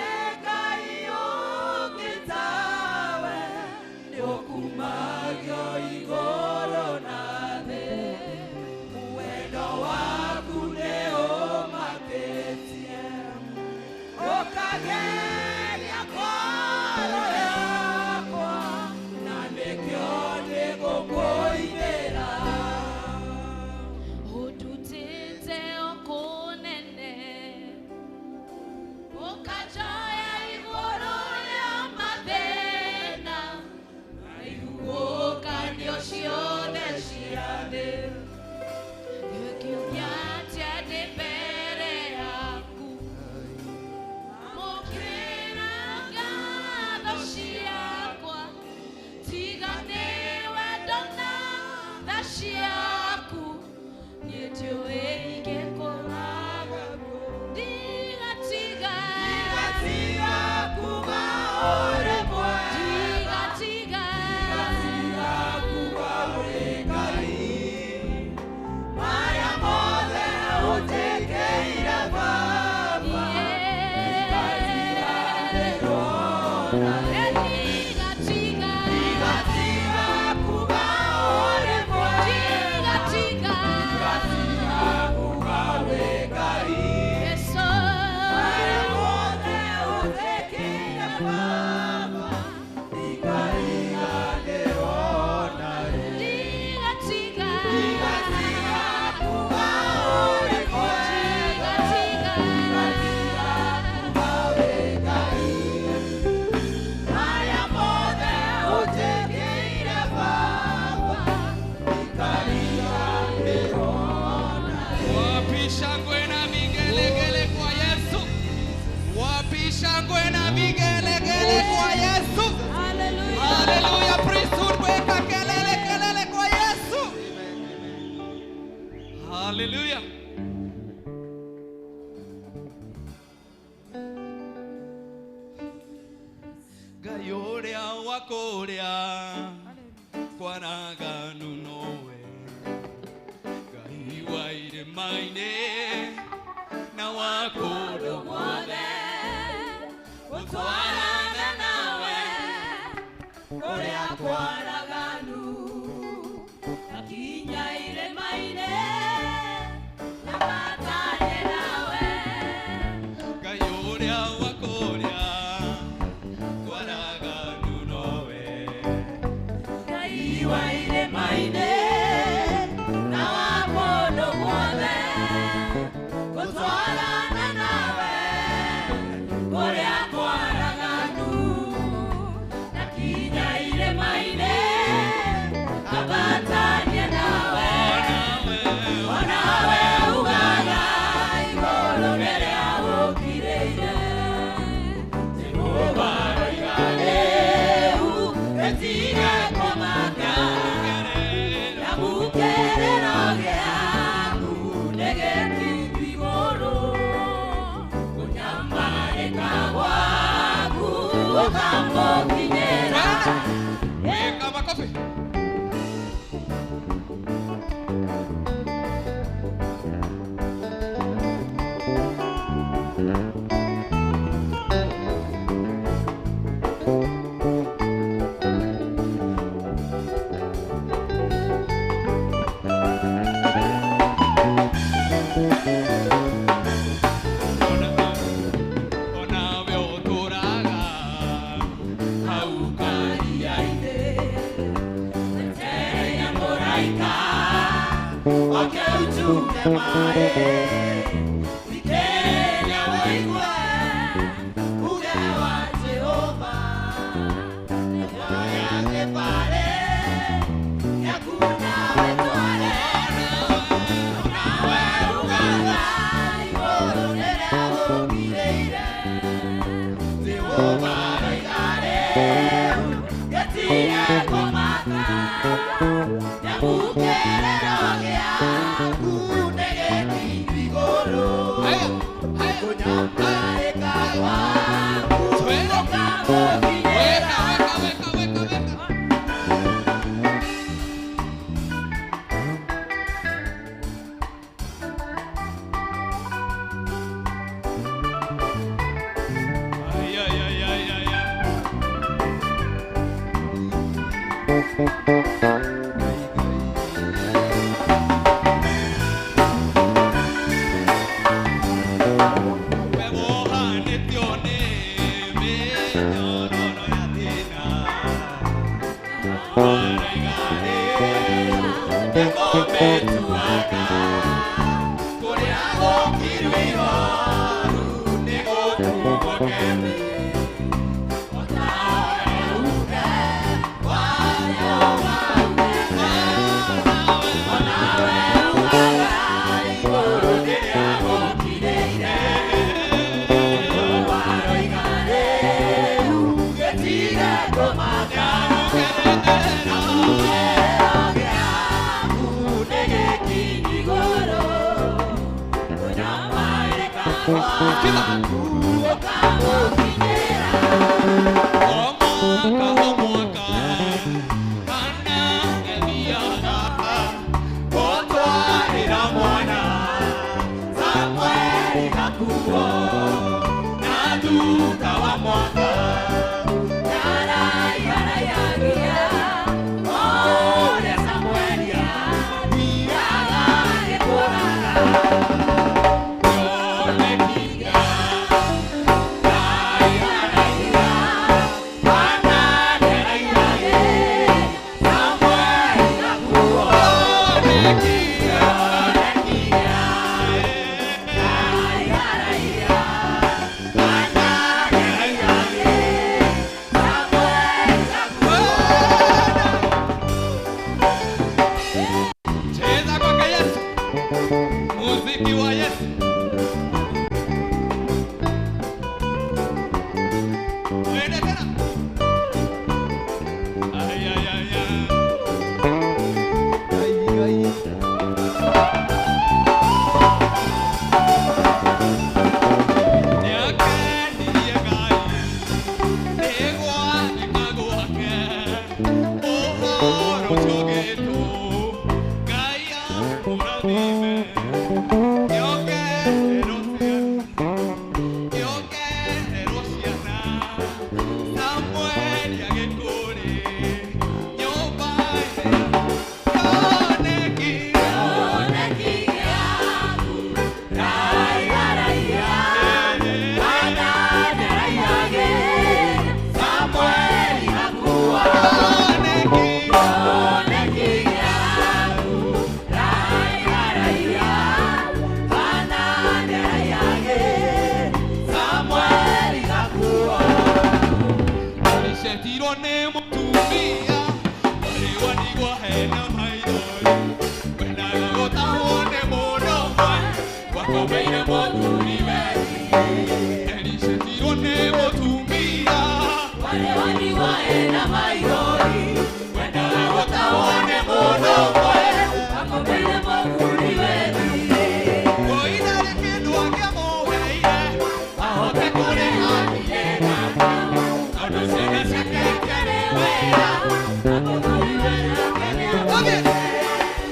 Hallelujah, priesthood, weka kelele kwa Yesu. Hallelujah. Gayoria wakoria kwaraganu nowe gaiwa ire maine na wakodo mwade utwarana nawe korea kwaraganu akinya ire maine na matane nawe gayoria wakoria kwaraganu nowe gaiwa ire maine na wakodo mwade utwarana nawe korea kwaraganu akinya ire maine abatanye nawe onawe ugaga igoro mbere yawo kireire Jehova igane etiga komaka yamukerera geaku negeti igoro kunyambare kawaku okambo kinyera ekaba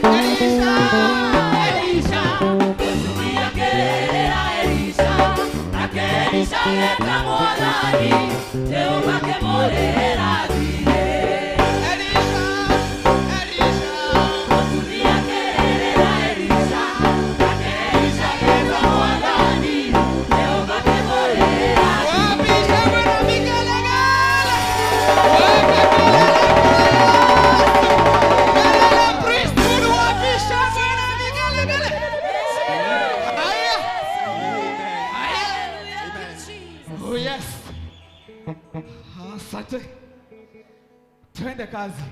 Elisha, Twende kazi.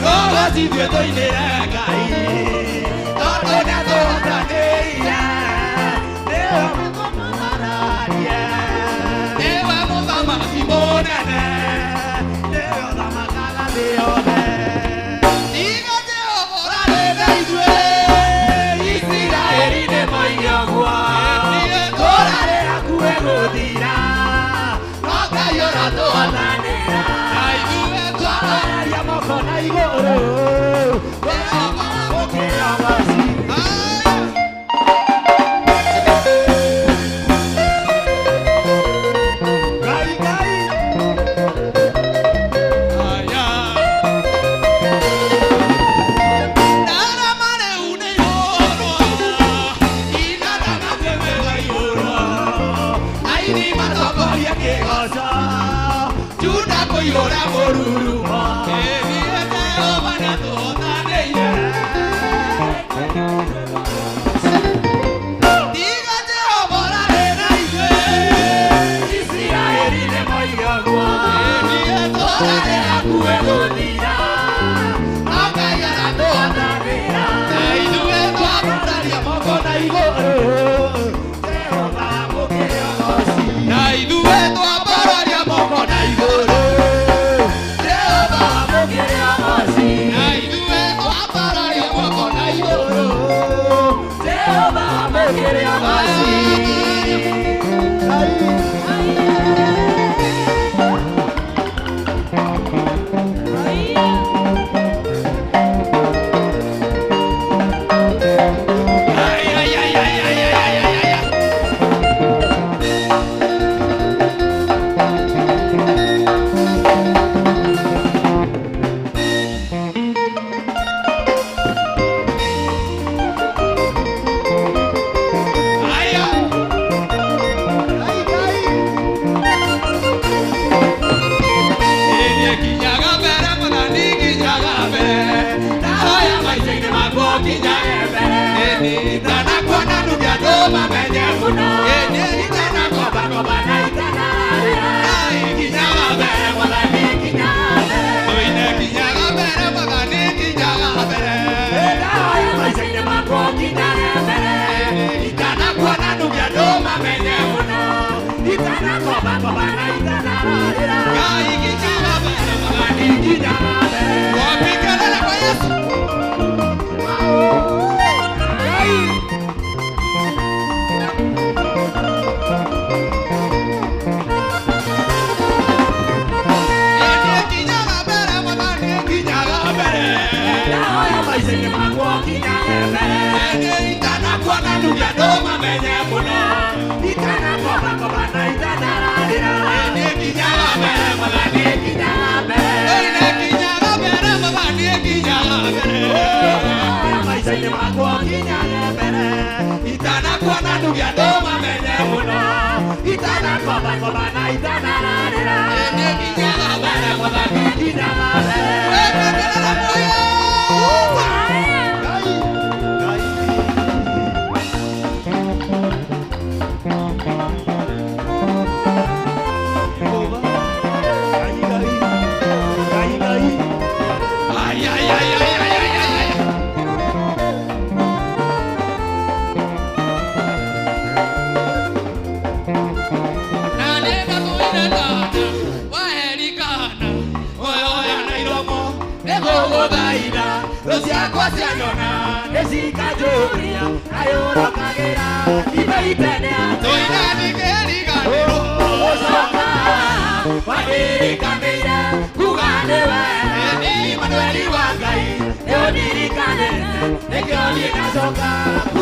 Hey, si dweto inera kai Toto na tota neira Neo mararia Neo mama simona Neo dama kala deone Diga Jehova rena idwe Israeli ne moyogwa Torare akue godira Noka yora toananera Aidue toananera moko na igoro Jehova mokera wasi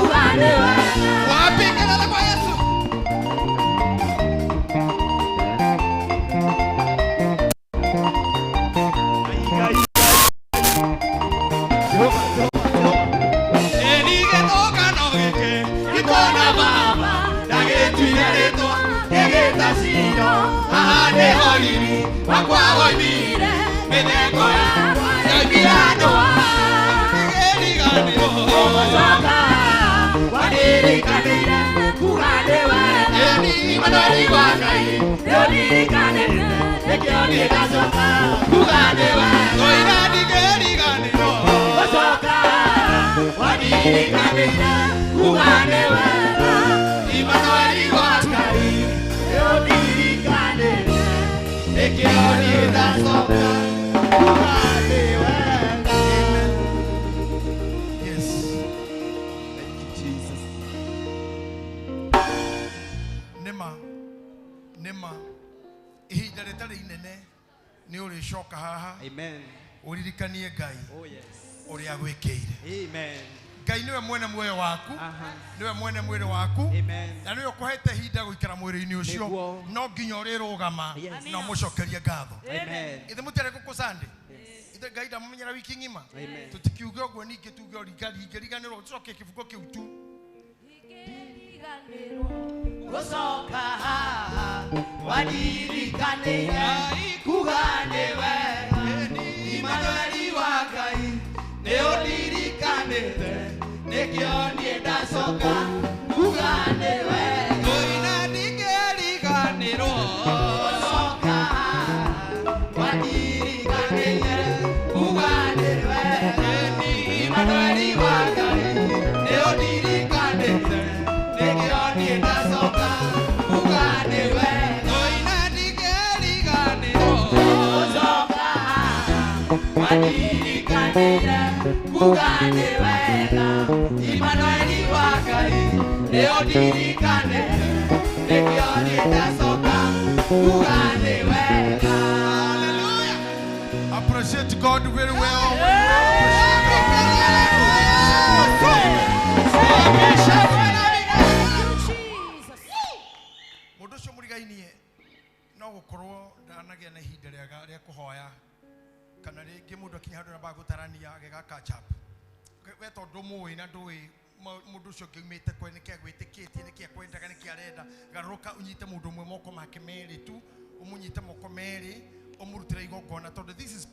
Kugane wa, Amen. Uririkanie Ngai Oh yes. uria gwikeire. Amen. Ngai niwe mwene muoyo waku, niwe mwene mwiri waku, Amen. na niwe ukuhete hinda guikara mwiri-ini ucio, Niguo. no nginya urirugama Yes. na umucokerie ngatho. Amen. Ithe mutare gukusande. Ithe Ngai ndamumenyera wiki ngima. Amen. Tutikiuge uguo ningi tuge urigariganirwo tucoke kibugo kiu tu. Gucoka haha waririkania kugane wega Imanueli wa Ngai nĩ ũndirikanĩte nĩkĩo niĩ ndacoka kugane wega Koina ndingĩriganĩrwo Gucoka haha waririkania kugane wega Imanueli wa Ngai nĩ ũndirikanĩte nĩkĩo niĩ ndacoka kugane wega Koina ndingĩriganĩrwo Gucoka haha waririkania kugane wega Imanueli wa Ngai nĩ ũndirikanĩte nĩkĩo niĩ ndacoka kugane wega Hallelujah. Appreciate God very well. Mundu ucio murigainie no gukorwo ndanagia na ihinda rĩa kuhoya kana rĩngĩ mũndũ akinya handũ namba gutarania gega catch up we tondu muĩ na ndũĩ mũndũ ũcio ngiumĩte kwe nĩkĩ agwĩtĩkĩtie nĩkĩ akwendaga nĩkĩ arenda garũrũka unyite mũndũ ũmwe moko make merĩ tu umunyite moko merĩ umurutire igongona tondu this is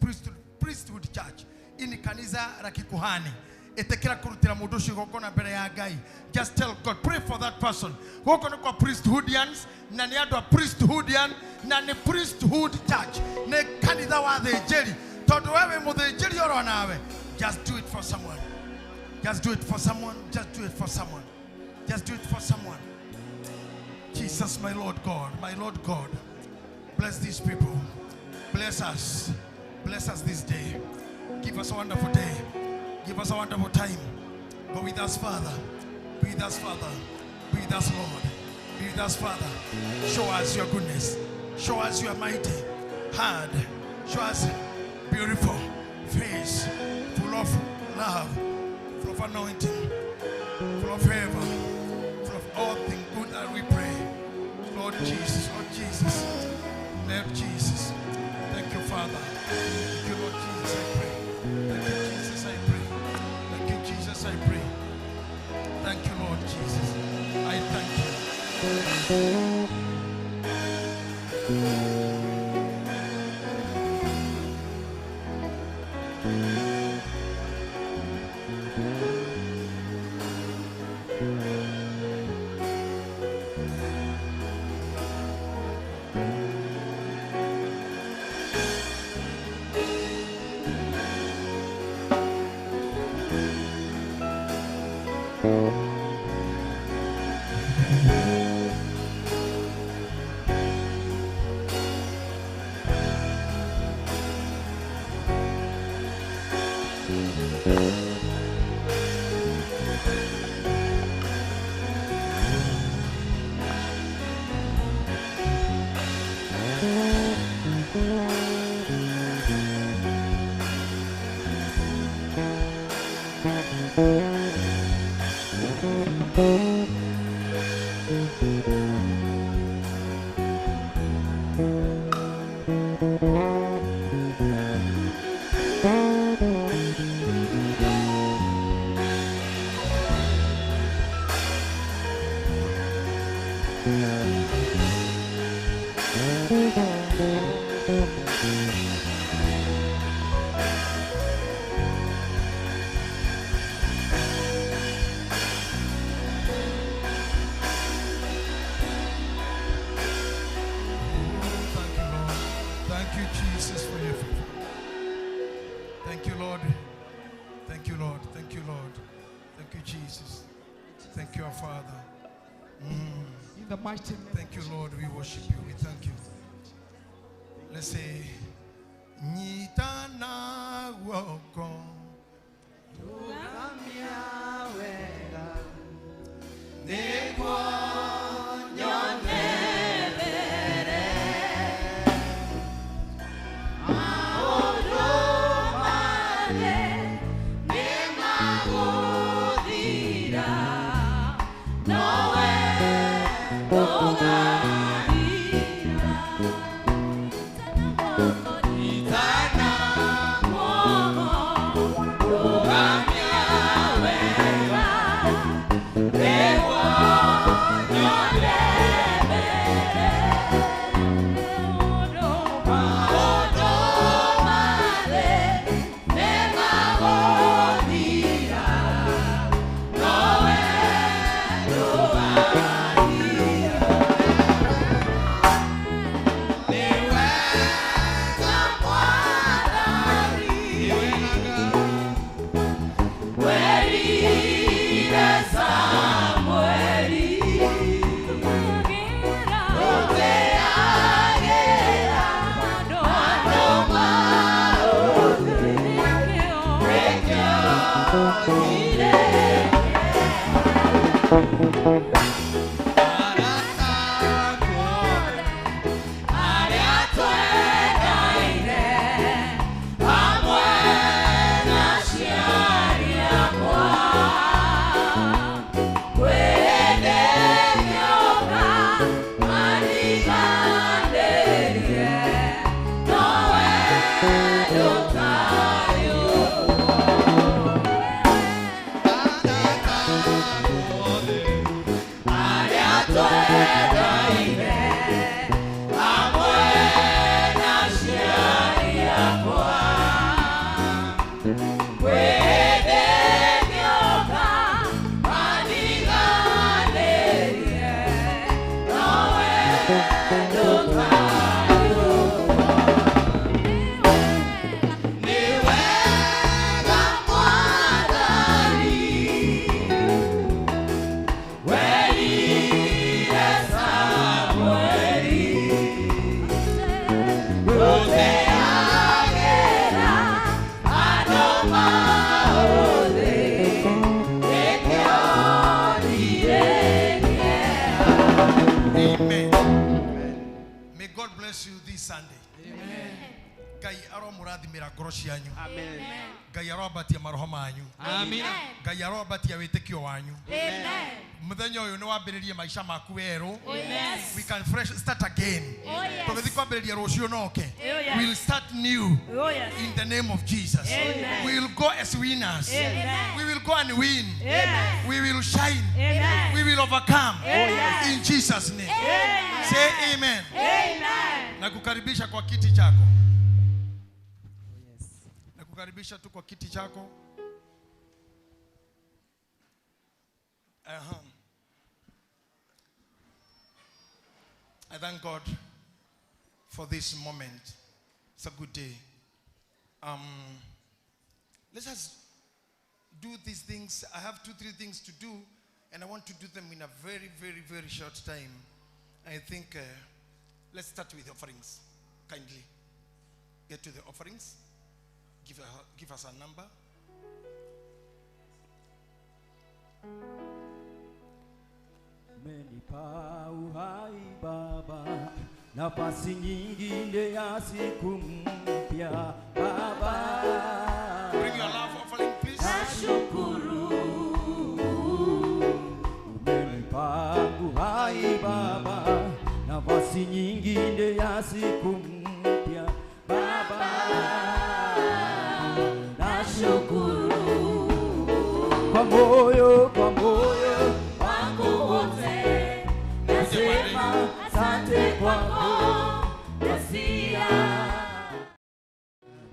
priesthood church ini kanisa la kikuhani etekera kurutira mundu ucio igongona mbere ya Ngai. Just tell God, pray for that person. Goko nĩ kwa priesthoodians na nĩ andũ a priesthoodian na nĩ priesthood church nĩ kanitha wa thĩnjĩri tondu wewe mũthĩnjĩri oro nawe. Just do it for someone. Just do it for someone. Just do it for someone. Just do it for someone. Jesus, my Lord God, my Lord God, bless these people. Bless us. Bless us this day. Give us a wonderful day. Give us a wonderful time. Go with us, Father. Be with us, Father. Be with us, Lord. Be with us, Father. Show us your goodness. Show us your mighty hand. Show us beautiful face, full of love, full of anointing, full of favor, full of all things good that we pray. Lord Jesus, Lord Jesus, Lord Jesus. Thank you, Father. Thank you, Lord Jesus, I pray. Thank you, Jesus, I pray. Thank you, Jesus, I pray. Thank you, Lord Jesus. I thank you. Thank you, our Father. In the mighty name. Thank you, Lord. We worship you. We thank you. Let's say, Nitana woko. We can start again. We'll start new in the name of Jesus. We will go as winners. We will go and win. We will shine. We will overcome in Jesus' name. Say amen. Nakukaribisha kwa kiti chako. Nakukaribisha tu kwa kiti chako. I thank God for this moment. It's a good day. Let's just do these things. I have 2-3 things to do, and I want to do them in a very, very, very short time. I think let's start with offerings. Kindly get to the offerings. Give us a number. Umenipa uhai Baba, nafasi nyingine ya siku mpya Baba. Bring your love offering, please. Nashukuru. Umenipa uhai Baba, nafasi nyingine ya siku mpya Baba. Nashukuru. Kwa moyo asante kwako Mesia,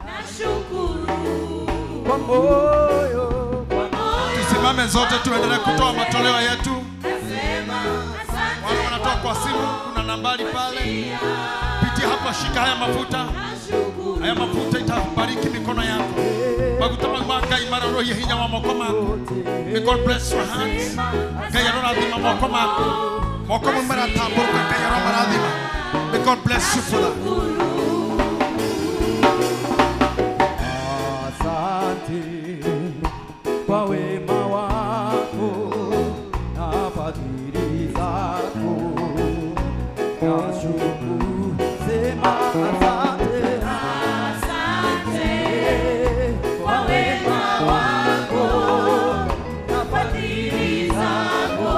nashukuru kwa moyo. Tusimame zote tuendelee kutoa matoleo yetu. Wale wanatoa kwa simu, kuna nambari pale. Pitia hapa, shika haya mafuta. Haya mafuta itabariki mikono yako. Ngai maroro hinya wa moko maku. May God bless your hands. Ngai arorathima moko maku. Moko mo maratamburuka Ngai arorathima. May God bless you for that. Asante kwa wema wako na fadhili zako. Nashukuru, sema asante. Asante kwa wema wako na fadhili zako.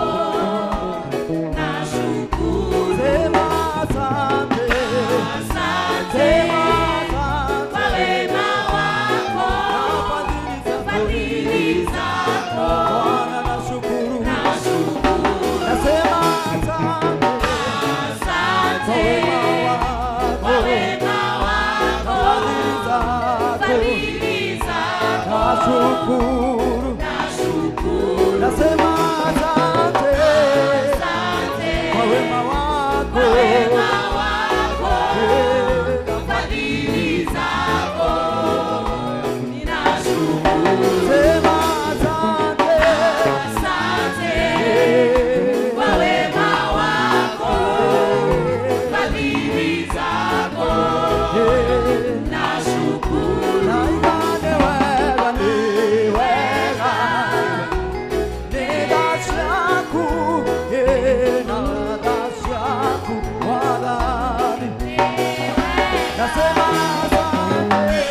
Nashukuru, Sema asante. asante kwa wema wako na fadhili zako. Bwana nashukuru. Nashukuru, Nasema asante. asante kwa wema wako fadhili zako. Nashukuru. Nashukuru, Nasema asante. asante Kwa wema wako. kwa wema wako fadhili zako. Ninashukuru, Sema asante. asante kwa wema wako fadhili zako. Nashukuru, Na imani wega ni wega. Nenda shaku, nenda shaku wadani. Nasema asante.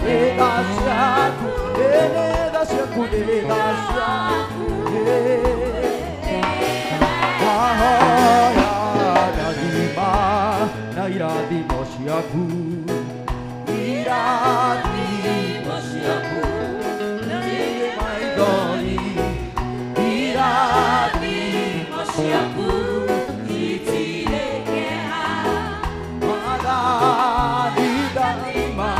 Nenda shaku, nenda shaku, nenda shaku. Ahoya lazima na irathimo ciaku. Irathimo ciaku nĩ maithori. Irathimo ciaku itirekeha Mwathani daima.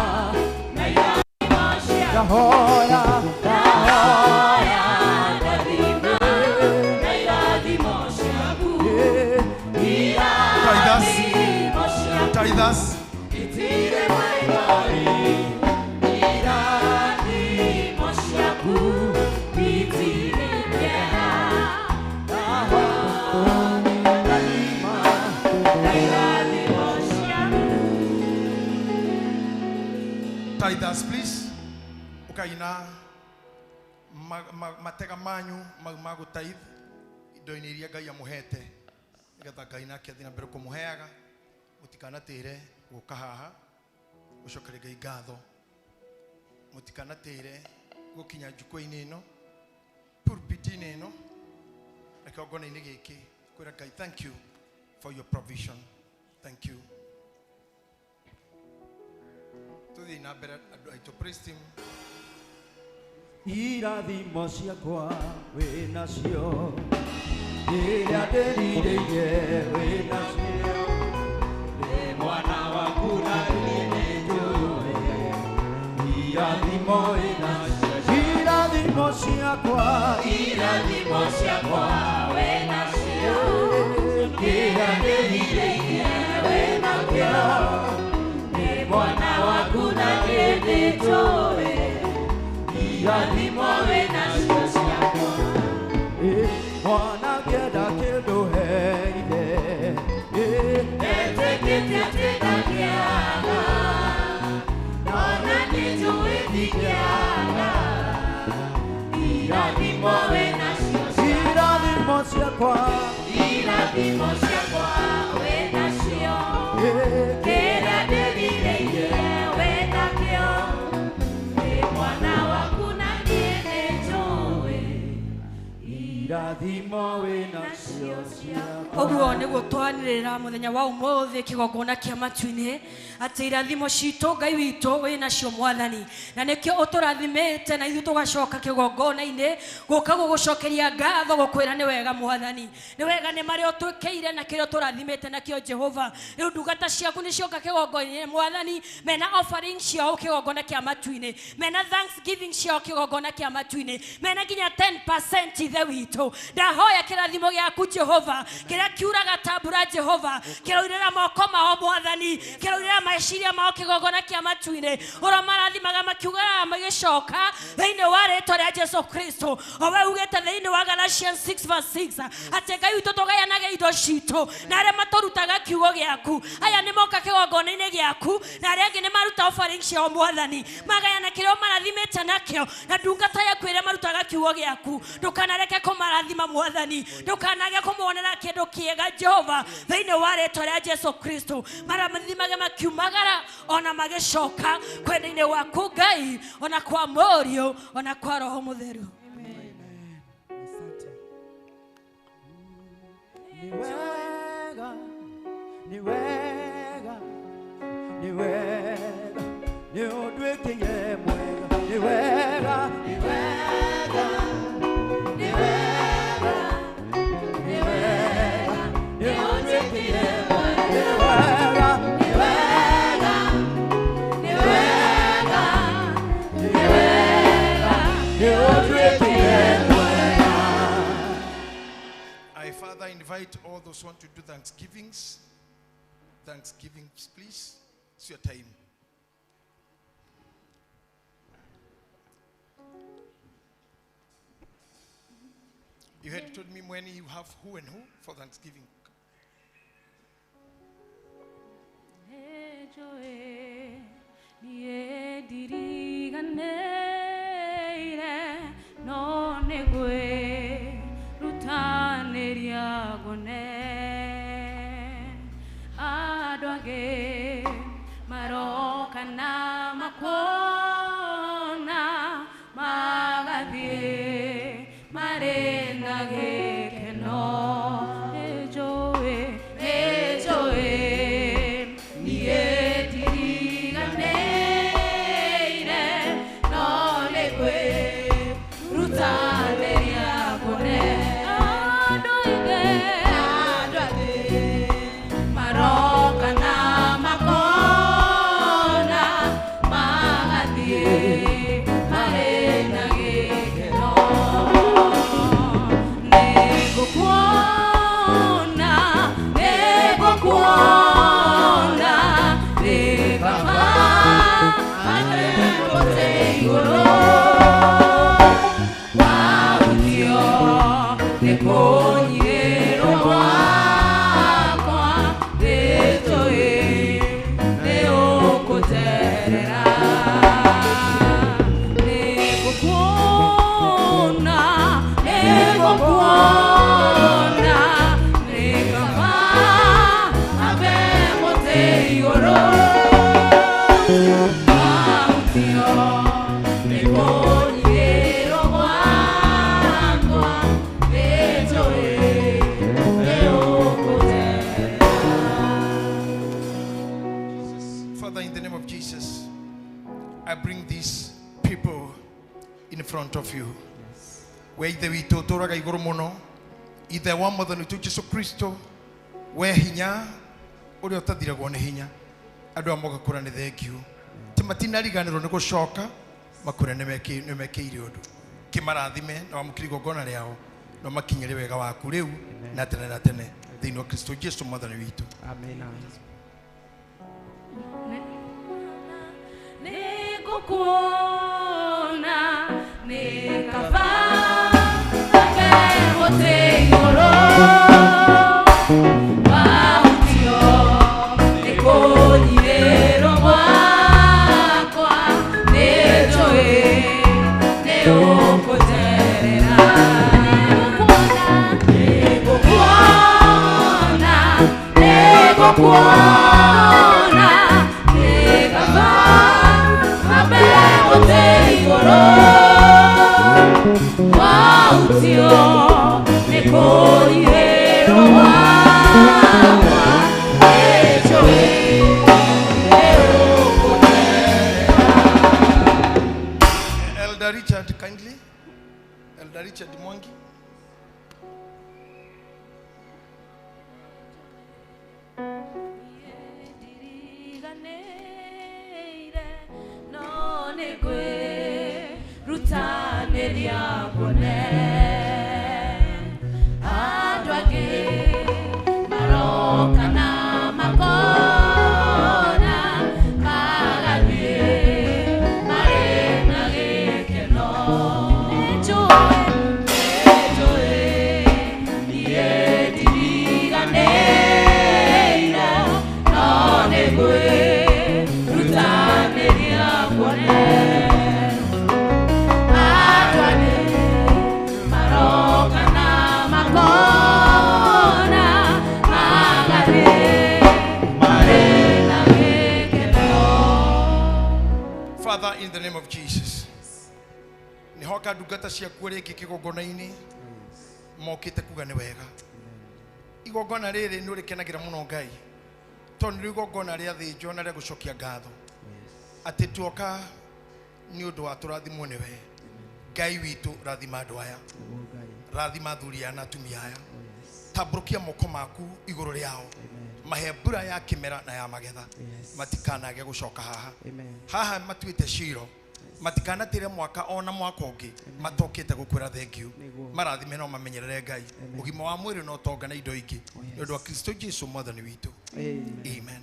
na irathimo ciaku. Ndahoya, ndahoya, Ndathima na irathimo ciaku. Tithe us. Tithe us. Itire maithori. Irathimo ciaku itirekeha daima. na irathimo ciaku. Tithe us, please. Ukaina matega manyu mau magutaith indo-inĩ iria Ngai amuhete nigetha Ngai nake athie na mbere kumuheaga. Mutikanatĩre gũka haha gũcokeria Ngai ngatho. Mutikanatĩre gũkinya njukũ-inĩ ĩno, pulpit-inĩ ĩno na kĩongona-inĩ gĩkĩ kwĩra Ngai thank you for your provision. Thank you. Tuthiĩ na mbere andũ aitũ, praise team. Irathimo ciakwa wĩ nacio, rĩrĩa ndĩrirĩire wĩ nacio. Ndĩ mwana waku na niĩ nĩnjũĩ, irathimo wĩ nacio. Irathimo ciakwa, Irathimo ciakwa we nacio. Kĩrĩa ndĩrirĩirie we nakĩo. Nĩ mwana waku na niĩ nĩnjũĩ. Irathimo we nacio ciakwa. mwana ngĩenda kĩndũ heire. Ndetĩkĩtie atĩ ndangĩaga, ona nĩnjũĩ ndingĩaga. Irathimo we nacio ciakwa. Irathimo ciakwa, Irathimo ciakwa we nacio. Kĩrĩa ndĩrirĩirie we nakĩo. Nĩ mwana waku na niĩ nĩnjũĩ. irathimo wĩ nacio ciakwa. Oguo nĩguo twanĩrĩra mũthenya wa ũmũthĩ kĩgongona kĩa matu-inĩ atĩ irathimo citũ Ngai witũ wĩ nacio Mwathani, na nĩkĩo ũtũrathimĩte na ithuĩ tũgacoka kĩgongona-inĩ gũka gũgũcokeria ngatho gũkwĩra nĩ wega Mwathani, nĩ wega nĩ marĩa ũtwĩkĩire na kĩrĩa ũtũrathimĩte nakĩo Jehova. Rĩu ndungata ciaku nĩ cioka kĩgongona-inĩ Mwathani, mena offering ciao kĩgongona kĩa matu-inĩ, mena thanksgiving ciao kĩgongona kĩa matu-inĩ, mena nginya 10% ithe witũ. Kristo ndahoya kirathimo giaku Jehova kiria kiuraga tambura Jehova kiroirira moko mao Mwathani kiroirira maiciria mao kigogona kia matuine ora marathimaga makiugara magicoka thiini wa ritwa ria Jesu Kristo owe ugete thiini wa Galatians 6:6 ati Ngai witũ tũgayanage indo citũ na arĩa maturutaga kiugo giaku aya nĩ moka kĩgongona-inĩ giaku na arĩa angĩ nĩ maruta offering ciao Mwathani magayana kĩrĩa marathimĩte nakĩo na ndungata yaku ĩrĩa marutaga kiugo giaku ndũkanareke kũmarathima Mwathani ndũkanage kũmuonera kĩndũ kĩega Jehova thĩinĩ wa rĩĩtwa rĩa Jesu Kristo marathimage makiumagara ona magĩcoka kwenda-inĩ waku Ngai ona kwa Mũriũ ona kwa Roho Mũtheru. Ni wega, ni wega, ni odwekinye mwega, ni wega, ni wega, ni wega, ni wega, ni odwekinye mwega, ni wega, ni wega, ni wega, ni wega, ni odwekinye mwega. I further invite all those who want to do Thanksgivings, please. It's your time. You had told me when you have who and who for Thanksgiving. Maroka na makona magadie marena gekeno ejoe nietiriganeire no legwe rutaneria kone adoige maroka na makona magadie marena gekeno Father, in the name of Jesus, I bring these people in front of you. Where the witotoraga iguru muno, ithe wa Mwathani tu Jesu Kristo, we hinya uri utathiragwo ni hinya. Andu amoga kura ni thengiu. Timatinariganirwo ni gucoka makure ni mekeire undu. Kimarathime na wamukiri gogona riao no makinyire wega waku riu na tene na tene thiini wa Kristo Jesu Mwathani witu. Amen. Nikukuona nikava akemote yoro wautio nikonyirero wakwa nejoe neokoterera nikukuona nikava Elder Richard, kindly. Elder Richard Mwangi. Father, in the name of Jesus, ni hoka dugata cia kuore kikigogona-ini mokite kuga ni wega. Igogona riri ni urikenagira muno Ngai tondu ni igogona ria thinjo na ria gucokia ngatho ati tuoka ni undu wa turathimwo ni we Ngai witu. Rathima andu aya, rathima athuri ana atumia aya, tambũrũkia moko maku igũrũ riao, mahe mbura ya kimera na ya magetha, matikanage gucoka haha. Haha matuite ciro, matikanatire mwaka ona mwaka ũngĩ, matokete gukwĩra thank you. Marathime no mamenyerere Ngai, ũgima wa mwĩrĩ no tonga na indo ingĩ nĩ ũndũ wa Kristo Jesu mwathani witũ. Amen.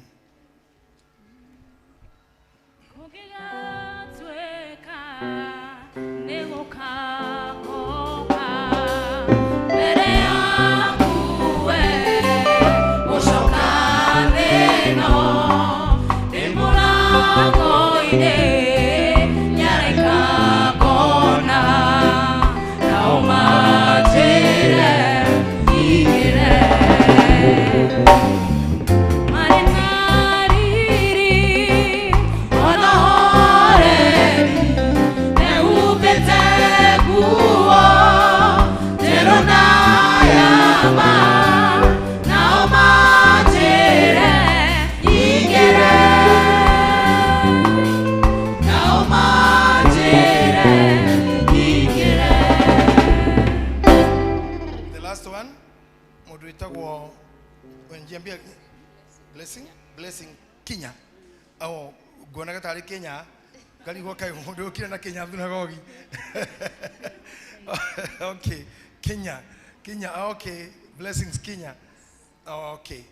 Blessing Kenya. Oh, gona gatari Kenya. Gali go kai hondo kina na Kenya thunagogi. Okay, Kenya. Okay. Blessings Kenya. Oh, okay.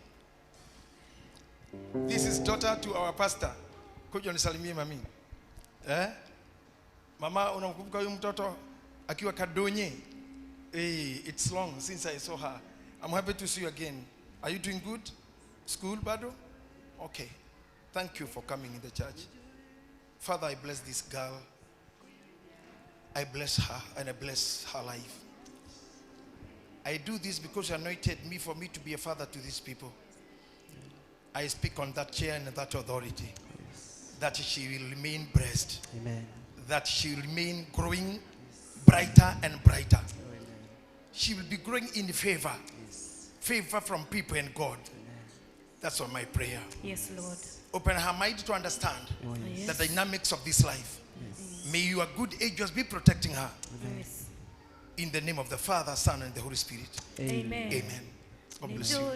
This is daughter to our pastor. Kuja nisalimie mami. Mama, unamkumbuka huyu mtoto akiwa Kadonye? Hey, it's long since I saw her. I'm happy to see you again. Are you doing good? School, Bado? Okay. Thank you for coming in the church. Father, I bless this girl. I bless her and I bless her life. I do this because you anointed me for me to be a father to these people. I speak on that chair and that authority. That she will remain blessed. Amen. That she will remain growing brighter and brighter. She will be growing in favor. Favor from people and God. That's all my prayer. Yes, Lord. Open her mind to understand the dynamics of this life. May your good angels be protecting her. Yes. In the name of the Father, Son, and the Holy Spirit. Amen. Amen. God bless you. God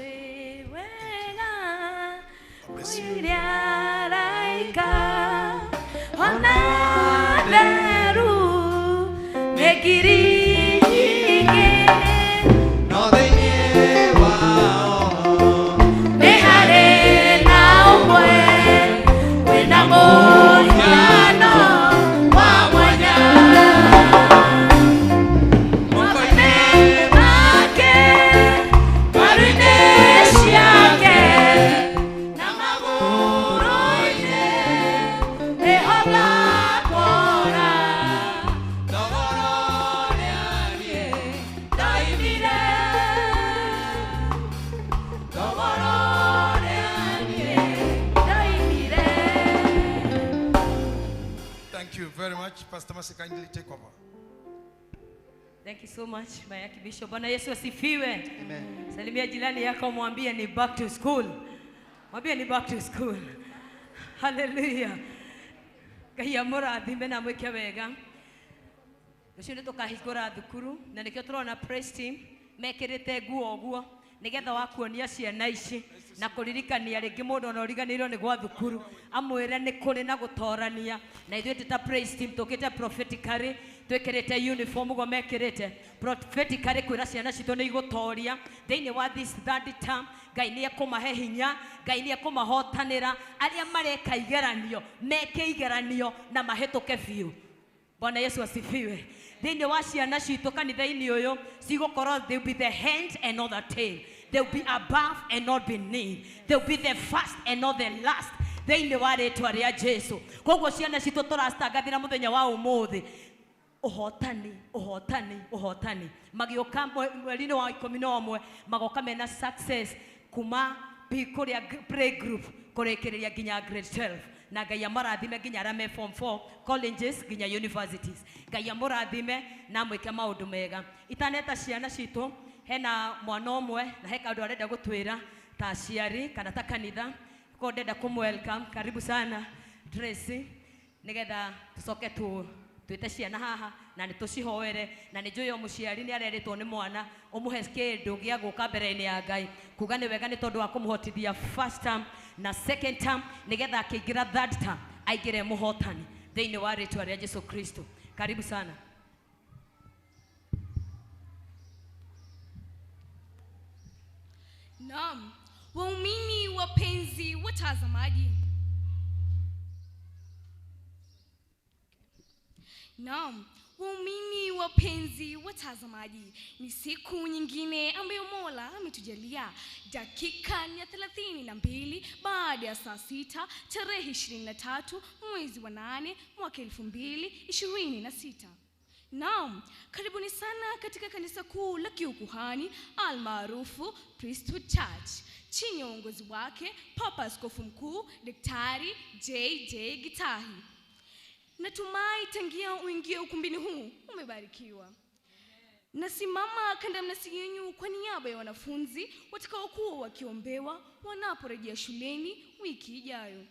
bless Pastor Masi, kindly take over. Thank you so much, my Bishop. Bwana Yesu asifiwe. Amen. Salimia jirani yako mwambie ni back to school. Mwambie ni back to school. Hallelujah. Kahia mũrathime na mwĩke wega. Rũciũ nĩ tũkahingũra thukuru na nĩkĩo tũrona praise team mekĩrĩte nguo ũguo nĩgetha wakuonia ciana ici na kũririkania rĩngĩ mũndũ ona ũriganĩirwo nĩ gwa thukuru amwĩre nĩ kũrĩ na gũtorania na ithuĩ ta praise team tũkĩte prophetically twĩkĩrĩte uniform ũguo mekĩrĩte prophetically kwĩra ciana citũ nĩ igũtoria thĩinĩ wa this third term. Ngai nĩ ekũmahe hinya, Ngai nĩ ekũmahotanĩra arĩa mareka igeranio meke igeranio na mahĩtũke biũ. Bwana Yesu asifiwe. Thĩinĩ wa ciana citũ kanitha-inĩ ũyũ cigũkorwo they will be the hand and not the tail. They will be above and not beneath. They will be the first and not the last. thĩinĩ wa rĩtwa rĩa Jesu. Koguo ciana citũ tũrastangathĩra mũthenya wa ũmũthĩ ũhotani magĩũka mweri-inĩ wa 11 magoka mena success kuma kũrĩa play group kũrĩkĩrĩria nginya grade 12 na Ngai amũrathime nginya arĩa me form 4 colleges nginya universities. Ngai amũrathime na mwĩke maũndũ mega. Itaneta ciana citũ hena mwana ũmwe na he kaũndũ arenda gũtwĩra ta aciari kana ta kanitha ko ndenda kũmwelcome. Karibu sana Tracy, nigetha tucoke twĩte ciana haha na nĩtũcihoere na nĩnjũĩ o mũciari nĩarerĩtwo nĩ mwana ũmũhe kĩndũ gĩa gũka mbere-inĩ ya Ngai kuga nĩ wega nĩ tondũ wa kũmũhotithia first term na second term nigetha akĩingĩra third term aingĩre mũhotani thĩinĩ wa rĩtwa rĩa Yesu Kristo. Karibu sana. Naam, waumini wapenzi watazamaji. Naam, waumini wapenzi watazamaji, ni siku nyingine ambayo Mola ametujalia. Dakika ni 32 baada ya saa 6 tarehe 23 mwezi wa 8 mwaka 2026. Naam, karibuni sana katika kanisa kuu la kiukuhani almaarufu Priesthood Church chini ya uongozi wake Papa Askofu Mkuu Daktari JJ Gitahi. Natumai tangia uingie ukumbini huu umebarikiwa. Nasimama kanda mnasi yenu kwa niaba ya wanafunzi watakaokuwa wakiombewa wanaporejea shuleni wiki ijayo.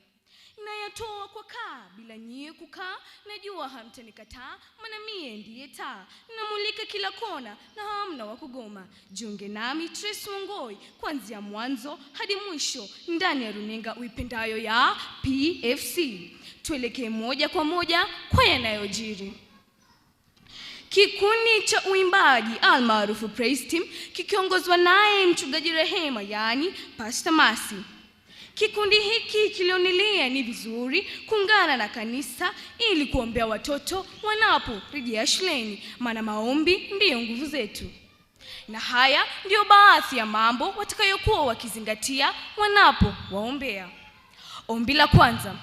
Nayatoa kwa kaa bila nyie kukaa, najua hamtanikataa, maana mie ndiye taa, namulika kila kona na hamna wa kugoma. Jiunge nami Tracy Wangoi kuanzia mwanzo hadi mwisho ndani ya runinga uipendayo ya PFC. Tuelekee moja kwa moja kwa yanayojiri. Kikundi cha uimbaji almaarufu Praise Team kikiongozwa naye mchungaji Rehema yani Pastor Masi. Kikundi hiki kilionelea ni vizuri kuungana na kanisa ili kuombea watoto wanaporejea shuleni, maana maombi ndiyo nguvu zetu. Na haya ndiyo baadhi ya mambo watakayokuwa wakizingatia wanapowaombea. Ombi la kwanza,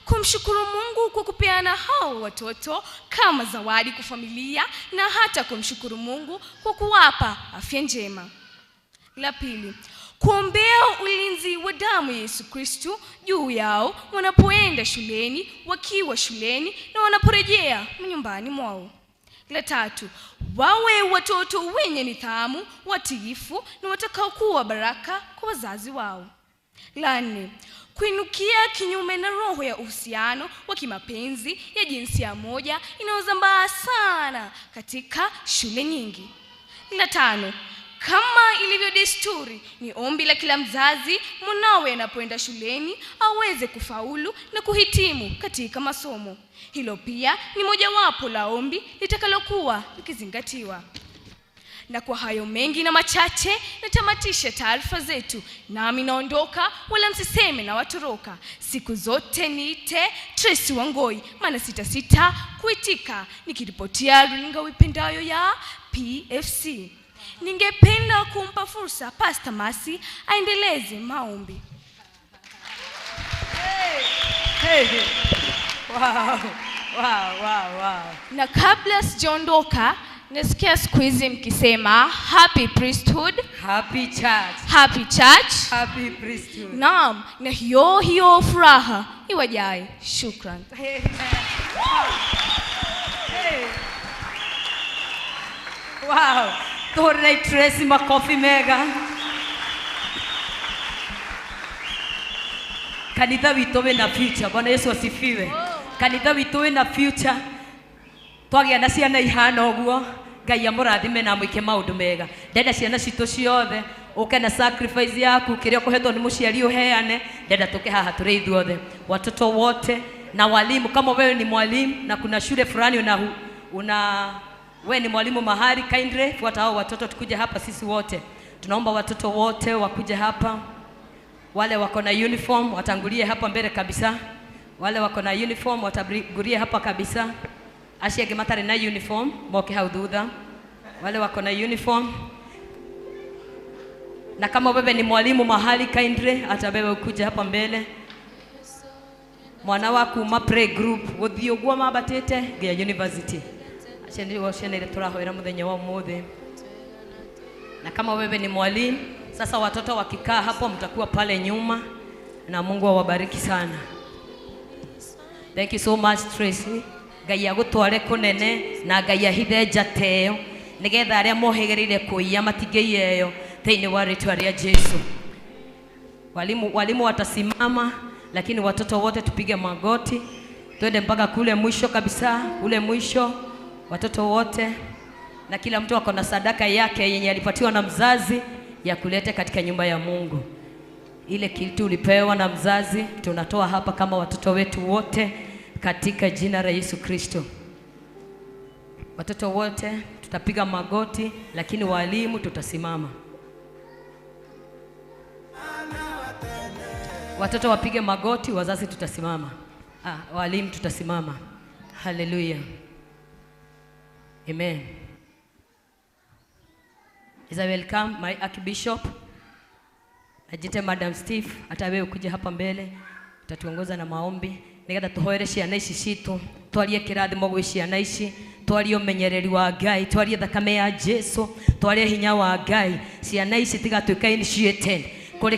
kumshukuru Mungu kwa kupeana hao watoto kama zawadi kwa familia na hata kumshukuru Mungu kwa kuwapa afya njema. La pili, kuombea ulinzi wa damu ya Yesu Kristo juu yao wanapoenda shuleni, wakiwa shuleni na wanaporejea nyumbani mwao. La tatu, wawe watoto wenye nidhamu, watiifu na watakaokuwa baraka kwa wazazi wao. La nne, kuinukia kinyume na roho ya uhusiano wa kimapenzi ya jinsia moja inayozambaa sana katika shule nyingi. La tano, kama ilivyo desturi, ni ombi la kila mzazi mwanawe anapoenda shuleni aweze kufaulu na kuhitimu katika masomo. Hilo pia ni mojawapo la ombi litakalokuwa likizingatiwa. Na kwa hayo mengi na machache natamatisha taarifa zetu, nami naondoka, wala msiseme na watoroka. Siku zote niite Tracy Wangoi, maana sitasita kuitika, nikiripotia runinga uipendayo ya PFC. Ningependa kumpa fursa Pastor Masi aendeleze maombi. Wow. Na kabla sijaondoka, nasikia siku hizi mkisema happy priesthood, Happy church, happy church, happy priesthood. naam, na hiyo furaha iwajae. Shukran. Wow, tore Tracy makofi mega. Kanitha witũ wĩna future. Bwana Yesu asifiwe. Kanitha witũ wĩna future. Twagĩa na ciana ihana ũguo, Ngai amũrathime na mwĩke maũndũ mega. Ndenda ciana citũ ciothe ũke na sacrifice yaku, kĩrĩa ũkũhetwo nĩ mũciari ũheane. Ndenda tũke haha tũrĩ ithuothe, watoto wote na walimu. Kama wewe ni mwalimu na kuna shule fulani wewe ni mwalimu mahali, kindly fuata hao watoto tukuje hapa sisi wote. Tunaomba watoto wote wakuje hapa. Wale wako na uniform watangulie hapa mbele kabisa. Wale wako na uniform watangulie hapa kabisa. Aciage matare na uniform moke hau thutha. Wale wako na uniform. Na kama wewe ni mwalimu mahali, kindly hata wewe ukuje hapa mbele. mwana wa kuma play group guthio gwa mabatete nginya university acha ndio ciana ile turahoera muthenya wa umuthi. Na kama wewe ni mwalimu sasa, watoto wakikaa hapo mtakuwa pale nyuma, na Mungu awabariki sana. Thank you so much Tracy. Ngai agutware kunene na Ngai ahithe njateo nigetha aria mohegereire kuiya matingeiyeyo thiini wa ritwa ria Jesu. Walimu watasimama, lakini watoto wote tupige magoti, twende mpaka kule mwisho kabisa, kule mwisho watoto wote, na kila mtu ako na sadaka yake yenye alipatiwa na mzazi ya kuleta katika nyumba ya Mungu. Ile kitu ulipewa na mzazi tunatoa hapa kama watoto wetu wote katika jina la Yesu Kristo. Watoto wote tutapiga magoti, lakini walimu tutasimama. Watoto wapige magoti, wazazi tutasimama. Walimu tutasimama. Hallelujah. Amen. Is I welcome my Archbishop Ajite Madam Steve, hata wewe ukuje hapa mbele utatuongoza na maombi nigetha tuhoere ciana ici citu, twarie kirathimo gwi ciana ici, twarie umenyereri wa Ngai, twarie thakame ya Jesu, twarie hinya wa Ngai. Ciana ici tigatuika initiated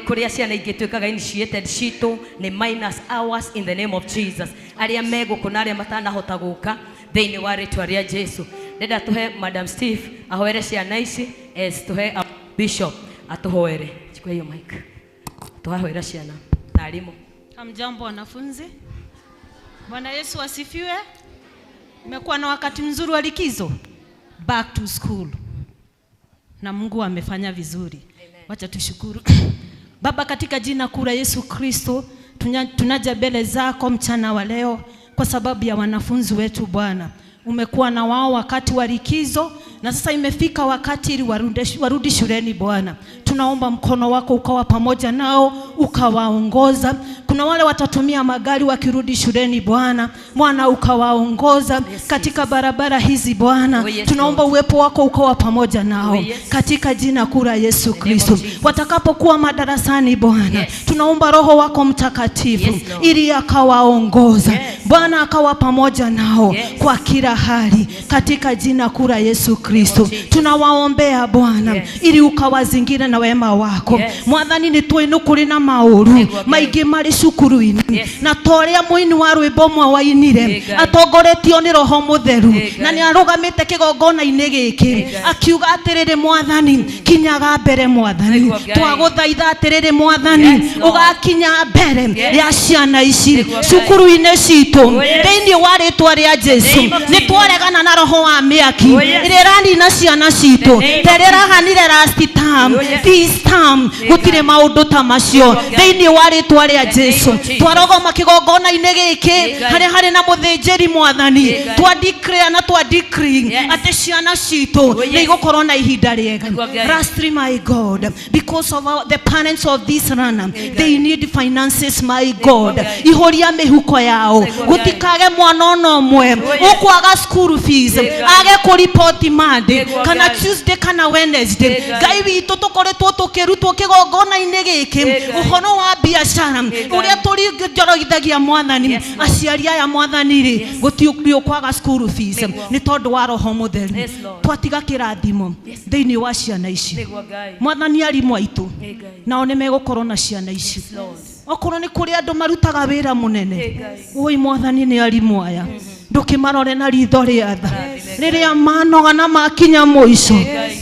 kuria ciana ingituikaga initiated citu ni minus hours in the name of Jesus. Aria megukuna aria matanahota guka thiini wa ritwa ria Jesu. Nenda tuhe Madam Steve ahoere ciana ici as tuhe Bishop atuhoere. Chukua hiyo mic. Tuhoere ciana na alimu. Hamjambo wanafunzi. Bwana Yesu asifiwe. Umekuwa na wakati mzuri wa likizo. Back to school. Na Mungu amefanya vizuri. Wacha tushukuru. Baba, katika jina kuu la Yesu Kristo, tunaja mbele zako mchana wa leo kwa sababu ya wanafunzi wetu Bwana. Umekuwa na wao wakati wa likizo na sasa imefika wakati ili warudi shuleni Bwana. Tunaomba mkono wako ukawa pamoja nao, ukawaongoza. Kuna wale watatumia magari wakirudi shuleni Bwana, Bwana ukawaongoza katika barabara hizi Bwana. Tunaomba uwepo wako ukawa pamoja nao katika jina kuu la Yesu Kristo. Watakapokuwa madarasani Bwana, tunaomba Roho wako Mtakatifu ili akawaongoza Bwana, akawa pamoja nao kwa kila hali katika jina kuu la Yesu Kristo. Tunawaombea Bwana ili ukawazingira na wema wako. Mwathani ni twinukuri na mauru maingi mari cukuru-ini na toria muini wa rwimbo mwa wainire atongoretio ni Roho Mutheru na ni arugamite kigongona-ini giki akiuga atiriri Mwathani kinyaga mbere Mwathani, twaguthaitha atiriri Mwathani ugakinya mbere ya ciana ici cukuru-ini citu thiini wa ritwa ria Jesu. Ni twaregana na roho wa miaki irerani na ciana citu terera hanire last term this term gutire maundu ta macio thiini wa ritwa ria Jesu. Twarogoma kigongona-ini giki hari na muthinjiri Mwathani, twa declare na twa decree ati ciana citu ni igukorwo na ihinda riega. Lastly, my God, because of the parents of this runner, they need finances, my God. Ihoria mihuko yao gutikage mwana ono mwe ukwaga school fees age ku report Monday kana Tuesday kana Wednesday. Ngai witu tukoretwo tukirutwo kigongona-ini giki uhono wa biashara uria turi njorogithagia Mwathani. Aciari aya Mwathani ri gutiukrio kwaga school fees ni tondu wa Roho Mutheru. Twatiga kirathimo thiini wa ciana ici Mwathani, arimu aitu nao ni megukorwo na ciana ici. Okorwo ni kuri andu marutaga wira munene, oi Mwathani ni arimu aya ndukimarore na ritho ria tha riria manoga na makinya muico.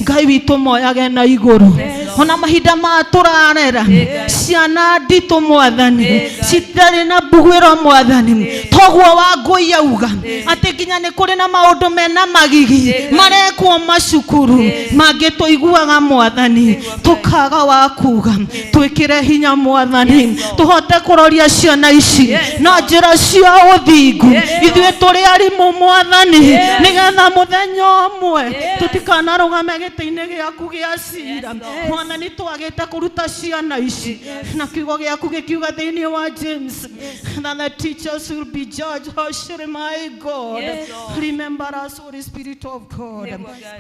Ngai witu moyage na iguru ona mahinda ma turarera ciana nditu Mwathani citari na mbugwiro Mwathani. Toguo wa Ngui yauga ati nginya ni kuri na maundu mena magigi marekwo macukuru mangituiguaga Mwathani tukaga wa kuga. Twikire hinya Mwathani tuhote kuroria ciana ici na njira cia uthingu. Ithuĩ turi arimu Mwathani nigetha muthenya umwe tutikanarugame giti-ini giaku gia cira Mwathani. Twagite kuruta ciana ici na kiugo giaku gikiuga thiini wa James that the teachers will be judged harshly, my God. Remember us, Holy Spirit of God.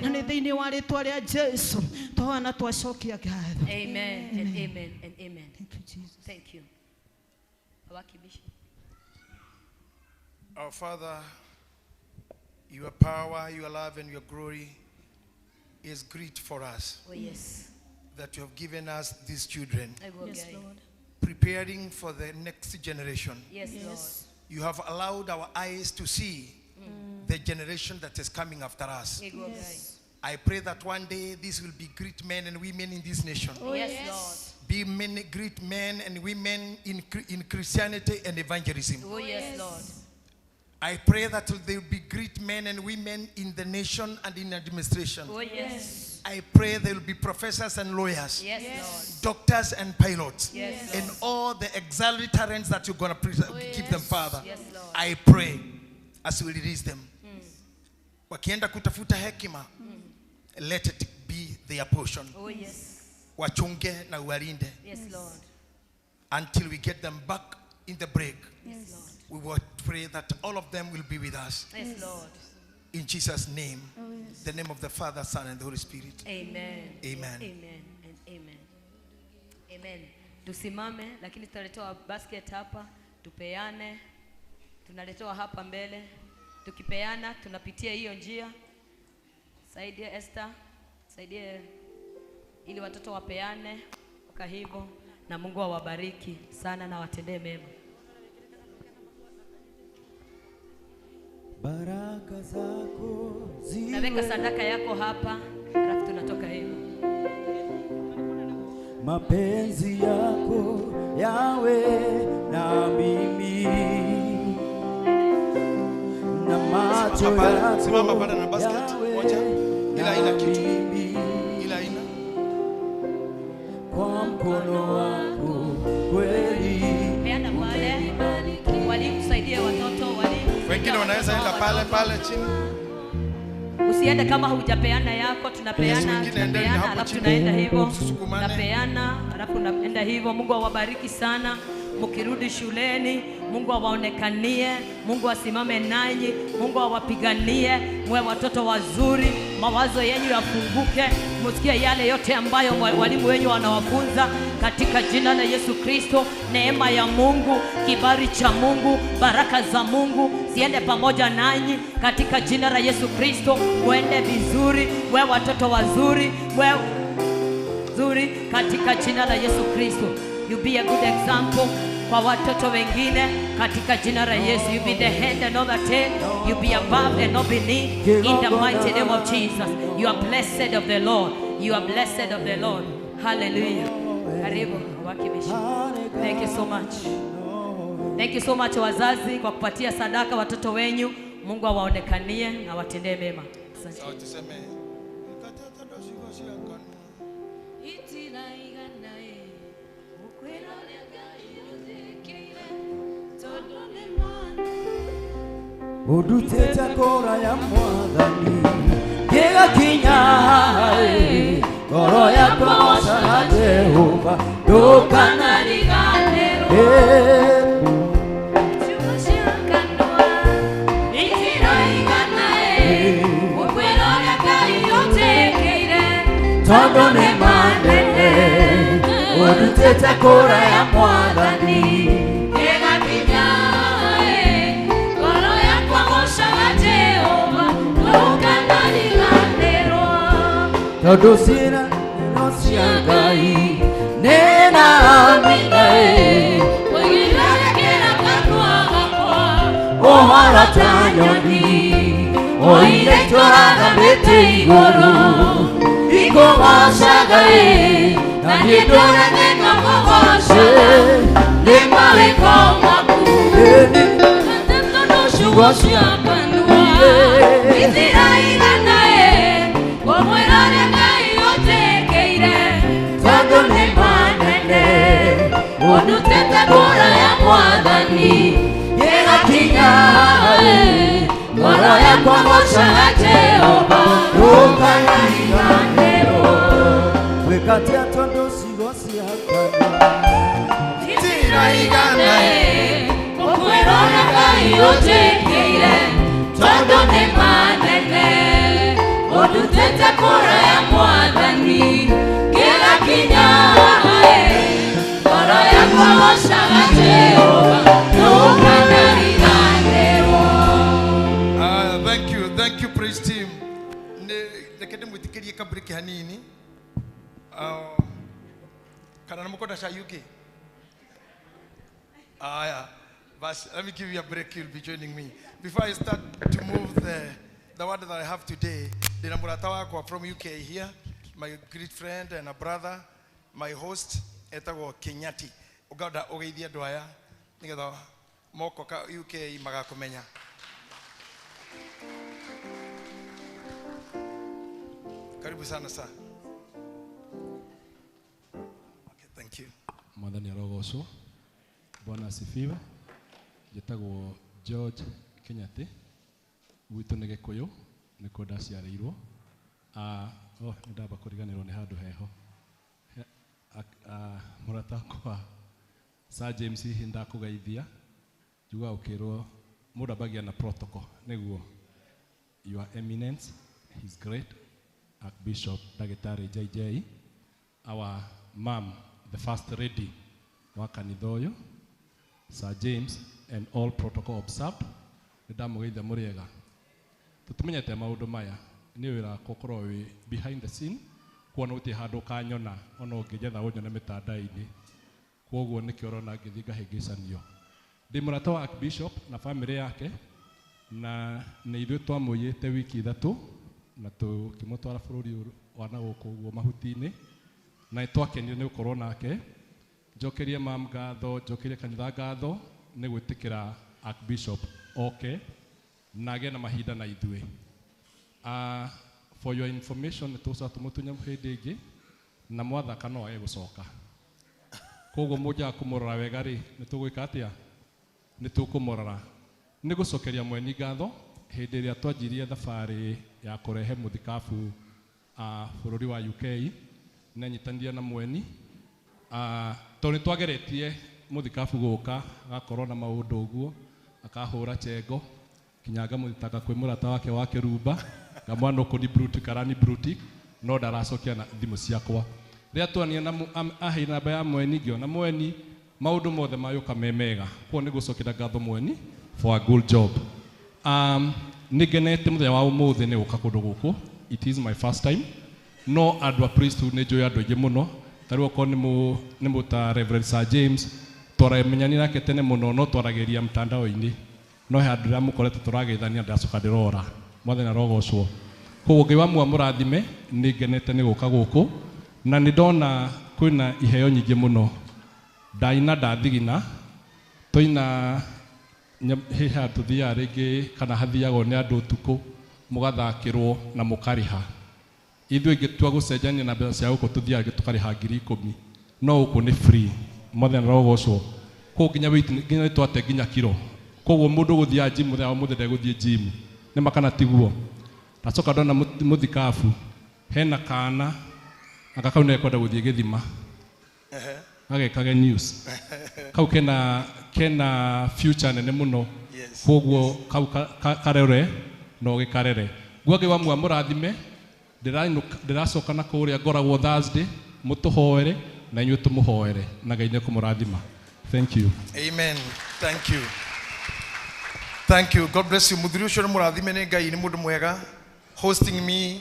Na ni thiini wa ritwa ria Jesu twana twacokia ngatho. Amen and amen and amen. Thank you, Jesus. Thank you. Our Bishop. Our Father, your power, your love, and your glory is great for us. Oh, yes. That you have given us these children, Yes, Lord. preparing for the next generation. Yes, Lord. You have allowed our eyes to see the generation that is coming after us. Yes. I pray that one day these will be great men and women in this nation. Yes, Lord. Be many great men and women in Christianity and evangelism. Oh, yes, Lord. I pray that there will be great men and women in the nation and in administration. Oh, yes. I pray there will be professors and lawyers, Yes, doctors and pilots, Yes, and Lord. all the auxiliary talents that you're going to give them, Father. Yes, Lord. I pray as we release them. Wakienda kutafuta hekima, let it be their portion. Oh, yes. Wachunge na uwalinde. Yes, Lord. Until we get them back in the break. Yes, Lord. We will pray that all of them will be with us. Yes, Lord. In Jesus' name. The name of the Father, Son, and the Holy Spirit. Amen. Amen. Amen and amen. Amen. Tusimame, lakini tutaletewa basket hapa, tupeane. Tunaletewa hapa mbele. Tukipeana, tunapitia hiyo njia. Saidie Esther, saidie ili watoto wapeane kwa hivyo, na Mungu awabariki sana na watendee mema. Baraka zako ziwe. Naweka sadaka yako hapa, alafu tunatoka hivyo. Mapenzi yako yawe na mimi, na macho yako Simama pale na basket moja. Ila ina kitu. Ila ina. Kwa mkono wako kweli. Peana pale. Walimu saidie watoto, walimu. Wengine wanaweza enda pale chini. Usiende kama hujapeana yako, tunapeana, Yes, tunapeana, alafu tunaenda hivyo. Tunapeana, alafu tunaenda hivyo. Mungu awabariki sana. Mkirudi shuleni, Mungu awaonekanie, Mungu asimame nanyi, Mungu awapiganie, mwe watoto wazuri, mawazo yenu yafunguke, msikie yale yote ambayo walimu wenu wanawafunza katika jina la Yesu Kristo. Neema ya Mungu, kibali cha Mungu, baraka za Mungu ziende pamoja nanyi katika jina la Yesu Kristo. Muende vizuri, mwe watoto wazuri, mwe zuri katika jina la Yesu Kristo. You be a good example kwa watoto wengine katika jina la Yesu. You be the head and not the tail. You be above and not beneath in the mighty name of Jesus. You are blessed of the Lord. You are blessed of the Lord. Hallelujah. Karibu wakibishi. Thank you so much. Thank you so much wazazi kwa kupatia sadaka watoto wenyu. Mungu awaonekanie na watendee mema. Asante. Tuseme Udutete kora ya mwathani Gega kinyae Goro ya kwa sana Jehova Dukana liganero Chumushira kandoa Itira iganae Ukwelo ya kai yote keire Tondo ne manene Udutete kora ya mwathani Gega kinyae Goro ya kwa sana Jehova Dukana liganero Todo sina no siagai nena aminae Wegilare kera kanua kwa Ohara tanyoni Oire toraga bete igoro Iko wasagae Na nidora nena mwashaga Lema weko maku Katento no shugo siakanua Itira iganae Omwerane ngai otekeire Tondo ne manene Odutete kora ya mwathani Yega kinyae Ngoro ya kwa mosha Jehova Rukana iganero Wekatia tondo sigosi hakana Itira iganae Omwerane ngai otekeire Tondo ne manene Odutete kora ya mwathani Gega kinyae Ngoro ya kwa mosha Jehova Rukana iganero Thank you, praise team. Nekede mwitikirie ka break hanini. Kana namukoda sha UK. Yeah. But let me give you a break. You'll be joining me. Before I start to move the word that I have today, Dina Muratawa from UK here, my great friend and a brother, my host, Etago Kenyati. Ogada Ogaidia Dwaya, Nigga Moko UK Magakomenya. Karibu sana sir. Okay, thank you. Mwathani arogocwo. Bwana asifiwe. Njĩtagwo George Kenyati. Gwitũ nĩ Gĩkũyũ, nĩkuo ndaciarĩirwo. Ndamba kũriganĩrwo nĩ handũ heho. Mũrata wakwa Sir James hihi ndakũgeithia. Njuga ũkĩrwo mũndũ ambagia na protocol nĩguo. Your Eminence, His Great Archbishop Dagitari JJ, our mom, the First Lady wa kanitha ũyũ, Sir James, and all protocol observed. Ndamugeithia mũrĩega. Tũtimenyete maũndũ maya nĩ wĩra gũkorwo wĩ behind the scene, kuona gũtirĩ handũ kanyona ona ũngĩnjetha ũnyone mĩtandao-inĩ. Kwoguo nĩkĩo ũrona ngĩthiĩ ngahĩngĩcanio. Ndĩ mũrata wa Archbishop na family yake, na nĩ ithuĩ twamũiyĩte wiki ithatũ na tũkĩmũtwara bũrũri wa nagũkũ ũguo mahuti-inĩ, na nĩtwakenire nĩ gũkorwo nake. Njokerie mam ngatho, njokerie kanitha ngatho nĩ gwĩtĩkĩra Archbishop oke na agĩe na mahinda na ithuĩ. For your information, nĩtũcoka tũmũtunye hĩndĩ ĩngĩ na mwathaka no age gũcoka. Koguo mũnjaga kũmũrora wega rĩ, nĩtũgwĩka atĩa? Nĩtũkũmũrora. Nĩ gũcokeria mweni ngatho hĩndĩ ĩrĩa twanjirie thabarĩ ya kũrehe mũthikabu bũrũri wa UK, na nyitanire na mweni. Tondũ nĩtwageretie mũthikabu gũka agakorwo na maũndũ ũguo, akahũra chengo, kinya ngamũthitanga kwĩ mũrata wake wa Kĩrumba, ngamwana ũkũ ni brutic arani brutic, no ndaracokia na thimũ ciakwa. Rĩrĩa twanire na ahei namba ya mweni, ngĩona mweni maũndũ mothe mayũka me mega. Kuo nĩ gũcokera ngatho mweni for a good job. Nĩngenete mũthenya wa ũmũthĩ nĩ gũka kũndũ gũkũ. It is my first time. No andũ a priesthood nĩ njũĩ andũ aingĩ mũno. Tarĩu okorwo nĩ mũta Reverend Sir James, twaramenyani nake tene mũno, no twaragĩria mtandao-inĩ. No he andũ arĩa mũkoretwo tũrageithania ndacoka ndĩrora. Mwathani arogocwo. Koguo Ngai wa muoyo mũrathime, nĩngenete nĩ gũka gũkũ, na nĩ ndona kwĩna iheo nyingĩ mũno. Ndaina ndathigina, tũina hiha tuthiaga rĩngĩ kana hathiagwo nĩ andũ ũtukũ, mũgathakĩrwo na mũkarĩha. Ithuĩ ingĩtua gũcenjania na mbeca cia gũkũ tũthiaga tũkarĩha 10,000, no gũkũ nĩ free. Mwathani arogocwo. Koguo nginya weight nginya twate nginya kilo. Koguo mũndũ gũthiaga gym mũthenya wa mũthenya ndegũthiĩ gym. Nĩ makana tiguo. Ndacoka ndona mũthikabu, hena kana akakau nĩ kwenda gũthiĩ Gĩthima. Agekage news. Kau kena future nene mũno. Koguo kau karere no gĩkarere. Ngai wa muoyo mũrathime, ndĩracoka na kũrĩa ngoragwo Thursday, mũtũhoere na inyuĩ tũmũhoere na Ngai nĩ kũmũrathima. Thank you. Amen. Thank you. Thank you. God bless you. Muthuri ucio mũrathime nĩ Ngai, nĩ mũndũ mwega, hosting me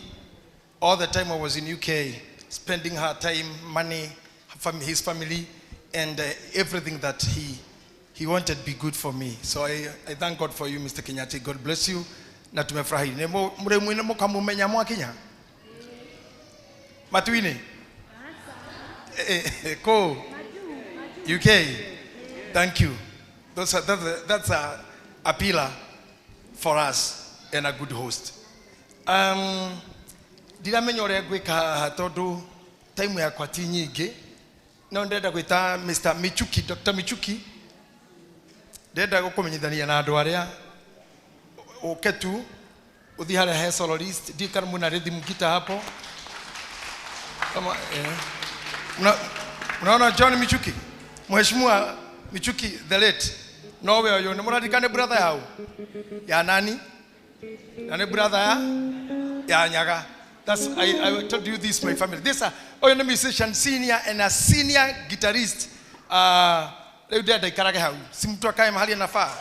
all the time I was in UK, spending her time, money, his family, and everything that he wanted to be good for me. So I thank God for you, Mr. Kenyati. God bless you. Na tumefurahi. Mremwine mukamumenya Mwakinya? Matuine? Ko? UK? Thank you. That's a pillar for us and a good host. Ndiramenya ũrĩa ngwĩka tondũ time yakwa ti nyingĩ. No ndenda gwĩta Mr. Michuki, Dr. Michuki. Ndenda gũkũmenyithania na andũ arĩa ũke tu ũthiĩ harĩa he soloist, ndiĩ kana mũna rhythm guitar hapo. Kama unaona John Michuki, Mheshimiwa Michuki the late. No we yo nĩ mũrathikane brother yao ya nani? Na nĩ brother ya Nyaga. That's I told you this, my family. This oyo nĩ musician senior and a senior guitarist. Leo ndio ndaikaraga hau. Si mtu akae mahali anafaa.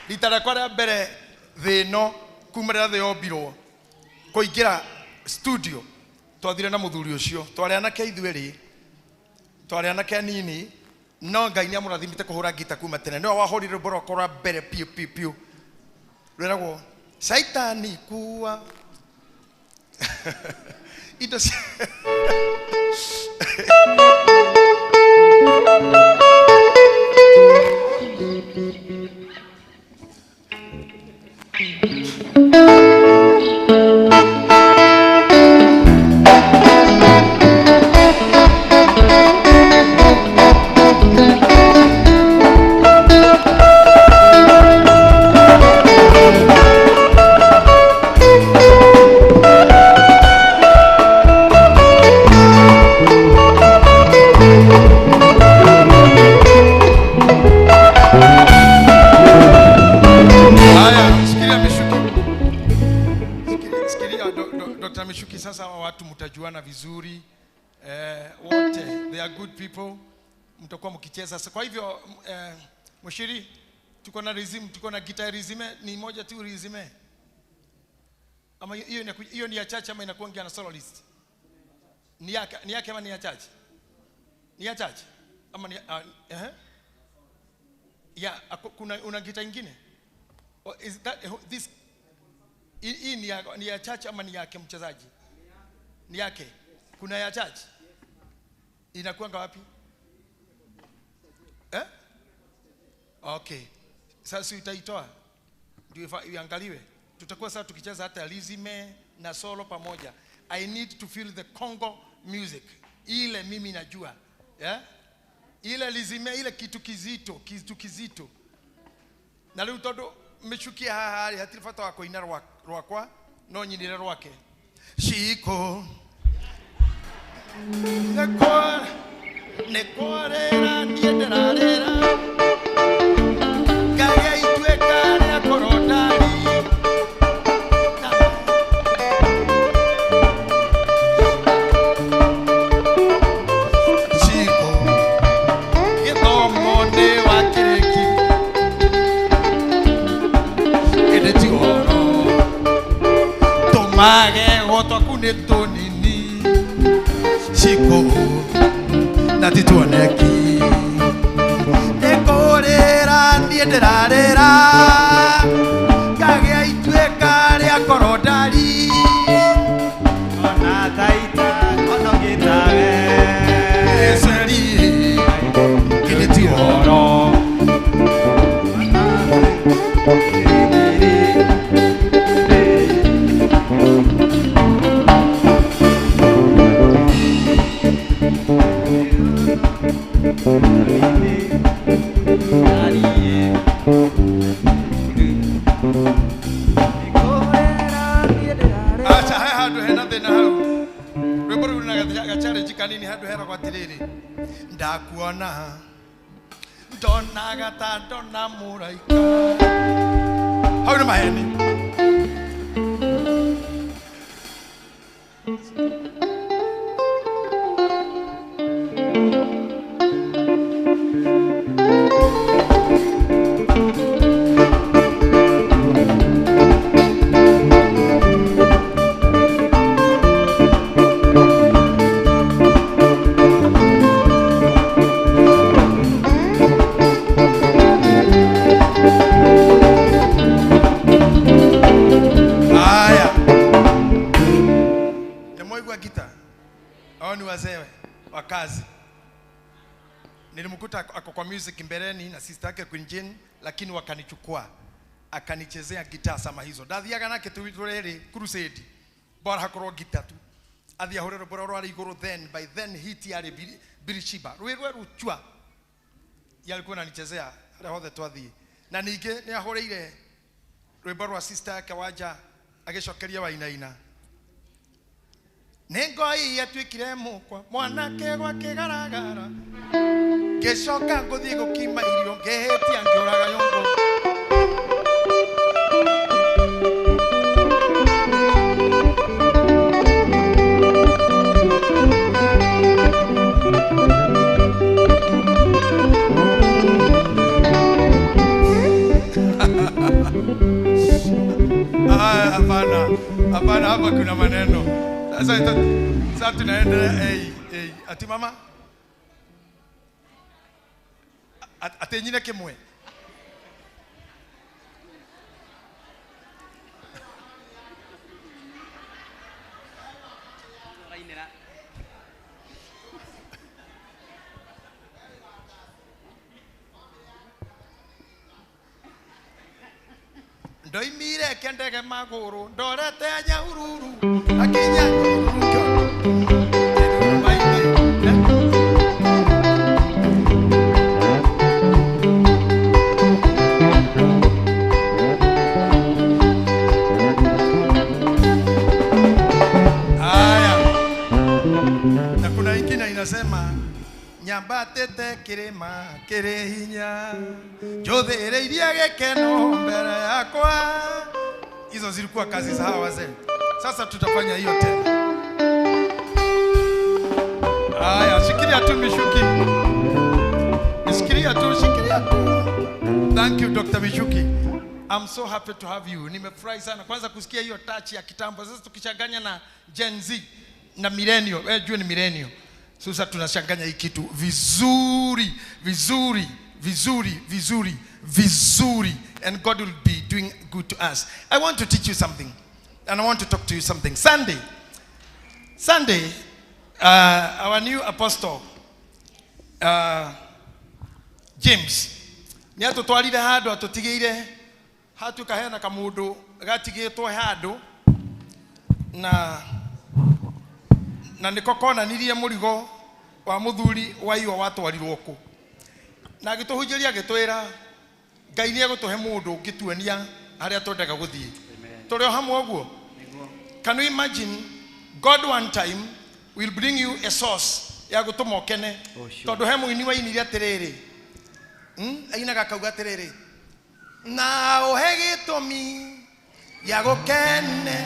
Rita rĩakwa rĩa mbere thĩ ĩno kuma rĩrĩa thĩ yombirwo kũingĩra studio twathire na mũthuri ũcio twarĩ anake ithuerĩ twarĩ anake anini no Ngai nĩ amũrathimĩte kũhũra ngita kuma tene nĩwe wahũrire rwĩmbo rwakwa rwa mbere piũ piũ piũ rwĩragwo Saitani kuwa indo mtajuana vizuri wote they are good people mtakuwa mkicheza kwa hivyo mshiri tuko na rhythm tuko na guitar rhythm ni moja tu rhythm ama hiyo ni ya church ama inakuwa na soloist ni yake ama ni ya church ama ni kuna una guitar nyingine is that this hii ni ya church ama ni yake mchezaji ni yake kuna ya church inakuwa wapi okay sasa utaitoa ndio iangaliwe tutakuwa sasa tukicheza hata lizime na solo pamoja I need to feel the Congo music ile mimi najua ile lizime ile kitu kizito na leo todo mechukia hali hatilifata wako ina rwakwa no nyinire rwake shiko nekorera nienderarera kaya itweka ya korodari shiko yetomone wakireki edetioro tomage goto kunetonini shiko natituoneki nekorera ndienderarera kagea itweka ria korodari ona taita onogitawe eseri kinetioro kanini hadu hera kwa tiriri ndakuona ndona gata ndona muraika hau ni maheni nilimkuta ako kwa music mbeleni na sister yake Queen Jane lakini wakanichukua akanichezea gitaa sama hizo ndathiaga nake tuwirere crusade bora hakorwo gitaa tu athia horero bora rwari iguru then by then hit yari birishiba rwirwe ruchwa yalikuwa ananichezea hata hothe twathie na ninge ni ahoreire rwimbo rwa sister yake waja agicokeria wainaina Nengoi yatwikire mukwa mwanake gwa kigaragara geshoka nguthi gukima irio ngehetia ngioraga yongo Hapana, hapa kuna maneno. Sasa tunaendelea ati mama atenyine kimwe. Ndoimire kendege maguru ndorete nyahururu akinya na kuna ingine inasema nyambatete kirima kirehinya jothireirie gikeno mbere yakwa. Hizo zilikuwa kazi za hawa wazee. Sasa tutafanya hiyo tena. Haya, shikilia tu Mishuki. Shikilia tu. Thank you Dr. Mishuki. I'm so happy to have you. Nimefurahi sana kwanza kusikia hiyo touch ya kitambo. Sasa tukichanganya na Gen Z na millennial. Wewe jua ni millennial. Sasa tunachanganya hii kitu vizuri, and God will be doing good to us. I want to teach you something, and I want to talk to you something. Sunday, our new apostle, James, ni atutwarire handu atutigire hatu kahena kamundu gatigitwo handu na nikokona nirie murigo wa muthuri wa iyo watwarirwo ku na gituhunjiria gitwira Ngai ni agutuhe mundu ngituania haria twendaga guthie turi hamwe oguo. Can you imagine God one time will bring you a source ya gutuma okene tondu he muini wa iniri atiriri ainaga kauga atiriri na uhe gitumi ya gukene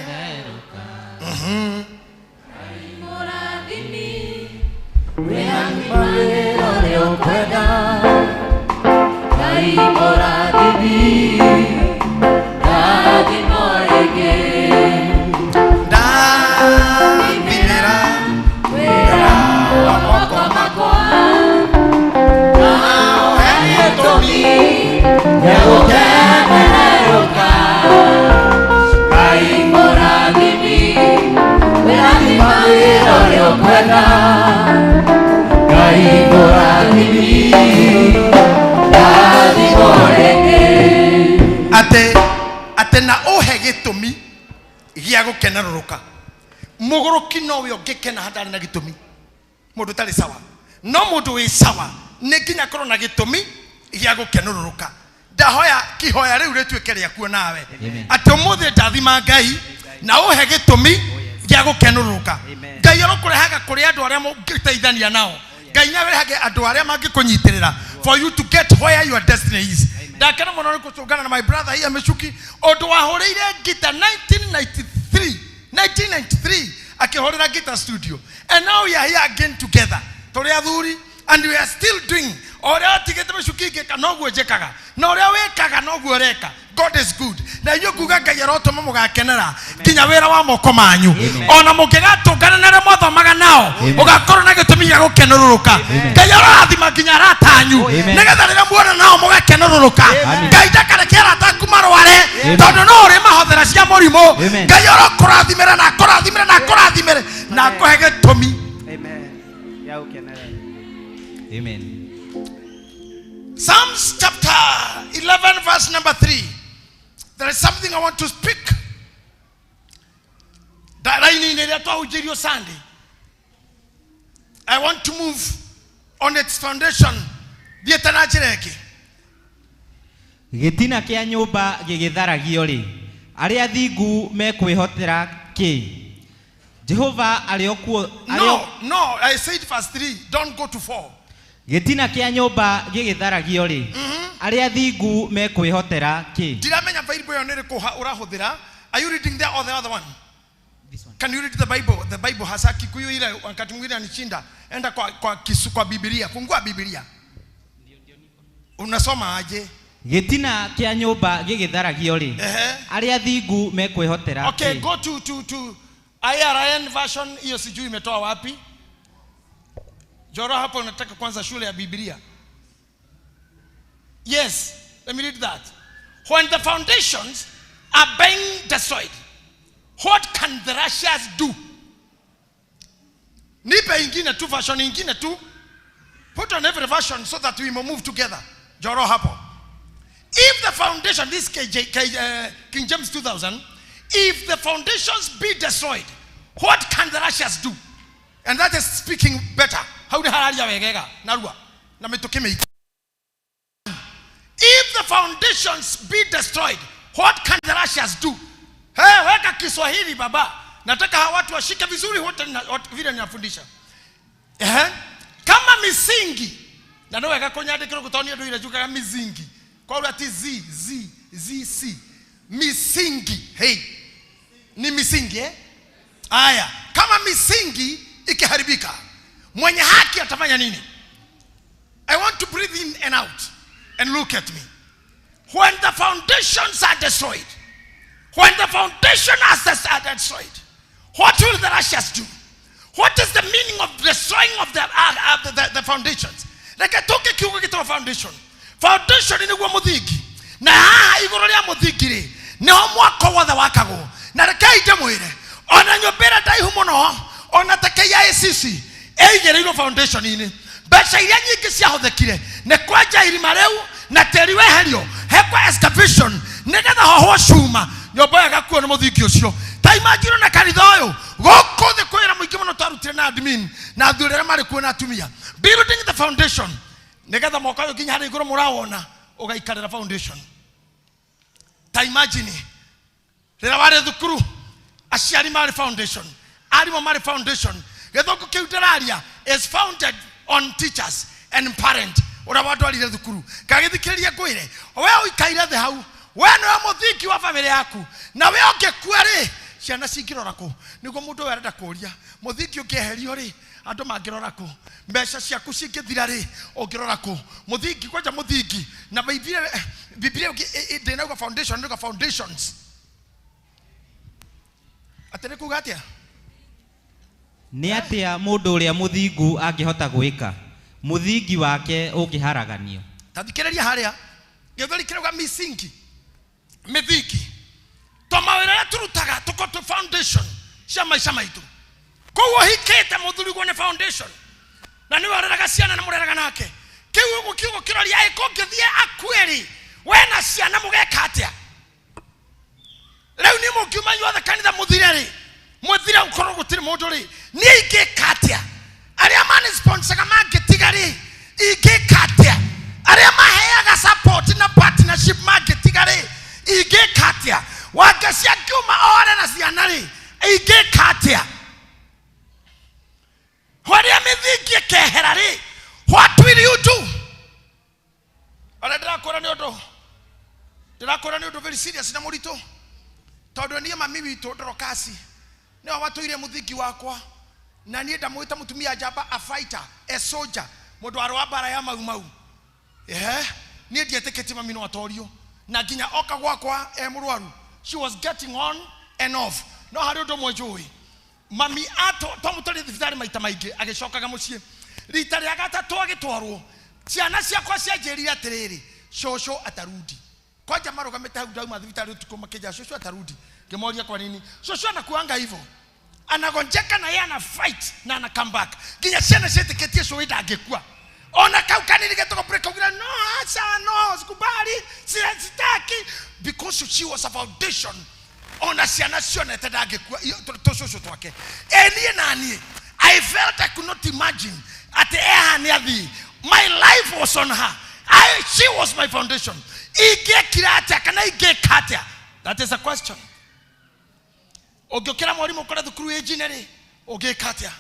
ate na ohe gitumi gia gukeneruruka muguruki no we ogikena hadari na gitumi mundu tari sawa no mundu wi sawa ne kinya korona na gitumi gia gukeneruruka ndahoya kihoya riu ritwikeria kuo nawe ate umuthe ndathima Ngai na ohe gitumi gia gukeneruruka Ngai arokurehaga kuri andu aria mungiteithania nao Ngai nyawerehage andu aria mangikunyitirira for you to get where your destiny is. Dakana mono kuchungana na my brother here Mishuki odo wahorire gita 1993 akihorera gita studio, and now we are here again together tore athuri, and we are still doing oria tigete Mishuki ke kanoguo jekaga na oria wekaga noguo reka. God is good. Na yo kuga Ngai arotoma mugakenera kinya wera wa moko manyu ona mukigatungana na remotho maganao ugakorwo na gitumi gya gukeneruruka Ngai arathima kinya aratanyu nigetha rira muona nao mugakeneruruka Ngai ndakarekera takumarware tondu no uri mahothera cia murimu Ngai arokurathimira na kurathimira na kurathimira na kuhe gitumi. Amen. Ya ukenera. Amen. Psalms chapter 11 verse number 3. There is something I want to speak. Sunday. I want to move on its foundation. Gitina kia nyumba gigitharagio ri aria thingu mekwihotera ki Jehova aliokuo No, I said verse 3. Don't go to 4. Gitina kia nyumba gigitharagio ri aria thingu mekwihotera ki. Diramenya Bible yonere ko urahuthira. Are you reading there or the other one? This one. Can you read the Bible? The Bible hasa Kikuyu ile wakati mwingine anishinda. Enda kwa Biblia. Fungua Biblia. Unasoma aje? Gitina kia nyumba gigitharagio ri. Aria thingu mekwihotera. Okay, go to IRN version, hiyo sijui imetoa wapi. Joro hapo nataka kwanza shule ya Biblia. Yes, let me read that. When the foundations are being destroyed, what can the Russians do? Nipe ingine tu, version ingine tu. Put on every version so that we may move together. Joro hapo. If the foundation, this King James 2000, if the foundations be destroyed, what can the Russians do? And that is speaking better. How the hell narua? If the foundations be destroyed, what can the Russians do? Hey, weka Kiswahili baba. Nataka hawa watu washike vizuri wote vile ninafundisha. Kama misingi. Na ndio weka kwenye andiko kutonia ndio inajuka misingi. Kwa urati z misingi. Hey. Ni misingi Aya, kama misingi ikiharibika, mwenye haki atafanya nini? I want to breathe in and out and look at me. When the foundations are destroyed, when the foundations are destroyed, what will the Russians do? What is the meaning of destroying of the foundations? Like I took a kiugo foundation. Foundation ni gwa muthigi. Na haha iguru ria muthigi ri niho mwako wothe wakago. Na rekai ndemwire ona nyobera daihu muno ona takeya esisi eigereiro foundation ini beca iria nyingi ciahothekire ne kwanja irima riu na teri weherio hekwa excavation nigetha hoho cuma nyomba yagakuo ni muthingi ucio ta imagine na kanitha uyu goko the kwira muingi muno tarutire na admin na thurere mari kuo na atumia building the foundation nigetha mwaka uyu nginya hari iguru murawona ugaikarira foundation ta imagine rira wari thukuru Asiari Mari Foundation, Arimo Mari Foundation, Gedoko Kiuteraria is founded on teachers and parents. Ora watu walile thukuru. Kagithikiria kwire. Wewe ikaira the hau. Wewe no muthiki wa family yaku. Na wewe ungekua ri, ciana cingirora ku. Niguo mundu arenda kuria. Muthiki ungeherio ri, andu mangirora ku. Mbeca ciaku cingithira ri, ungirora ku. Muthiki kwanja muthiki. Na Biblia ndinauga foundation, ndinauga foundations. Atene kugatia ni atia mundu uria muthingu angihota gwika muthingi wake ukiharaganio tathikiriria haria githori kirauga misingi mithiki tomawira turutaga tukoto foundation cia maica maitu koguo hikite muthurigwo ni foundation na ni wareraga ciana na mureraga nake kiugo kiugo kiroria ikongithie akweri we na ciana mugeka atia leo ni mukiuma yothe kanitha muthireri muthira ukoro gutiri mundu ri ni igikatia aria mani sponsor kama getigari igikatia aria maheaga support na partnership marketingari igikatia wagacia kiuma ore na ciana ri igikatia waria mithingi kehera ri what will you do? Ala ndakora ni undu very serious na murito tondu nie mami witu ndorokasi ni watuire muthiki wakwa na nie ndamwita mutumia njamba a fighter a soldier mundu arwa bara ya mau nie ndieteketi mami no atorio na nginya oka gwakwa murwaru she was getting on and off no hari undu mwenjui mami ato tomutari thibitari maita maingi agicokaga mucie rita ria gatatu agitwarwo ciana ciakwa cianjirire atiriri shosho atarudi kwaja marugamite hau dauma thibitari utuko makija shosho atarudi ngemoria kwa nini shosho anakuanga hivyo anagonjeka na yeye ana fight na ana come back nginya ciana cieteketie so wida angekua ona kaukanini getoko break ugira no acha no sikubali sitaki because she was a foundation ona ciana cione tada angekua to shosho twake enie nani I felt I could not imagine at the my life was on her. She was my foundation. That is a question. Ogokera mwalimu ukora thukuru engineering ogekatia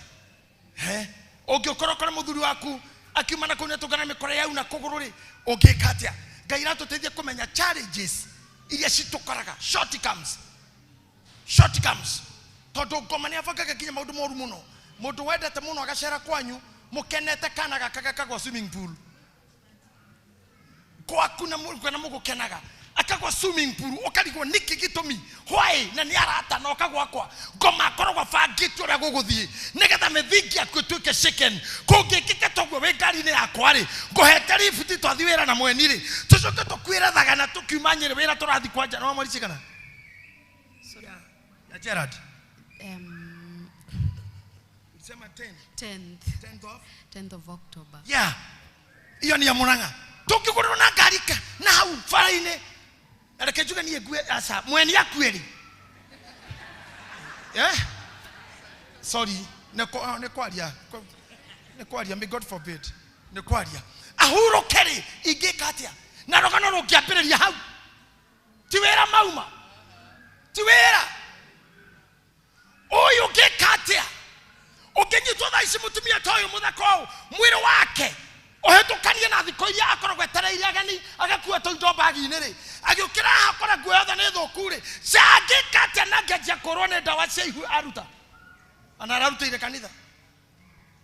ogokora muthuri waku akiuma na kunetugana mikora yau na kugururi ogekatia gaira tuteithie kumenya challenges iria citukoraga shortcomings tondu ngomania vagaga kinya maundu moru muno mundu wendete muno agacera kwanyu mukenete kana gakaga kagwa swimming pool kwaku na mugo kenaga akagwa swimming pool ukarigwo niki gitumi hwai na ni arata no kagwakwa ngoma korogwa fangitwe ria guguthie nigetha methingi akwituke chicken kungikike togwe we ngari ni yakwa ri nguhete lift twathi wira na mweni ri tucoke tukwira thaga na tukiuma Nyeri wira turathi kwanja no mwari cigana ya Gerard sema 10th of October. Yeah. Iyo ni ya Murang'a. Tukigurwo na ngarika na hau faraine. Areke juga ni egwe asa mweni yakweri. Yeah? Sorry. Nekwaria. May God forbid. Nekwaria. Ahuro keri igikatia. Na rogano rokiapireria hau. Tiwera mauma. Tiwera. Oyo gikatia. Ukinyitwo tha ici mutumia toyo muthako mwiri wake ohetukanie na thiko iria akoragwo etereire ageni agakua toindo bagi-inĩ rĩ agiukira hakora nguo yothe nĩ thũku rĩ cangĩkate na ngejia korwo nĩ ndawa cia ihu aruta ana ararutĩire kanitha.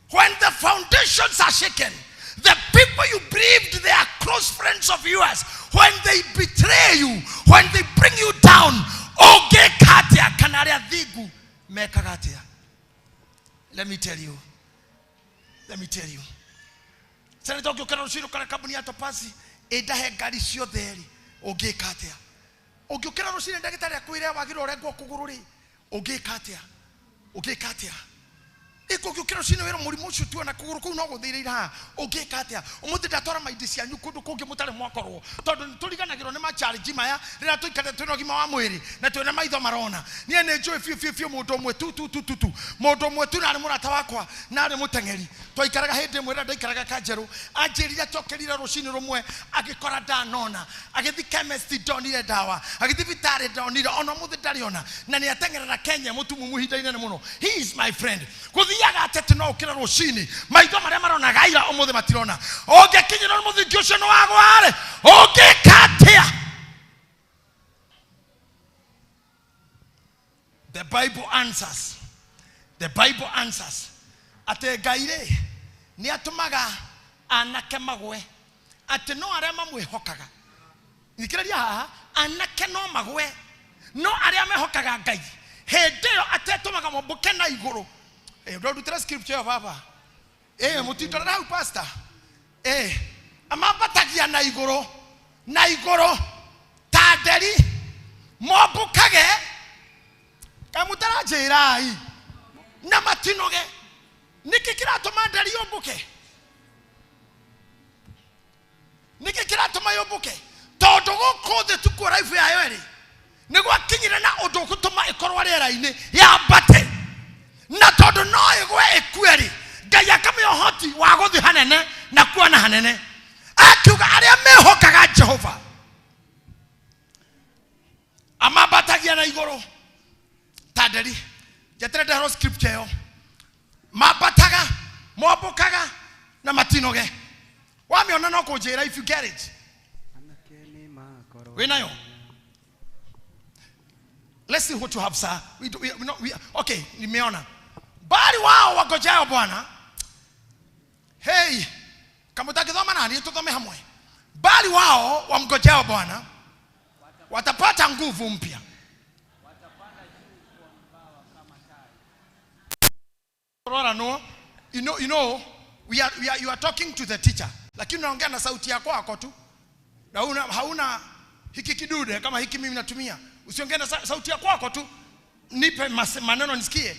When the foundations are shaken, the people you believed they are close friends of yours, when they betray you, when they bring you down, ũngĩkatia kana arĩa thigu mekagatia. Let me tell you. Sasa ndio ukana rushiro kana kampuni ya Topasi edahe ngari ciothe ri ungikatia. Ungikira rushiro ndagitari akwire wagiro rengwo kugururi ungikatia. Iko ukira rushiro wero muri mucu tu na kuguru ku no guthirira ha ungikatia. Umuthi ndatora maindi cianyu kundu kungi mutare mwakorwo. Tondu turiganagiro ni ma charge maya rira tuikate twino gima wa mwiri na twina maitho marona. Nie ne njoi fiu mundu mwe tu. Mundu mwe tu na murata wakwa na ari mutengeri. Twaikaraga hindi mwira ndaikaraga Kanjeru. Anjirira tokerira rushini rumwe agikora ndanona. Agithi chemist donire dawa. Agithi vitare donire ono muthi ndariona. Na ni atengerera Kenya mutumu muhinda-ine muno. He is my friend. Kuthiaga atete no ukira rushini. Maitho maria marona gaira umuthi matirona. Ongekinyira umuthi ngiucio no wagware. Ongekatia. The Bible answers. Ate gaire ni atumaga anake magwe. Ate no aria mamwihokaga. Nikiraria haha anake no magwe. No aria mehokaga Ngai. Hedeo atetumaga mobuke na iguru. Ndio dutera scripture baba. Mutitara hau pastor. Amabatagia na iguru. Taderi mobukage. Kamutara jirai. Na matinoge nikikira toma ndari yombuke tondu guku tuku life ya yori nigwa kinyira na undu gutuma ikorwa rera-ini ya bate na tondu no igwe ikweri Ngai akamihoti wa guthi hanene na kuona hanene akiuga aria mehokaga Jehova amabatagia na iguru taderi jetere the scripture yo mabataga mobukaga na matinoge wamiona no kujira if you get it we nayo. Let's see what you have, sir. Okay, nimeona bali wao wagojao Bwana. Hey, kama utakidhoma nani tuthome hamwe. Bali wao wamgojao Bwana watapata nguvu mpya. No, you know, you are talking to the teacher. Lakini unaongea na sauti yako tu. Na hauna hiki kidude kama hiki mimi natumia. Usiongee na sauti yako tu. Nipe maneno nisikie.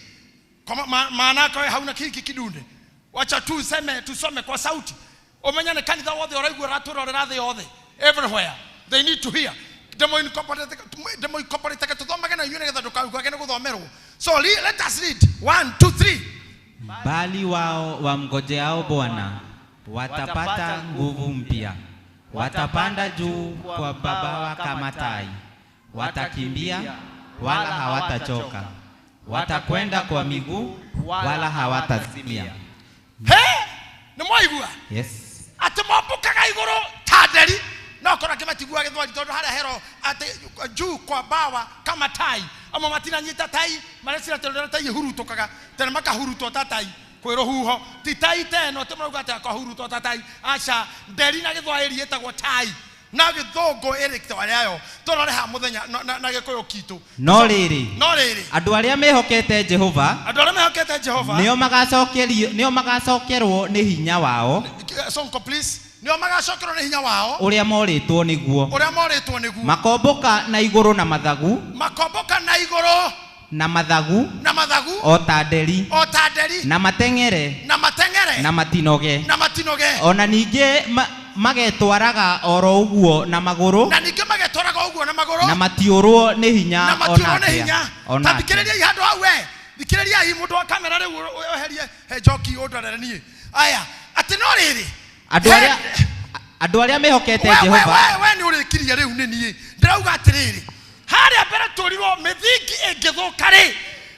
Kama maana yako hauna hiki kidude. Wacha tu tusome kwa sauti. Omenyane kanitha wothe oraigua ratura rathe yothe. Everywhere. They need to hear. Demo incorporate tuthomage na yune getha ndukauga gene guthomerwo. So let us read. 1 2 3. Bali wao wamgojeao Bwana watapata nguvu mpya. Watapanda juu kwa babawa kama tai. Watakimbia wala hawatachoka. Watakwenda kwa miguu wala hawatazimia. Ni mwaigua? Yes. Atamabukaga iguru taderi na kora kama tigua githwari tondu haria hero ate juu kwa bawa kama tai ama matina nyita tai maresira tondu tai hurutukaga tena makahuruto tatai kwiro huho ti tai teno tumauga ta kahuruto tatai acha deri na githwari etagwo tai na githongo erekitwa rĩayo tũrore ha mũthenya na gĩkũyũ kitũ no rĩrĩ andũ arĩa mehokete Jehova nĩo magacokerwo nĩ hinya wao sonko please nĩo magacokerwo nĩ hinya wao ũrĩa morĩtwo nĩguo makomboka na igũrũ na mathagu o ta nderi na mateng'ere na matinoge ona ningĩ magetwaraga oro ũguo na magũrũ na matiũrwo nĩ hinya ona thikĩrĩria handũ hau we thikĩrĩria hi mũndũ wa kamera rĩu oherie he njoki ũndorere niĩ aya atĩ no rĩrĩ andũ arĩa mehokete Jehova we nĩ ũrĩkirie rĩu nĩ niĩ ndĩrauga atĩrĩrĩ harĩa mbere tũrirwo mĩthingi ĩngĩthũka rĩ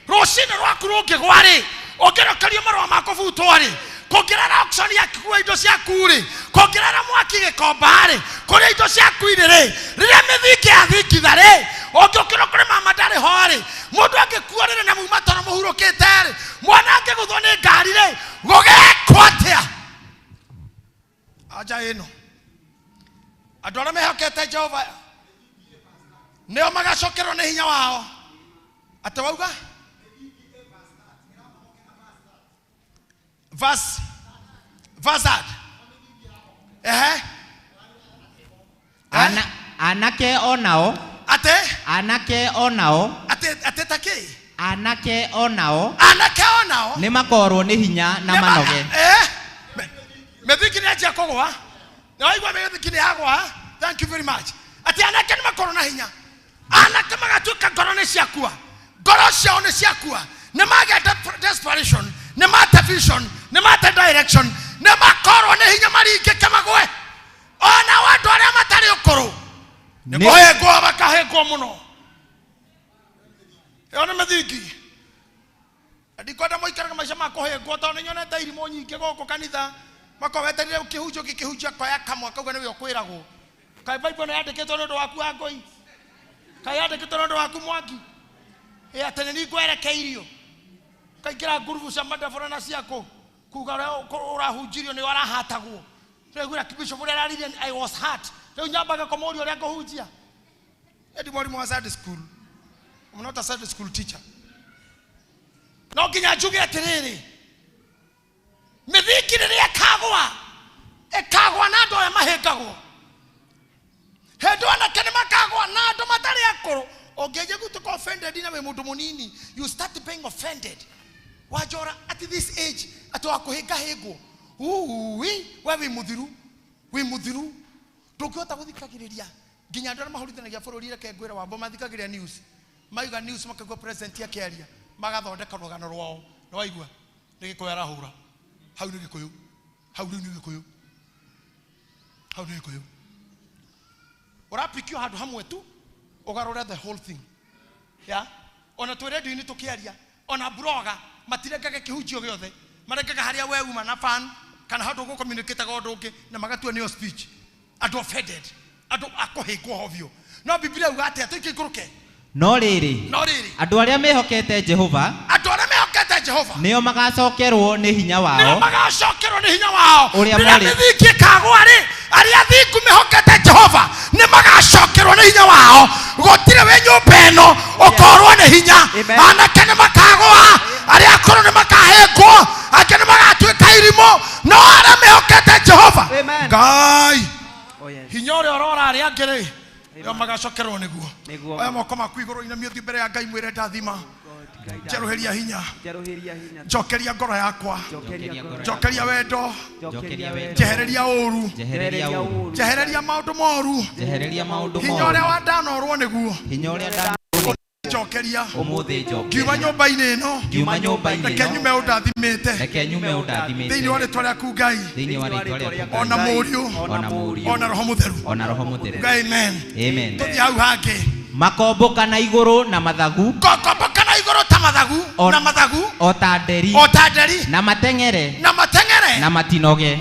rũcinĩ rwaku rũngĩgwa rĩ ũngĩrokerio marũa ma kũbutwo rĩ kũngĩrara auction ya kũgũra indo ciaku rĩ kũngĩrara mwaki gĩkomba rĩ kũrĩa indo ciaku irĩ rĩ rĩrĩa mĩthingi yathingitha rĩ ũngĩũkĩra kũrĩ mama ndarĩ ho rĩ mũndũ angĩkua rĩrĩ na muma toro mũhurũkĩte rĩ mwana angĩgũthwo nĩ ngari rĩ gũgĩkwo atĩa aja ĩno andũ arĩa mehokete Jehova nĩo magacokerwo nĩ hinya wao atĩ wauga verse anake onao nĩ makorwo nĩ hinya na manoge methiki nĩ anjia kũgwa na waigua methiki nĩ yagwa thank you very much ati anake nĩ makorwo na hinya anake magatuĩka ngoro nĩ ciakua ngoro ciao nĩ ciakua nĩ magĩa desperation nĩ mate vision nĩ mate direction nĩ makorwo nĩ hinya maringĩke magwe ona andũ arĩa matarĩ ũkũrũ nĩ kũhĩngwo makahĩngwo mũno ĩyo nĩ mĩthingi ndikwenda mũikaraga maica ma kũhĩngwo tondũ nĩnyonete irimũ nyingĩ gũkũ kanitha makoweterire kĩhunjio gĩkĩhunjia koya kamwe kauga nĩwe ũkwĩragwo kaĩ Bible nĩyandĩkĩtwo nĩ ũndũ waku wa ngoi kaĩ yandĩkĩtwo nĩ ũndũ waku mwaki atĩ nĩ ningwerekeirio kaingĩra ngurubu cia mandabũra na ciakũ kuga ũrahunjirio nĩ warahatagwo rĩu gwĩra bishop ũrĩa araririe I was hurt rĩu nyambaga kũmũria ũrĩa ngũhunjia edi mwarimũ wa Sunday school I'm not a Sunday school teacher no nginya njuge atĩrĩrĩ mĩthingi rĩrĩa ĩkagwa na andũ arĩa mahĩngagwo hĩndĩ anake nĩ makagwa na andũ matarĩ akũrũ ũngĩnjia gũtuĩka offended na wĩ mũndũ mũnini you start being offended wajora at this age atĩ wakũhĩngahĩngwo we wĩ mũthiru ndũngĩhota gũthikagĩrĩria nginya andũ arĩa mahũrithanagia bũrũri reke ngwĩra wambo mathikagĩrĩria news maiga news makaigua president akĩaria magathondeka rũgano rwao na waigua nĩ gĩkũyũ arahũra hau nĩ gĩkũyũ ũrapikio handũ hamwe tu ũgarũre the whole thing ona twĩ redio-inĩ tũkĩaria ona bloga matirengaga kĩhunjio gĩothe marengaga harĩa we uma na fan kana handũ gũcommunicate ũndũ ũngĩ na magatua nĩyo speech andũ offended andũ akũhĩngwo hovyo no Biblia yuga atĩa tũikĩngũrũke no rĩrĩ andũ arĩa mehokete Jehova nĩo magacokerwo nĩ hinya wao ũrĩa morĩ mĩthingi ĩkagwa rĩ arĩa athingu mehokete Jehova nĩ magacokerwo nĩ hinya wao gũtirĩ wĩ nyũmba ĩno ũkorwo nĩ hinya anake nĩ makagwa arĩa akũrũ nĩ makahĩngwo angĩ nĩ magatuĩka irimũ no arĩa mehokete Jehova Ngai hinya ũrĩa ũrora arĩa angĩ rĩ nĩo magacokerwo nĩguo oya moko maku igũrũ inamio thiĩ mbere ya Ngai mwĩre ndathima njerũhĩria hinya njokeria ngoro yakwa njokeria wendo njehereria ũru njehereria maũndũ moru hinya ũrĩa wandanorwo nĩguo njokeria ngiuma nyũmba-inĩ ĩno reke nyume ũndathimĩte thĩinĩ wa rĩtwa rĩaku Ngai ona mũriũ ona roho mũtheru Ngai amen tũthiĩ hau hangĩ makomboka na igũrũ na mathagu na mathagu o ta nderi na mateng'ere na matinoge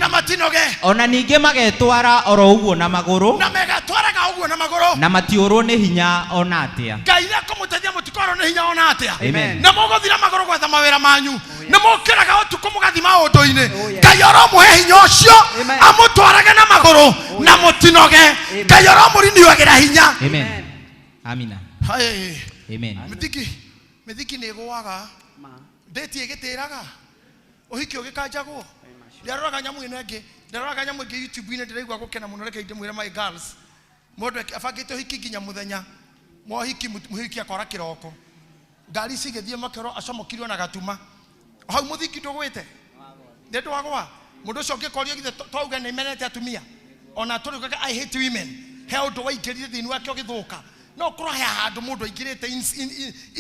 ona ningĩ magetwara oro ũguo na magũrũ na matiũrwo nĩ hinya ona atĩa Ngai nĩakũmũteithia mũtikorwo nĩ hinya ona atĩa na mũgũthira magũrũ gwetha mawĩra manyu nä må kä raga å tukå må gathi maå ndå-inä ngai oro må he hinya å cio amå na magå rå na må tinoge ngai oro må riniagä ra hinya amina mä thiki nä gå waga ndätie gä tä raga å hiki å gä kanjagwo ndä aroraga nyamå ä no ä ngä ndaroraga nyamå ä ngä YouTube-inä ndä raigua gå kena må no reke ndä mwä re my girls må ndå abangä te å hiki nginya må thenya mohiki må hiki akora kä roko ngari ici igä thiä makero acomokirio na gatuma hau må thiki ndå gwä te nä ndå wagwa må ndå å cio ngä korio githe twauga nä menete atumia ona tå rä I hate women he å ndå waingä rire thä inä wake å gä thå ka no korwo he handå må ndå aingä rä te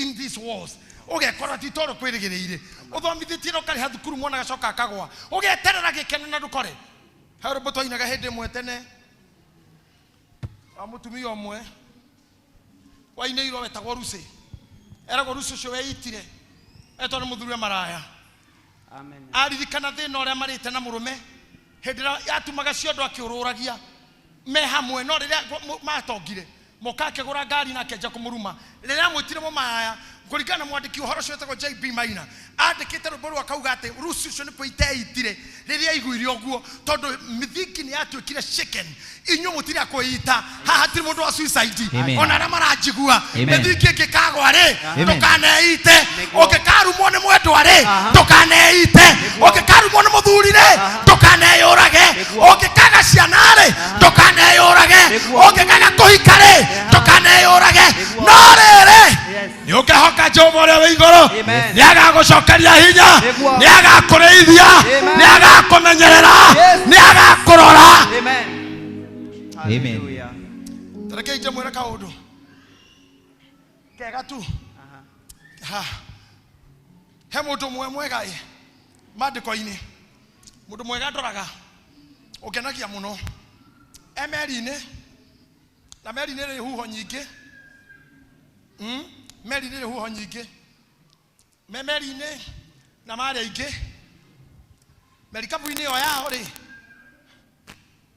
in these walls å gekora ti toro kwä rä gä rä ire å thomithä tie no karä ha thukuru mwana gacoka akagwa å geterera gä keno na ndå kore he rå mbå twainaga hä ndä ĩmwe tene wa må tumia å mwe wainä irwo wetagwo rucä eragwo rucä å cio weitire etwo nä må thuri maraya aririkana thä na å rä a marä te na må rå me hä ndä ä rä a yatumaga ciondo akä å rå ragia me hamwe no rä rä a matongire moka akä gå ra ngari na akenja kå må ruma rä rä a mwä tire må maraya kå ringana na mwandä ki å horo cio wetagwo JB Maina andä te rå mbå rå akauga atä rucä å cio nä kå iteitire rä rä a aiguire å guo tondå mä thingi nä yatuä kire inyuä må tire akwä ita haha tirä må ndå wa suicide ona arä a maranjigua mä thingi ä ngä kagwa rä ndå kaneite å ngä karumwo nä mwendwa rä ndå kaneite å ngä karumwo nä må thuri rä ndå kaneyå rage å ngä kaga ciana rä ndå kaneyå rage å ngä kaga kå hika rä ndå kaneyå rage no rä rä nä å kä hoka Jehova å rä a wä igå rå nä agagå cokeria hinya nä agakå rä ithia nä agakå menyerera nä agakå rora tarekei te mwä re kaå ndå kega tu he må ndå mwe mwega mandä ko-inä må ndå mwega ndoraga å ngenagia må no meri-inä na meri-inä rä huho nyingä meri-inä rä huho nyingä me meri-inä na marä aingä merikabu-inä ä yo yao rä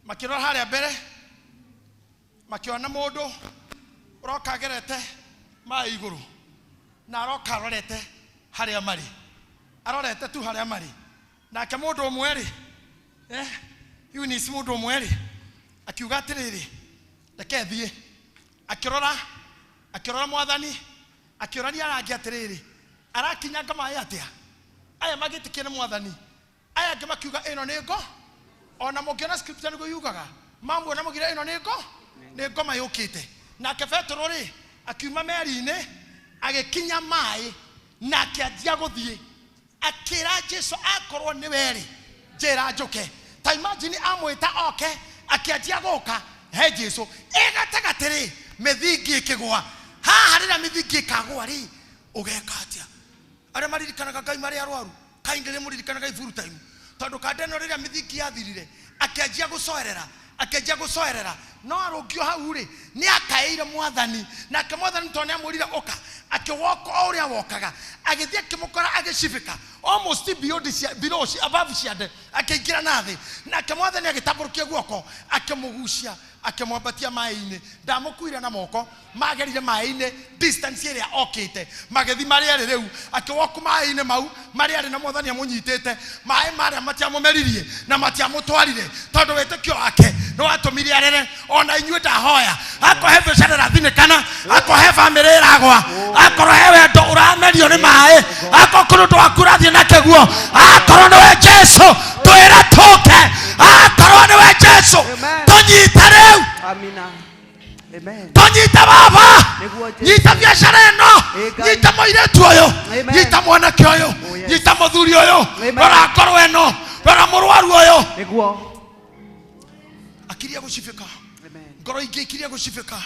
makä rora harä a mbere makä ona må ndå å roka agerete maä igå rå na aroka arorete harä a marä arorete tu harä a marä nake må ndå å mwe rä må ndå å mwe rä akiuga atä rä rä reke thiä akä rora mwathani akä orania arangi atä rä rä arakinyanga maä atä a aya magä tä kie nä mwathani aya angä makiuga ä no nä ngo ona må ngä ona nä guo yugaga mamuona må gire ä no nä ngoma yå kä te nake Petero rä akiuma meri-inä agä kinya maä na akä anjia gå thiä akä ra Jesu akorwo nä werä njä ra njå ke ta imagine amwä ta oke akä anjia gå ka he Jesu ä gatagatä rä mä thingi ä kä gwa haha rä rä a mä thingi ä kagwa rä å geka atä a arä a maririkanaga ngai marä arwaru kaingä rä må ririkanaga full time tondå kandeno rä rä a mä thingi yathirire akäanjia gå coerera no arå ngio hau rä nä akaäire mwathani nake mwathani tondå nä amwä rire å ka akä woka o å rä a wokaga agä thiä akä må kora agä cibä almost below above ciande akä ingä ra na thä nake mwathani agä tambå rå kia guoko akä må gucia akä mwambatia maä-inä ndamå kuire na moko magerire maä-inä distance ä rä a okä te magä thi marä erä rä u akä woku maä-inä mau marä arä na mwathani amå nyitä te maä marä a matiamå meririe na matiamå twarire tondå wä tä kio wake nä watå mire arere ona inyuä ndahoya akohe thå carera thinä kana akohe bamä rä ragwa akorwo he wendo å ramerio nä maä akorwo kå rå ndå waku rathiä na kä guo akorwo nä we Jesu twä re tå ke akorwo nä we Jesu tå nyite rä u tå nyite baba nyita biacara ä no nyita må irä tu å yå nyita mwanake å yå nyita må thuri å yå rora ngorwo ä no rora må rwaru å yå akiria gå cibä ka ngoro ingä ikiria gå cibä ka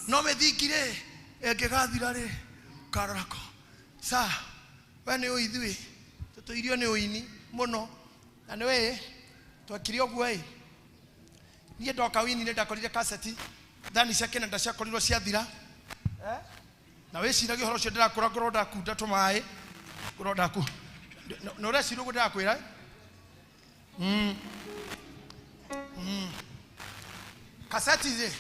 no mä thingirä ängä gathira rä karorako sa we nä å ithuä tå tå irio nä å ini må no na nä wä twakire å guo niä ndoka wini-inä ndakorire kaseti thani cia Canada ciakorirwo ciathira na wä ciragia å horo å cio ndä rakå ra ngorwo ndakunda tå maä ngorwo ndaku na å recirwo guo ndä rakwä ra kaseti rä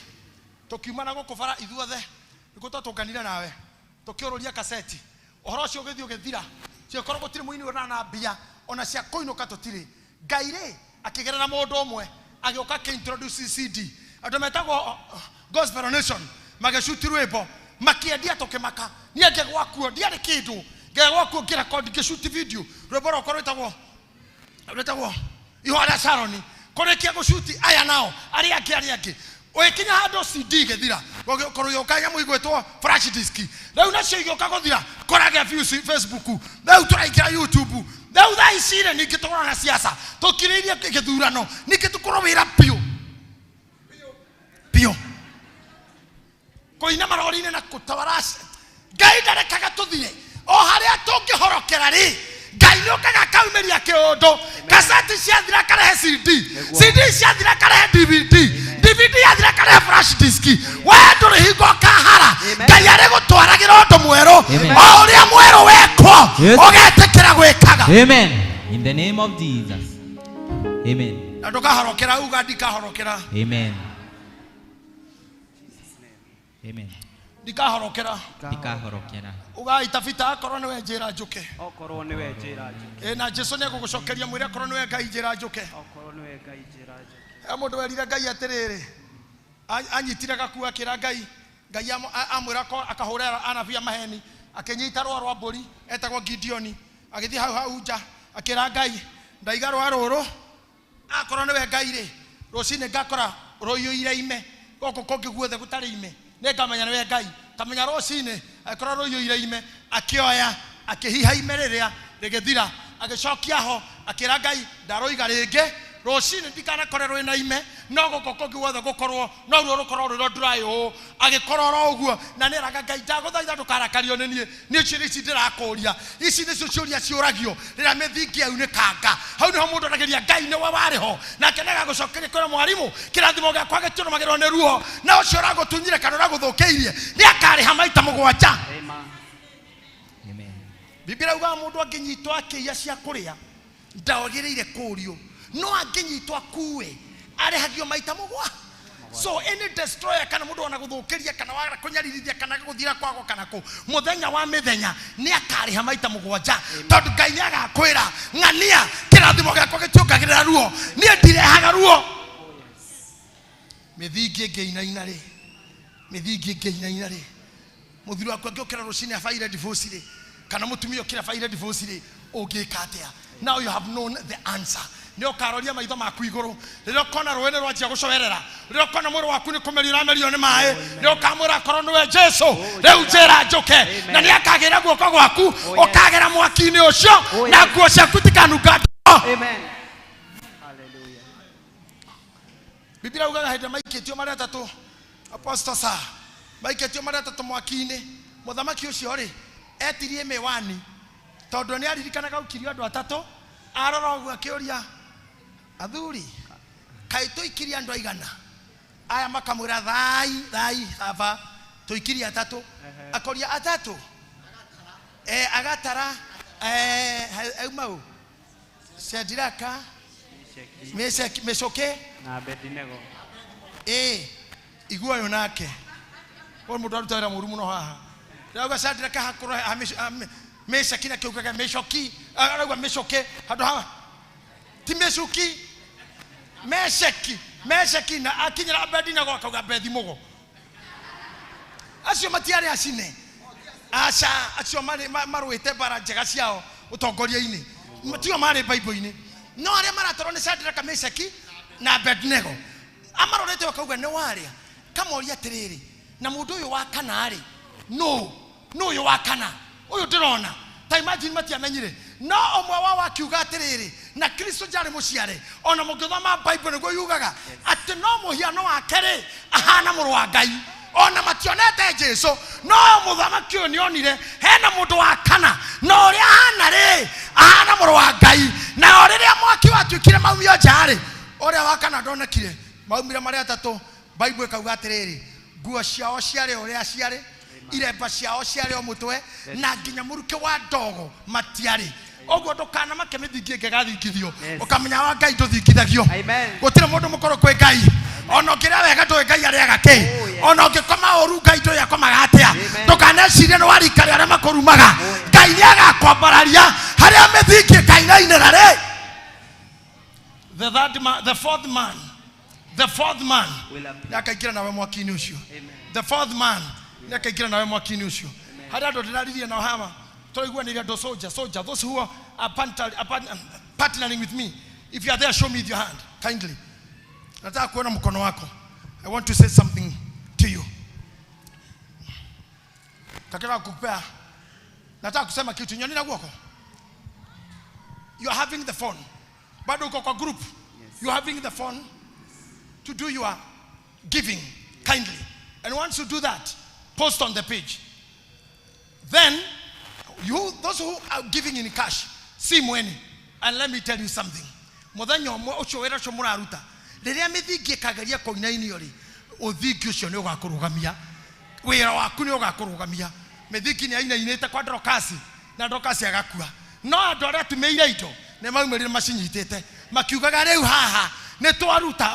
tå kiumana gå kå bara ithuothe nä kå twatånganire nawe tå kä å rå ria kaseti å horo å cio å gä thiä å gä thira cio korwo gutire muini ona na mbia ona cia kuinuka tutire Ngai ri akigerera mundu umwe agioka ke introduce CD andu metagwo Gospel Nation magashuti rwimbo makiendia tukimaka nie ngegwa kuo ndiari kindu ngegwa kuo ngira record ngishuti video rwimbo roko rwetagwo ihora Sharoni korekia gushuti aya nao ari angi oikinya hando CD gethira korwo yoka muigwetwo flash disk rau nacio igioka guthira korage views Facebook rau turaikira YouTube rau thaa icire ningitugora na siasa tukiriirie githurano ningitukoro wira pio koina marorine na kutawarasha Ngai ndarekaga tuthire o haria tungihorokera ri Ngai niokaga kaumeria kiundu kasati ciathira karehe CD ciathira karehe DVD yathira karehe flash disk we nduri hingo kahara Ngai ari gutwaragira undu mweru o uria mweru wekwo ugetikira gwikaga. Amen. In the name of Jesus. Amen. Na ndukahorokera uga ndikahorokera. Amen. Amen. Ndikahorokera. Uga itafita akorwo niwe njira njuke. Okorwo niwe njira njuke. Na Jesu ne gugucokeria mwire akorwo niwe Ngai njira njuke. Okorwo niwe Ngai njira njuke. Mundu werire Ngai atiriri. Anyitire gakuwa kira Ngai. Ngai amwira akahurera anabia maheni. Akenyita rwa mburi etagwo Gideoni. Agithii hau nja akira Ngai ndaiga rwa ruru akorwo niwe Ngai ri rucine ngakora ruyuire ime goko kongi guothe gutari ime nengamenya niwe Ngai kamenya rucine akorwo ruyuire ime akioya akihiha ime riria rigithira agicokia ho akira Ngai ndaroiga ringi rucine ndikana korerwo ina ime no goko kongi guothe gukorwo no ruo rukorwo ruro dry o agikorora uguo na niraga Ngai ndaguthaitha ndukarakario ni chirisi ndirakuria ici nicio ciuria ciuragio rira mithingi au ni kanga hau niho mundu arageria Ngai ni we wariho na kenaga gucokeria kwira mwarimu kirathimo giakwa giturumagirwo ni ruo na ucio ragutunyire kana raguthukiirie ni akariha maita mugwanja. Amen. Biblia uga mundu anginyitwa akiya cia kuria ndaogereire kurio no anginyitwa kuwe arehagio maita mugwa. So any destroyer kana mundu ona guthukiria kana wara kunyaririthia kana guthira kwago kana ku muthenya wa mithenya ni akariha maita mugwanja tondu Ngai ni agakwira ng'ania kirathimo giakwa gitiungagirira ruo ni ndirehaga ruo. Mithingi ngeinaina ri muthiri wakwa ngiokira rucine afaire divorce ri kana mutumia okira afaire divorce ri ungika atia. Now you have known the answer. Ndio karoria maitho maku iguru riro kona rwene rwajia gucowerera riro kona mwiro waku ni kumeria merio ni mai ndio kamura korwo niwe Jesu riu njira njuke na ni akagira guoko gwaku ukagira mwaki-ini ucio na nguo ciaku tikanunga. Amen. Hallelujah. Biblia ugaga hende maiketio maria tatu apostle sa maiketio maria tatu mwaki-ini muthamaki ucio ri etirie mewani tondu ni aririkanaga ukirio andu atatu arora uguo akiuria athuri kai tuikiria andu aigana aya makamwira thai ava tuikiria atatu akoria atatu agatara aumau Shadraka Meshoke na Abednego igua yo nake kwa mundu arutara murumu no haha rauga Shadraka hakura Meshaki na kiugaga Meshoki arauga Meshoke hado haha ti Meshoki Meshaki na akinyira Abednego akauga Abedimogo acio matiari acine aca acio marwite bara njega ciao utongoria-ini matio mari Bible-ini no aria maratorwo ni Shadraka Meshaki na Abednego amarorete akauga ni waria kamoria atiriri na mundu uyu wa kana ri no uyu wa kana uyu ndirona ta imagine matiamenyire no omwe wa wakiuga atiriri na Kristo jari muciare ona mugithoma Bible niguo yugaga ati no muhiano wake ri ahana muru wa Ngai ona mationete Jesu no muthamaki uyu nionire hena mundu wa kana no ria hana ri ahana muru wa Ngai na riria mwaki watuikire maumio jari uria wa kana ndonekire maumire maria atatu Bible ikauga atiriri nguo ciao ciare uria ciare iremba ciao ciare o mutwe na nginya muruke wa ndogo matiari oguo ndukana make mithingi ngegathingithio ukamenya wa Ngai nduthingithagio gutire mundu mukoro kwe Ngai ono kiria wega ndu Ngai ari agake ono ngikoma oru Ngai ndu yakomaga atia ndukanecirie ni warikari aria makurumaga Ngai Ngai niagakwambararia haria mithingi kainainira ri. The fourth man nakaikira nawe mwakini ucio. The fourth man nakaikira nawe mwakini ucio. Haria ndo ndinaririe na hama toigua ni ndo soldier those who are partnering with me. If you are there, show me with your hand kindly. Nataka kuona mkono wako. I want to say something to you. Takira kupea. Nataka kusema kitu nyoni na guoko. You are having the phone. Bado uko kwa group. You are having the phone to do your giving kindly. And once you do that, post on the page. Then those who are giving in cash, see money. And let me tell you something. Mothanyo ucio wera cio muraruta. Riria mithingi kagaria koina-ini yori, uthingi ucio ni ugakurugamia. Wira waku ni ugakurugamia. Mithingi ni aina-inite kwa Dorokasi na Dorokasi agakua. No andu aria tumeire indo ne maumirire macinyitite makiugaga riu haha ni twaruta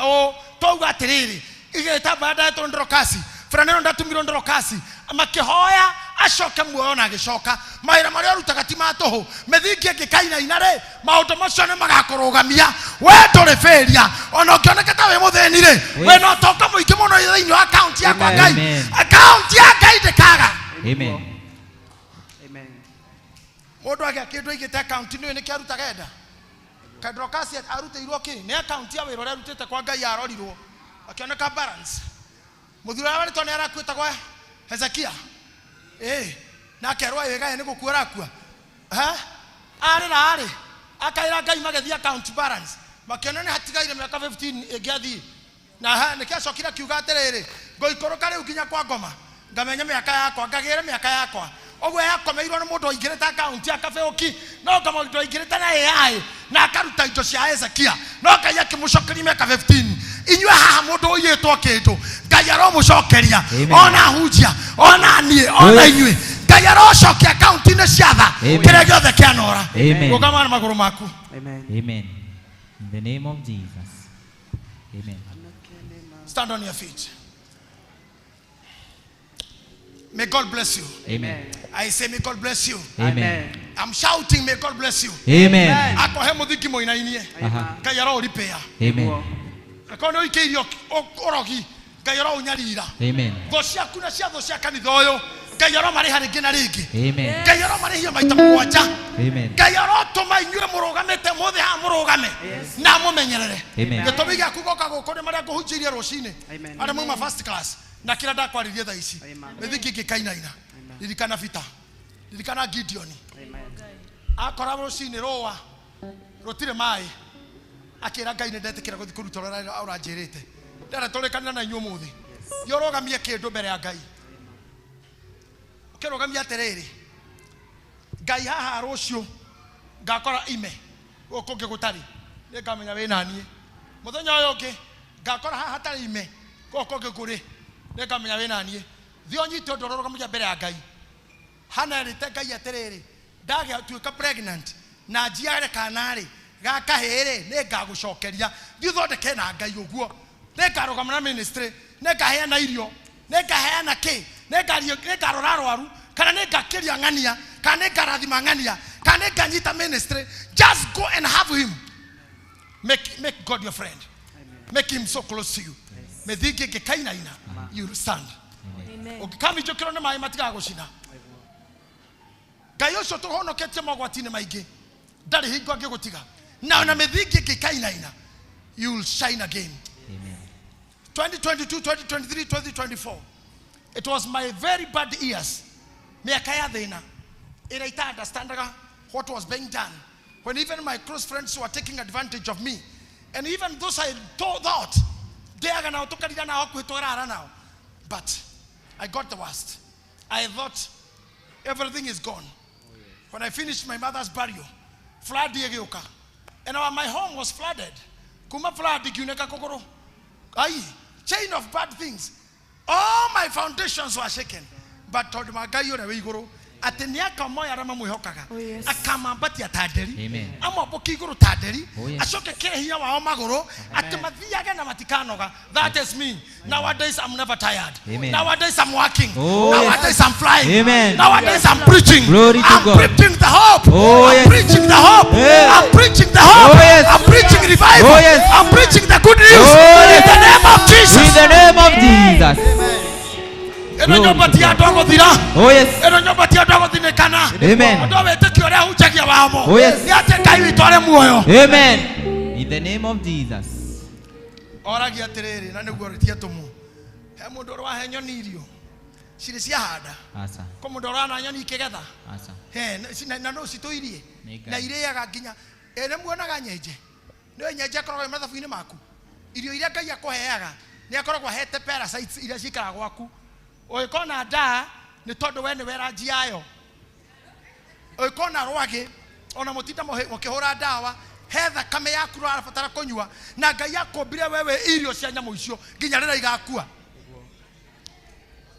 twauga atiriri igeta baada ya Dorokasi Franeno ndatumiro Dorokasi makihoya acoke muoyo na agicoka maira maria arutaga ti matoho mithingi ngikaina inare maundu macio ni magakurugamia we turi feria ona ukioneka ta we mutheni ri we no toka muingi muno thiini wa account yakwa Ngai account ya Ngai ndikaga. Amen. Mundu agiakindu igite account ni ni kiarutaga enda Dorokasi arutirwo ki ni account ya wira arutite kwa Ngai arorirwo akioneka balance muthura wari to ni arakwita kwa Hezekia na akerwa wega ni gukua rakua ari akaira Ngai magethia account balance makiona ni hatigaire miaka 15 egiathi na ni kiacokira kiuga atiriri ngoikoroka riu kinya kwa ngoma ngamenya miaka yakwa ngagire miaka yakwa ogwe yakomeirwo ni mundu oingirite account ya kabeuki no kama mundu oingirite na AI na akaruta indo cia Hezekia no Ngai akimucokeria miaka 15 inywe haha mundu uyitwo kindu Ngai aromucokeria ona hunjia ona nie ona inywe Ngai arocokia account ine ciatha kire giothe kianora ukama na maguru maku. Amen. In the name of Jesus. Amen. Stand on your feet. May God bless you. Amen. I say may God bless you. Amen. I'm shouting may God bless you. Amen. Akohe muthiki moinainie. Ngai aroripea. Amen. Akono ikeirio orogi. Ngai aronyarira. Amen. Tho ciaku na cia tho cia kanitha uyu Ngai aromariha ringi na ringi. Amen. Ngai aromarihia maita mugwanja. Amen. Ngai arotuma inyue murugamite mothe ha murugame na mumenyerere. Gitumi gia kugoka guko ni maria nguhunjirie rucini. Ari muma first class na kila ndakwaririe tha ici. Mithingi ngikainaina. Ririkana Vita. Ririkana Gideon. Akora rucini roa rutire mai akira Ngai ndetikira guthi kuruta uranjirite ndara turekana na inyuo muthi yorogamie kindu mbere ya Ngai ukirogamia atiriri Ngai haha rucio ngakora ime guku ngigutari nikamenya we nanie muthenya uyu ungi ngakora haha tari ime guku ngiguri nikamenya we nanie thio nyito ndorogamia mbere ya Ngai hana rite Ngai atiriri ndage tuika pregnant na njiare kanari gakahiri ne gagucokeria thithondeke na Ngai uguo ne garugama na ministry ne gaheana irio ne gaheana ki ne garora rwaru kana ne gakiria ngania kana ne garathima ngania kana ne ganyita ministry. Just go and have him. Make God your friend. Make him so close to you. Methingi ngikainaina you will stand. Ukikami jokiro na mai matiga gucina Ngai ucio tuhonoketie mogwatine maingi ndari hingo ngigutiga na na methingi ngikainaina you will shine again. Amen. 2022 2023 2024 it was my very bad years. Miaka ya thina ira ita understandaga what was being done when even my close friends were taking advantage of me and even those I thought they are gonna tukarira na okuitwara now, but I got the worst. I thought everything is gone. When I finished my mother's burial, flood yegeuka, and my home was flooded. Kuma flood ikiuneka kokoro. Ai, chain of bad things. All my foundations were shaken. But told my guy you na weigoro, ateniaka moya rama mwihokaga Oh, yes. akamambatia tanderi Amen. amwambukia iguru tanderi Oh, yes. acoke kire hinya wao maguru ati mathiage na matikanoga. That is me. Nowadays I'm never tired. Amen. Nowadays I'm working. Oh, Nowadays yes. I'm flying. Amen. Nowadays I'm preaching. Glory to I'm God. preaching the hope. Oh, I'm yes. preaching the hope. Yes. I'm preaching the hope. Oh, yes. I'm preaching revival. Oh, yes. I'm preaching the good news. Oh, In yes. the name of Jesus. In the name of Jesus. Eno nyumba ti andu aguthira. Oh, yes. Eno nyumba ti andu aguthinikana. Amen. Andu awetiki uria hunjagia wamo. Oh, yes. Ni ati Ngai witũ arĩ muoyo. Amen. In the name of Jesus. Oragia atiriri na niguo ritie tumu. He mundu uri wahe nyoni irio. Cirĩ cia handa. Asa. Ko mundu urana nyoni ikigetha. Asa. He na no cituirie. Nĩ Ngai. Na irĩaga nginya ene muonaga nyenje. Nĩ nyenje akoragwo mathabu-inĩ maku. Irio iria Ngai akũheaga nĩ akoragwo ahete parasites iria cikaraga gwaku. Ũgĩkona ndaa nĩ tondũ we nĩ weranji yayo. Ũgĩkona rwagĩ ona mũtinda mũkĩhũra ndawa he thakame yaku ũrabatara kũnyua na Ngai akũmbire wewe irio cia nyamũ icio nginya rĩrĩa igakua.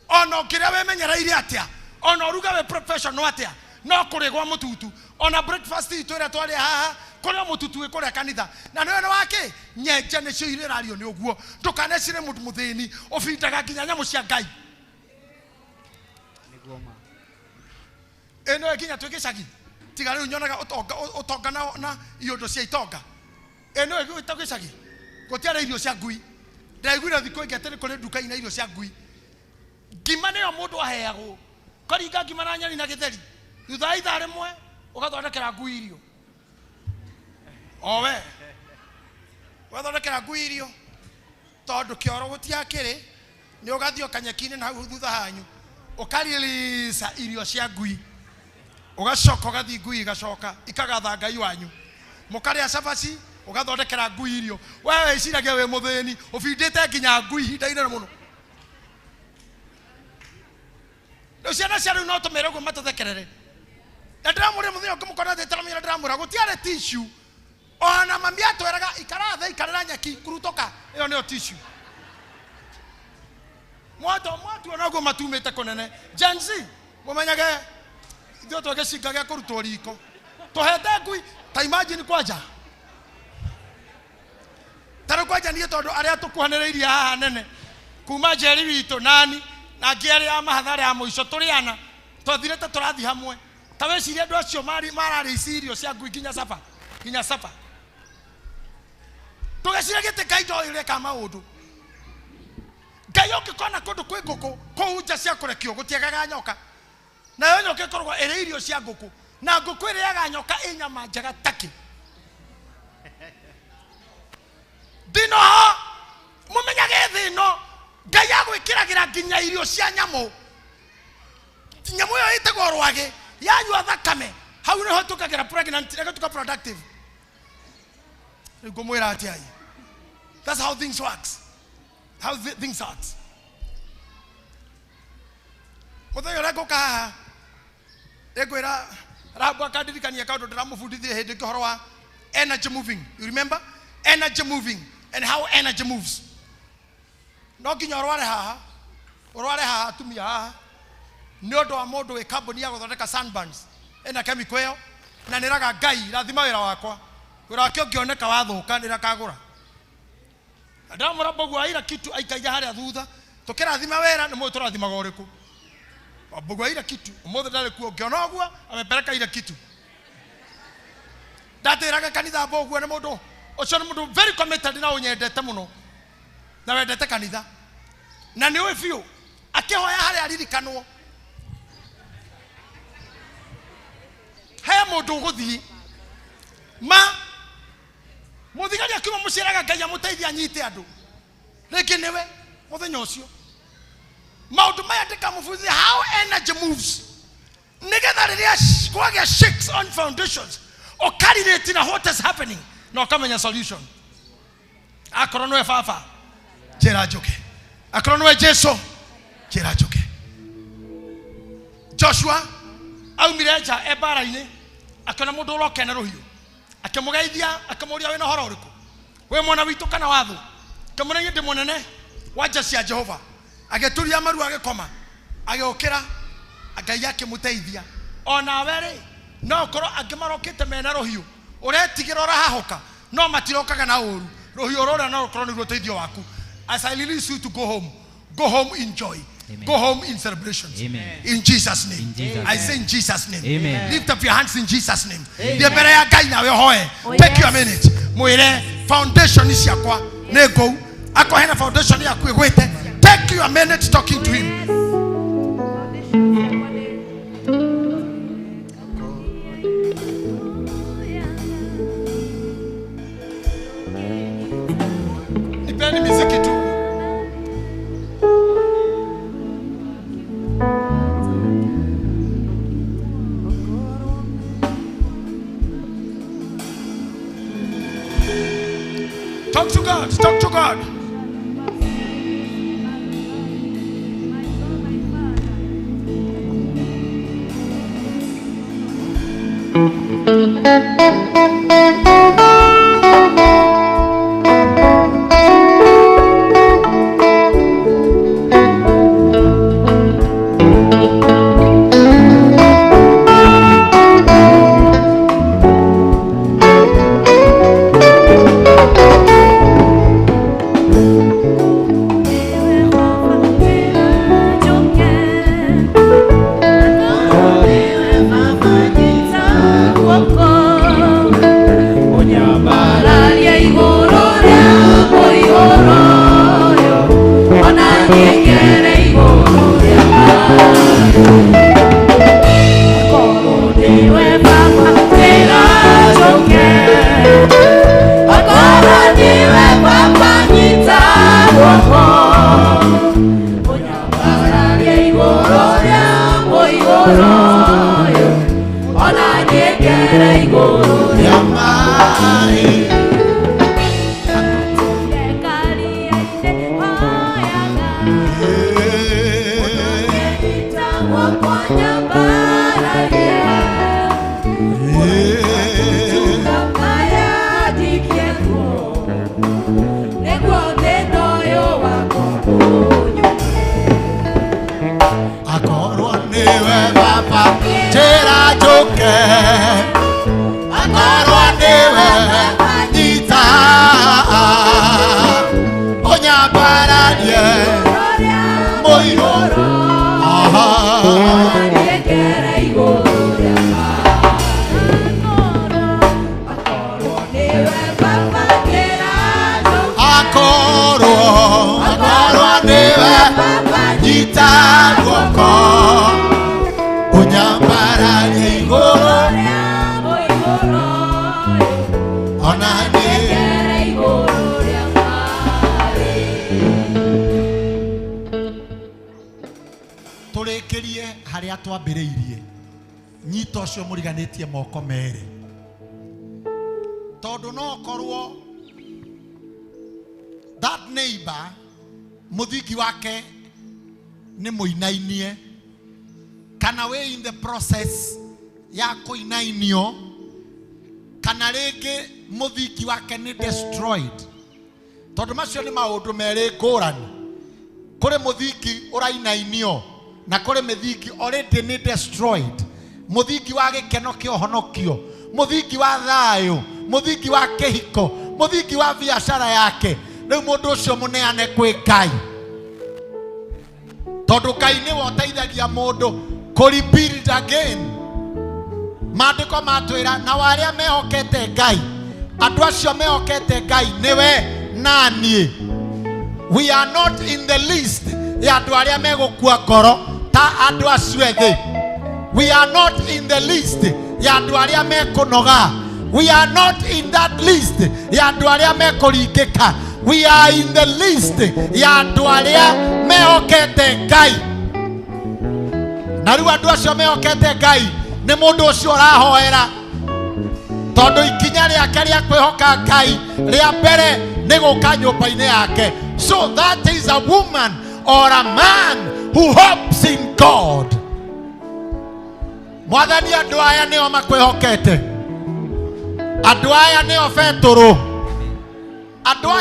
Ona ũkĩrĩa wĩmenyereire atĩa ona ũruga we professional atĩa no kũrĩgwa mũtutu ona breakfast itũ ĩrĩa twarĩa haha kũrĩa mũtutu wĩkũrĩa kanitha na nĩ wena wake nyenje nĩcio irĩrario nĩ ũguo ndũkanecire mũndũ mũthĩni ũbindaga nginya nyamũ cia Ngai. Eno ekinya twĩgĩcagi tiga rĩu nyonaga ũtonga na iondo cia itonga. Eno ĩgĩtwo gĩcagi gũtiarĩ irio cia ngui. Ndaiguire thikũ ĩngĩ atĩ nĩ kũrĩ nduka ina irio cia ngui. Ngima nĩyo mũndũ aheagwo karinga ngima na nyeni na gĩtheri thutha ithaa rĩmwe ũgathondekera ngui irio. Owe wathondekera ngui irio tondũ kĩoro gũtiakĩrĩ nĩ ũgathiĩ kanyeki-inĩ na hau thutha hanyu ũkarĩrĩca irio cia ngui ugacoka ugathi ngui igacoka ikagatha Ngai wanyu mukarĩa cabaci ugathondekera ngui irio wewe iciragia we muthĩni ũbindĩte nginya ngui hinda-inĩ mũno. Rĩu ciana cia rĩu no tũmĩre ũguo matũthekerere na ndĩramũrĩa mũthenya ũngĩ mũkona ndĩtaramĩra ndĩramwĩra gũtiarĩ tissue ona mami atwĩraga ikara thĩ ikarĩra nyeki kurutũka ĩyo nĩyo tissue. Mwatu ona ũguo matumĩte kũnene Gen Z mũmenyage ithuĩ twĩgĩcinga gĩa kũrutwo riko tũhete ngui ta imagine kwanja tarĩ kwanja niĩ tondũ arĩa tũkuhanĩrĩirie haha nene kuma Njeri witũ nani na ngĩarĩ ya mahatha ya mũico tũrĩana twathirĩte tũrathi hamwe ta wĩciria andũ acio mararĩ irio cia ngui nginya sapa tũgĩciria gĩtĩ Ngai ndoĩ ũreka maũndũ. Ngai ũngĩkona kũndũ kwĩ ngũkũ kũu nja cia kũrekio gũtiagaga nyoka na yo nyoka ĩkoragwo ĩrĩ irio cia ngũkũ na ngũkũ ĩrĩaga nyoka ĩ nyama njega takĩ. Ndino mũmenyage thĩ ĩno Ngai agwĩkĩragĩra nginya irio cia nyamũ. Nyamũ ĩyo ĩtagwo rwagĩ yanyua thakame hau nĩho tũkagĩra pregnant na gũtuĩka productive. Rĩu ngũmwĩra atĩa ĩ that's how things works. How things are. Mũthenya ũrĩa ngũka haha ngwĩra Rabu akandirikania kaũndũ ndĩramũbundithia hĩndĩ ũhoro wa energy moving. You remember energy moving and how energy moves. No nginya ũrware haha atumia haha nĩ ũndũ wa mũndũ wĩ kambuni ya gũthondeka sunburns ena chemical ĩyo na nĩraga Ngai rathima wĩra wakwa wĩra wake ũngĩoneka wathũka nĩrakagũra. Ndamũra Mbogu aira kitu aikaiga harĩa thutha tukirathima wera nĩ mũĩ tũrathimaga ũrĩkũ. Mbogu aira kitu ũmũthĩ ndarĩ kuo ũngĩona ũguo amepeleka ira kitu. Ndatĩraga kanitha Mbogu nĩ mũndũ ũcio nĩ mũndũ very committed na ũnyendete mũno na wendete kanitha na nĩ ũĩ biũ akĩhoya harĩa aririkanwo he mũndũ ũgũthiĩ ma muthigari akiuma muciraga Ngai amũteithia anyite andũ rĩngĩ nĩwe mũthenya ũcio maũndũ maya ndĩkamũbundithia how energy moves nĩgetha rĩrĩa kwagĩa shakes on foundations ũkarirĩti na what is happening na ũkamenya solution. Akorwo nĩwe baba njĩra njũke, akorwo nĩwe Jesũ njĩra njũke. Joshua aumire nja ebara-inĩ akĩona mũndũ ũrokena rũhiũ akĩmũgeithia akĩmũria wĩna ũhoro ũrĩkũ wĩ mwana witũ kana wathũ akĩmũria ndĩ mũnene wa nja cia Jehova agĩturia maru agĩkoma agĩũkĩra Ngai akimuteithia ona were no korwo angimarokite mena rohiu uretigira urahahoka no matirokaga na uru rohiu rora no korwo ni ruteithio waku. As I release you to go home in joy. Amen. Go home in celebrations. Amen. In Jesus' name. In Jesus' I say in Jesus' name. Amen. Lift up your hands in Jesus' name. Take you a minute. Muire foundation is yakwa nego. Ako hena foundation yakwe wete. Take you a minute talking to him. Nipeni muziki tu. Talk to God. Talk to God. That neighbor muthiki wake ni muinainie kana we in the process ya kuinainio kana rege muthiki wake ni destroyed. Tondu macio ni maundu meri ngurani. Kuri muthiki urainainio na kuri muthiki already ni destroyed. Muthiki wa gikeno kio honokio, muthiki wa thayo, muthiki wa kihiko, muthiki wa biashara yake. Riu mundu ucio muneane kwi Ngai. Tondu Ngai ni woteithagia mundu ku rebuild again. Maandiko matwira na waria mehokete Ngai, andu acio mehokete Ngai niwe nani. We are not in the list ya andu aria megukua ngoro ta andu acio ethi. We are not in the list ya andu aria mekunoga. We are not in that list ya andu aria mekuringika. We are in the list ya andu aria mehokete Ngai. Na riu andu acio mehokete Ngai ni mundu ucio rahoera. Tondu ikinya riake ria kwihoka Ngai ria mbere ni guka nyumba-ini yake. So that is a woman or a man who hopes in God. Mwathani andu aya nio makwihokete. Andu aya nio Petro. Andu aya